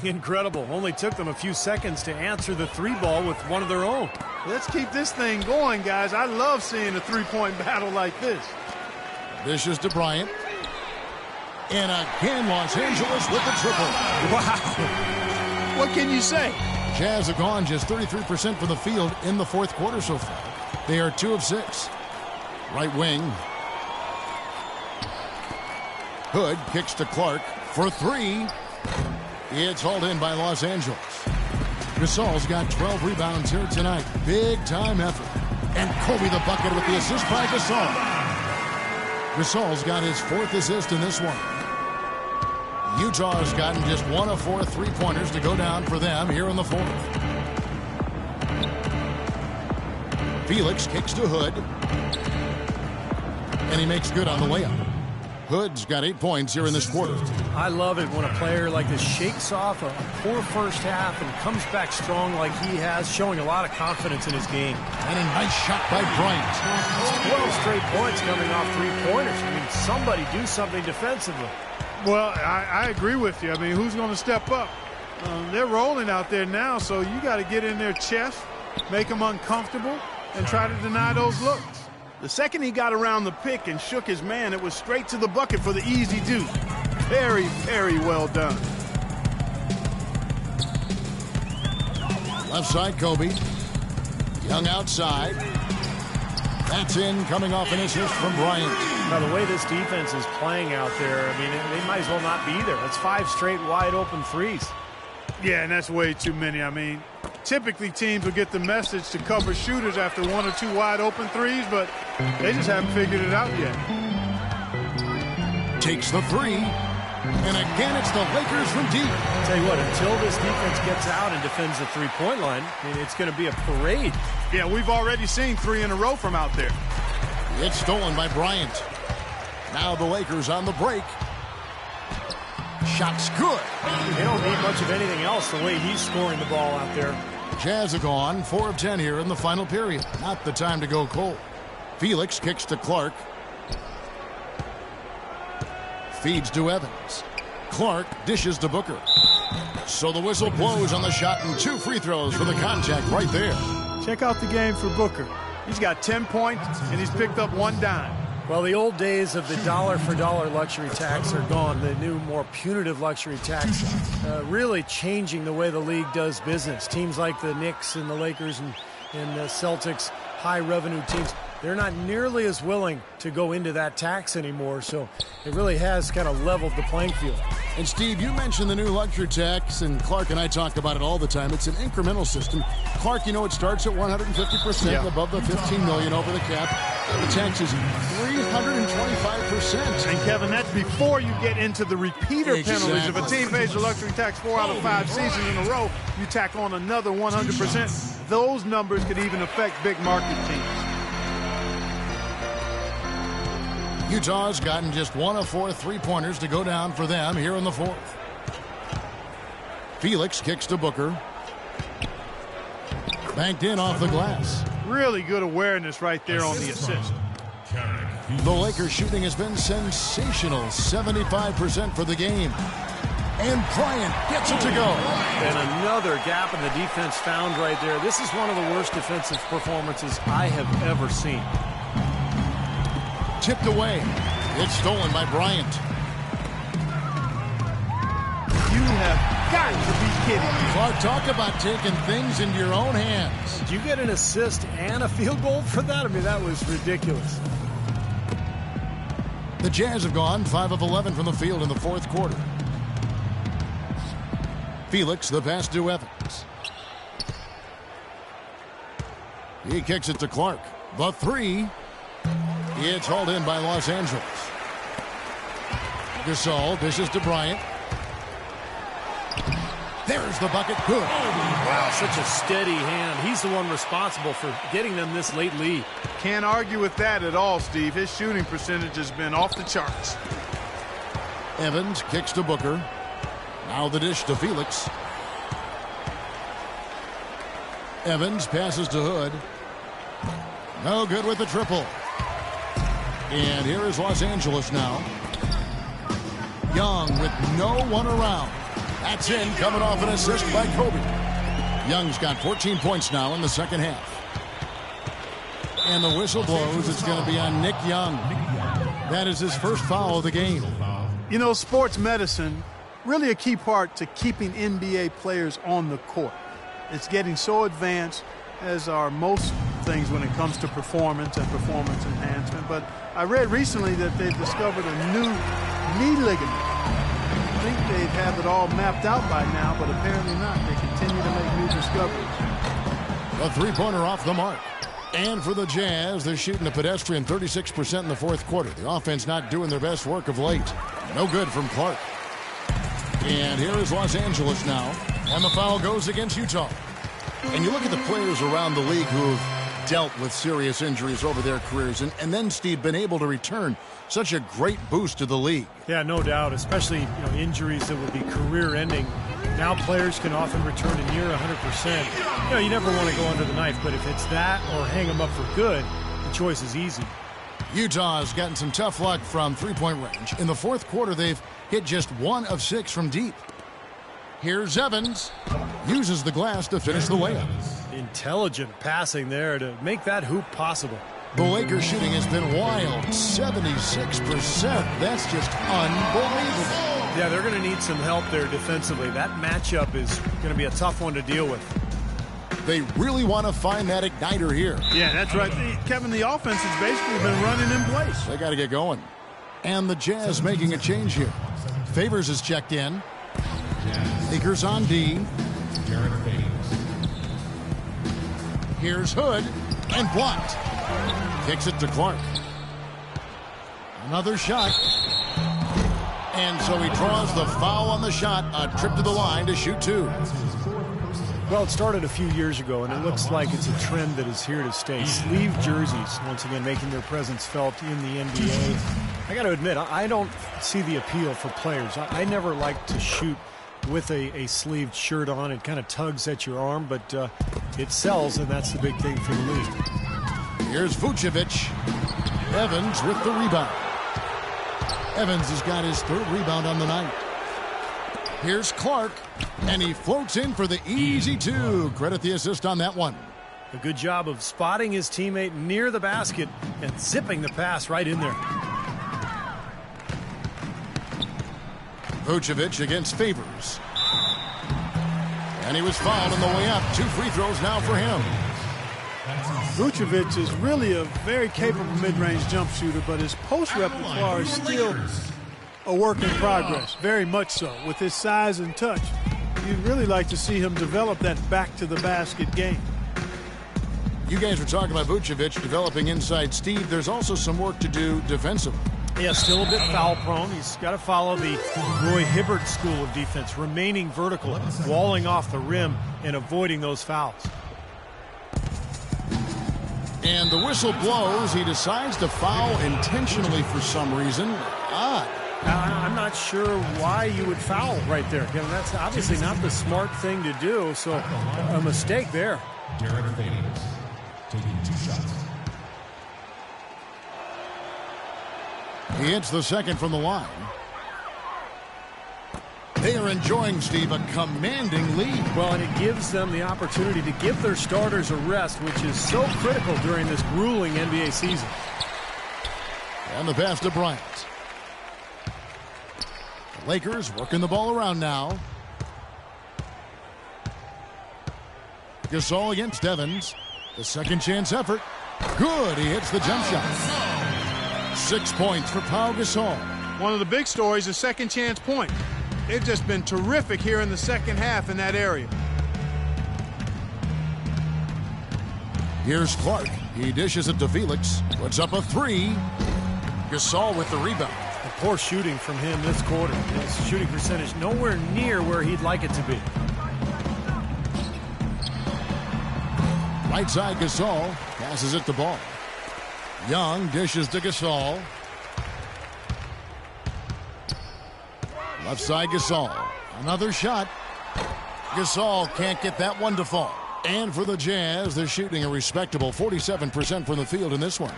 Incredible. Only took them a few seconds to answer the 3-ball with one of their own. Let's keep this thing going, guys. I love seeing a three-point battle like this. This is to Bryant. And again, Los Angeles with the triple. Wow. What can you say? Jazz have gone just 33% from the field in the fourth quarter so far. They are 2 of 6. Right wing. Hood kicks to Clark for 3. It's hauled in by Los Angeles. Gasol's got 12 rebounds here tonight. Big time effort. And Kobe the bucket with the assist by Gasol. Gasol's got his 4th assist in this one. Utah's gotten just 1 of 4 3-pointers to go down for them here in the 4th. Felix kicks to Hood. And he makes good on the layup. Hood's got 8 points here in this quarter. I love it when a player like this shakes off a poor first half and comes back strong like he has, showing a lot of confidence in his game. And a nice shot by Bryant. It's 12 straight points coming off 3-pointers. I mean, somebody do something defensively. Well, I agree with you. I mean, who's going to step up? They're rolling out there now, so you got to get in their chest, make them uncomfortable, and try to deny those looks. The second he got around the pick and shook his man, it was straight to the bucket for the easy deuce. Very, very well done. Left side, Kobe. Young outside. That's in, coming off an assist from Bryant. Now, the way this defense is playing out there, I mean, they might as well not be there. That's 5 straight wide open threes. Yeah, and that's way too many. I mean, typically teams will get the message to cover shooters after 1 or 2 wide open threes, but they just haven't figured it out yet. Takes the 3. And again, it's the Lakers from deep. I'll tell you what, until this defense gets out and defends the 3-point line, I mean, it's going to be a parade. Yeah, we've already seen 3 in a row from out there. It's stolen by Bryant. Now the Lakers on the break. Shot's good. They don't need much of anything else the way he's scoring the ball out there. Jazz are gone, 4 of 10 here in the final period. Not the time to go cold. Felix kicks to Clark. Feeds to Evans. Clark dishes to Booker. So the whistle blows on the shot and 2 free throws for the contact right there. Check out the game for Booker. He's got 10 points, and he's picked up 1 dime. Well, the old days of the dollar-for-dollar luxury tax are gone. The new, more punitive luxury tax really changing the way the league does business. Teams like the Knicks and the Lakers and the Celtics, high-revenue teams, they're not nearly as willing to go into that tax anymore, so it really has kind of leveled the playing field. And, Steve, you mentioned the new luxury tax, and Clark and I talk about it all the time. It's an incremental system. Clark, you know, it starts at 150% above the $15 million over the cap. The tax is 325%. And, Kevin, that's before you get into the repeater penalties. If a team pays the luxury tax 4 out of 5 seasons in a row, you tack on another 100%. Those numbers could even affect big market teams. Utah's gotten just 1 of 4 3-pointers to go down for them here in the 4th. Felix kicks to Booker. Banked in off the glass. Really good awareness right there on the assist. The Lakers shooting has been sensational. 75% for the game. And Bryant gets it to go. And another gap in the defense found right there. This is one of the worst defensive performances I have ever seen. Tipped away. It's stolen by Bryant. You have got to be kidding me. Clark, talk about taking things into your own hands. Did you get an assist and a field goal for that? I mean, that was ridiculous. The Jazz have gone 5 of 11 from the field in the 4th quarter. Felix, the pass to Evans. He kicks it to Clark. The 3. It's hauled in by Los Angeles. Gasol dishes to Bryant. There's the bucket. Good. Wow, such a steady hand. He's the one responsible for getting them this late lead. Can't argue with that at all, Steve. His shooting percentage has been off the charts. Evans kicks to Booker. Now the dish to Felix. Evans passes to Hood. No good with the triple. And here is Los Angeles now. Young with no one around. That's in, coming off an assist by Kobe. Young's got 14 points now in the second half. And the whistle blows. It's going to be on Nick Young. That is his first foul of the game. You know, sports medicine, really a key part to keeping NBA players on the court. It's getting so advanced, as are most things when it comes to performance and performance enhancement. But I read recently that they've discovered a new knee ligament. I think they'd have it all mapped out by now, but apparently not. They continue to make new discoveries. A 3-pointer off the mark. And for the Jazz, they're shooting a pedestrian 36% in the fourth quarter. The offense not doing their best work of late. No good from Clark. And here is Los Angeles now. And the foul goes against Utah. And you look at the players around the league who have dealt with serious injuries over their careers. And then, Steve, been able to return. Such a great boost to the league. Yeah, no doubt, especially injuries that would be career-ending. Now players can often return to near 100%. You never want to go under the knife, but if it's that or hang them up for good, the choice is easy. Utah has gotten some tough luck from three-point range. In the fourth quarter, they've hit just 1 of 6 from deep. Here's Evans. Uses the glass to finish the layup. Intelligent passing there to make that hoop possible. The Lakers shooting has been wild, 76%. That's just unbelievable. Yeah, they're going to need some help there defensively. That matchup is going to be a tough one to deal with. They really want to find that igniter here. Yeah, that's right. Kevin, the offense has basically been running in place. They got to get going. And the Jazz making a change here. Favors is checked in. Lakers on D. Here's Hood and blocked. Kicks it to Clark. Another shot. And so he draws the foul on the shot. A trip to the line to shoot 2. Well, it started a few years ago, and it looks like it's a trend that is here to stay. Sleeve jerseys, once again, making their presence felt in the NBA. I got to admit, I don't see the appeal for players. I never like to shoot with a sleeved shirt on. It kind of tugs at your arm, but it sells, and that's the big thing for the league. Here's Vucevic. Evans with the rebound. Evans has got his 3rd rebound on the night. Here's Clark, and he floats in for the easy 2. Credit the assist on that one. A good job of spotting his teammate near the basket and zipping the pass right in there. Vucevic against Favors. And he was fouled on the way up. 2 free throws now for him. Vucevic is really a very capable mid-range jump shooter, but his post repertoire is still a work in progress, very much so. With his size and touch, you'd really like to see him develop that back-to-the-basket game. You guys were talking about Vucevic developing inside. Steve, there's also some work to do defensively. Yeah, still a bit foul-prone. He's got to follow the Roy Hibbert school of defense, remaining vertical, walling off the rim, and avoiding those fouls. And the whistle blows. He decides to foul intentionally for some reason. Odd. I'm not sure why you would foul right there. Kevin, that's obviously not the smart thing to do, so a mistake there. Derek Favors taking 2 shots. He hits the second from the line. They are enjoying, Steve, a commanding lead. Well, and it gives them the opportunity to give their starters a rest, which is so critical during this grueling NBA season. And the pass to Bryant. The Lakers working the ball around now. Gasol against Evans. The second chance effort. Good. He hits the jump shot. 6 points for Pau Gasol. One of the big stories is second chance point. They've just been terrific here in the second half in that area. Here's Clark. He dishes it to Felix. Puts up a 3. Gasol with the rebound. Poor shooting from him this quarter. His shooting percentage nowhere near where he'd like it to be. Right side Gasol passes it to Ball. Young dishes to Gasol. Left side Gasol. Another shot. Gasol can't get that one to fall. And for the Jazz, they're shooting a respectable 47% from the field in this one.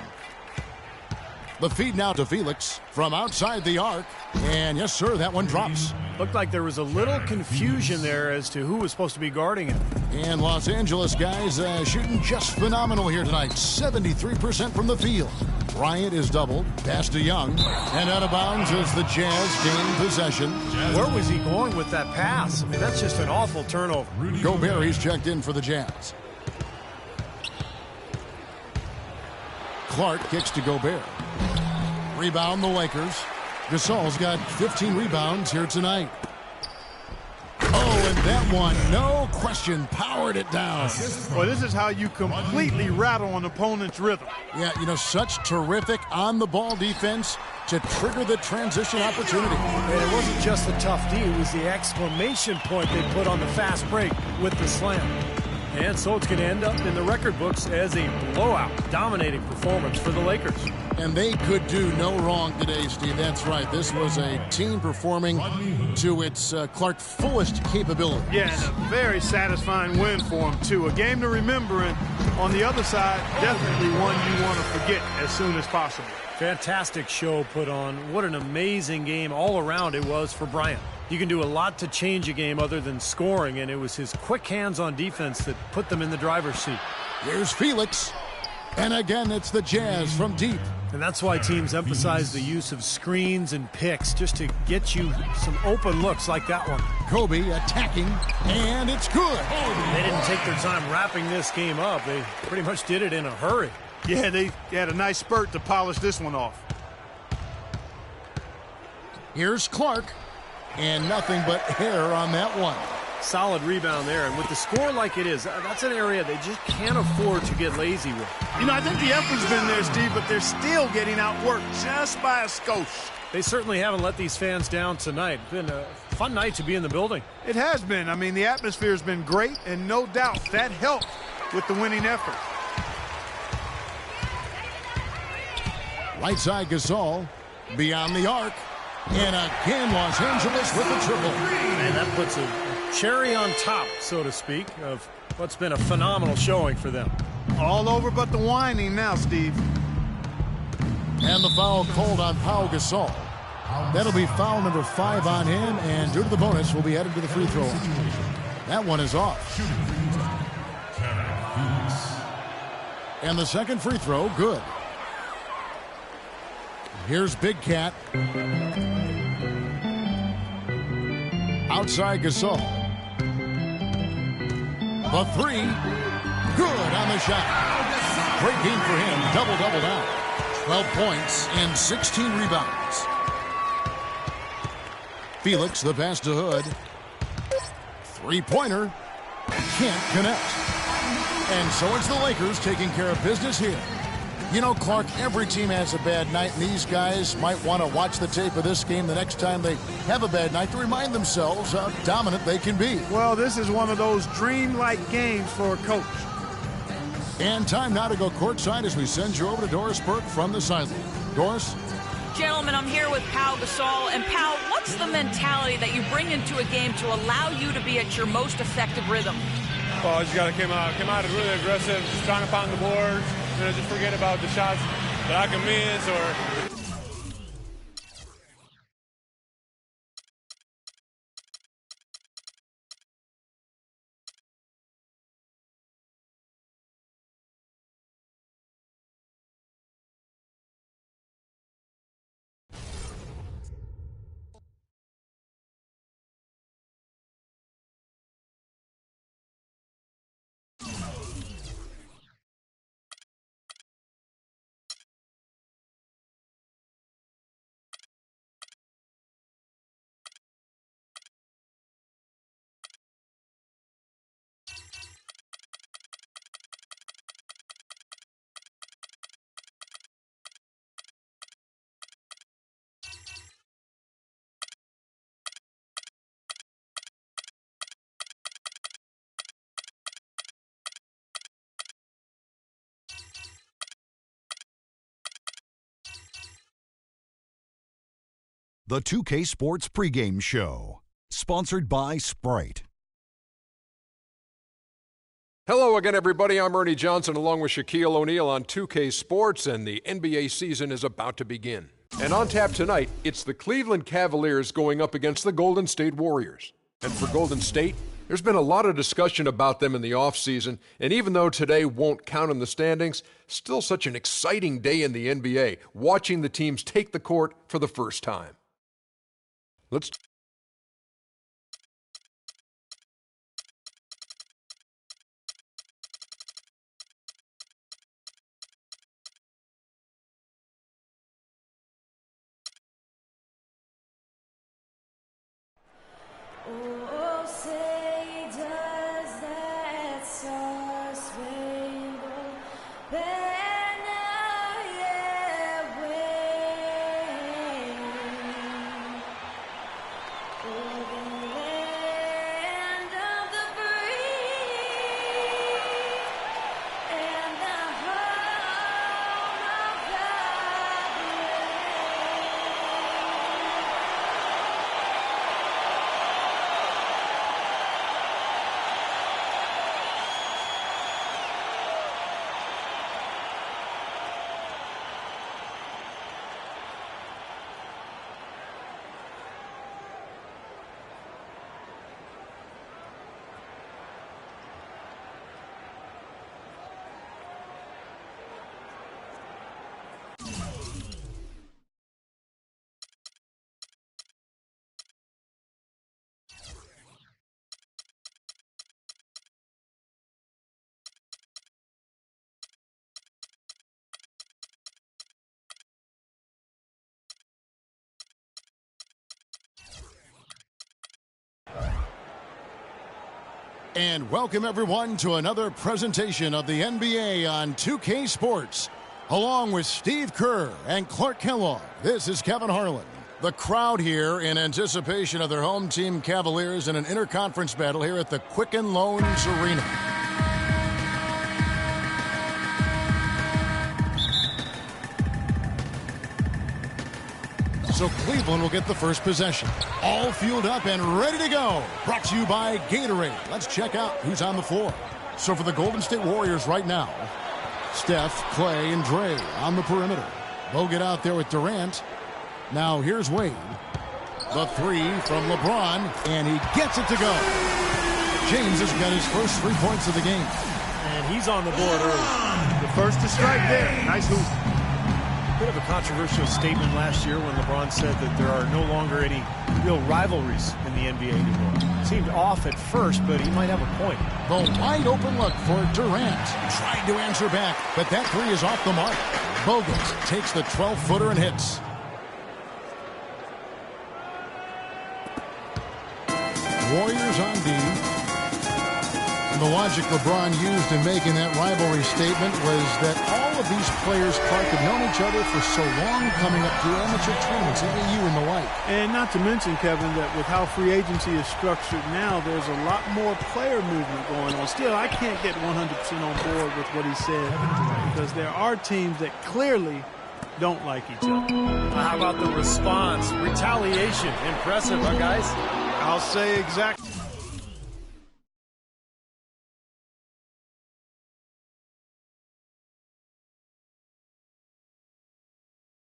The feed now to Felix from outside the arc. And yes, sir, that one drops. Looked like there was a little confusion there as to who was supposed to be guarding him. And Los Angeles guys shooting just phenomenal here tonight. 73% from the field. Bryant is doubled. Pass to Young. And out of bounds as the Jazz gain possession. Where was he going with that pass? I mean, that's just an awful turnover. Gobert, he's checked in for the Jazz. Clark kicks to Gobert. Rebound the Lakers. Gasol's got 15 rebounds here tonight. Oh, and that one, no question, powered it down. Well, this is how you completely rattle an opponent's rhythm. Yeah, you know, such terrific on-the-ball defense to trigger the transition opportunity. And it wasn't just the tough D, it was the exclamation point they put on the fast break with the slam. And so it's going to end up in the record books as a blowout, dominating performance for the Lakers. And they could do no wrong today, Steve. That's right. This was a team performing to its Clark fullest capability. Yeah, and a very satisfying win for them, too. A game to remember, and on the other side, definitely one you want to forget as soon as possible. Fantastic show put on. What an amazing game all around it was for Bryant. You can do a lot to change a game other than scoring, and it was his quick hands on defense that put them in the driver's seat. Here's Felix. And again, it's the Jazz from deep. And that's why teams emphasize the use of screens and picks just to get you some open looks like that one. Kobe attacking, and it's good. They didn't take their time wrapping this game up. They pretty much did it in a hurry. Yeah, they had a nice spurt to polish this one off. Here's Clark, and nothing but hair on that one. Solid rebound there, and with the score like it is, that's an area they just can't afford to get lazy with. You know, I think the effort's been there, Steve, but they're still getting outworked just by a skosh. They certainly haven't let these fans down tonight. It's been a fun night to be in the building. It has been. I mean, the atmosphere's been great, and no doubt that helped with the winning effort. Right side Gasol, beyond the arc, and again Los Angeles with a triple. Man, that puts a cherry on top, so to speak, of what's been a phenomenal showing for them. All over but the whining now, Steve. And the foul called on Pau Gasol. That'll be foul number 5 on him, and due to the bonus, will be headed to the free throw line. That one is off. And the second free throw, good. Here's Big Cat. Outside Gasol. The three. Good on the shot. Great game for him. Double-double now. 12 points and 16 rebounds. Felix, the pass to Hood. Three-pointer. Can't connect. And so it's the Lakers taking care of business here. You know, Clark, every team has a bad night, and these guys might want to watch the tape of this game the next time they have a bad night to remind themselves how dominant they can be. Well, this is one of those dreamlike games for a coach. And time now to go courtside as we send you over to Doris Burke from the sideline. Doris? Gentlemen, I'm here with Pau Gasol. And Pau, what's the mentality that you bring into a game to allow you to be at your most effective rhythm? Well, I just got to come out really aggressive, just trying to find the boards. You know, just forget about the shots that I can miss or... The 2K Sports pregame show, sponsored by Sprite. Hello again, everybody. I'm Ernie Johnson along with Shaquille O'Neal on 2K Sports, and the NBA season is about to begin. And on tap tonight, it's the Cleveland Cavaliers going up against the Golden State Warriors. And for Golden State, there's been a lot of discussion about them in the offseason, and even though today won't count in the standings, still such an exciting day in the NBA, watching the teams take the court for the first time. Let's... Oh, And welcome everyone to another presentation of the NBA on 2K Sports. Along with Steve Kerr and Clark Kellogg, this is Kevin Harlan. The crowd here in anticipation of their home team Cavaliers in an interconference battle here at the Quicken Loans Arena. So Cleveland will get the first possession. All fueled up and ready to go. Brought to you by Gatorade. Let's check out who's on the floor. So for the Golden State Warriors right now, Steph, Clay, and Dre on the perimeter. Bogut out there with Durant. Now here's Wade. The three from LeBron, and he gets it to go. James has got his first 3 points of the game. And he's on the board early. The first to strike there. Nice hoop. Bit of a controversial statement last year when LeBron said that there are no longer any real rivalries in the NBA anymore. Seemed off at first, but he might have a point. The wide open look for Durant. Tried to answer back, but that three is off the mark. Bogut takes the 12-footer and hits. Warriors on D. And the logic LeBron used in making that rivalry statement was that all of these players, Clark, have known each other for so long, coming up through amateur tournaments, AAU and the like. And not to mention, Kevin, that with how free agency is structured now, there's a lot more player movement going on. Still, I can't get 100% on board with what he said because there are teams that clearly don't like each other. How about the response? Retaliation. Impressive, huh, guys? I'll say exactly.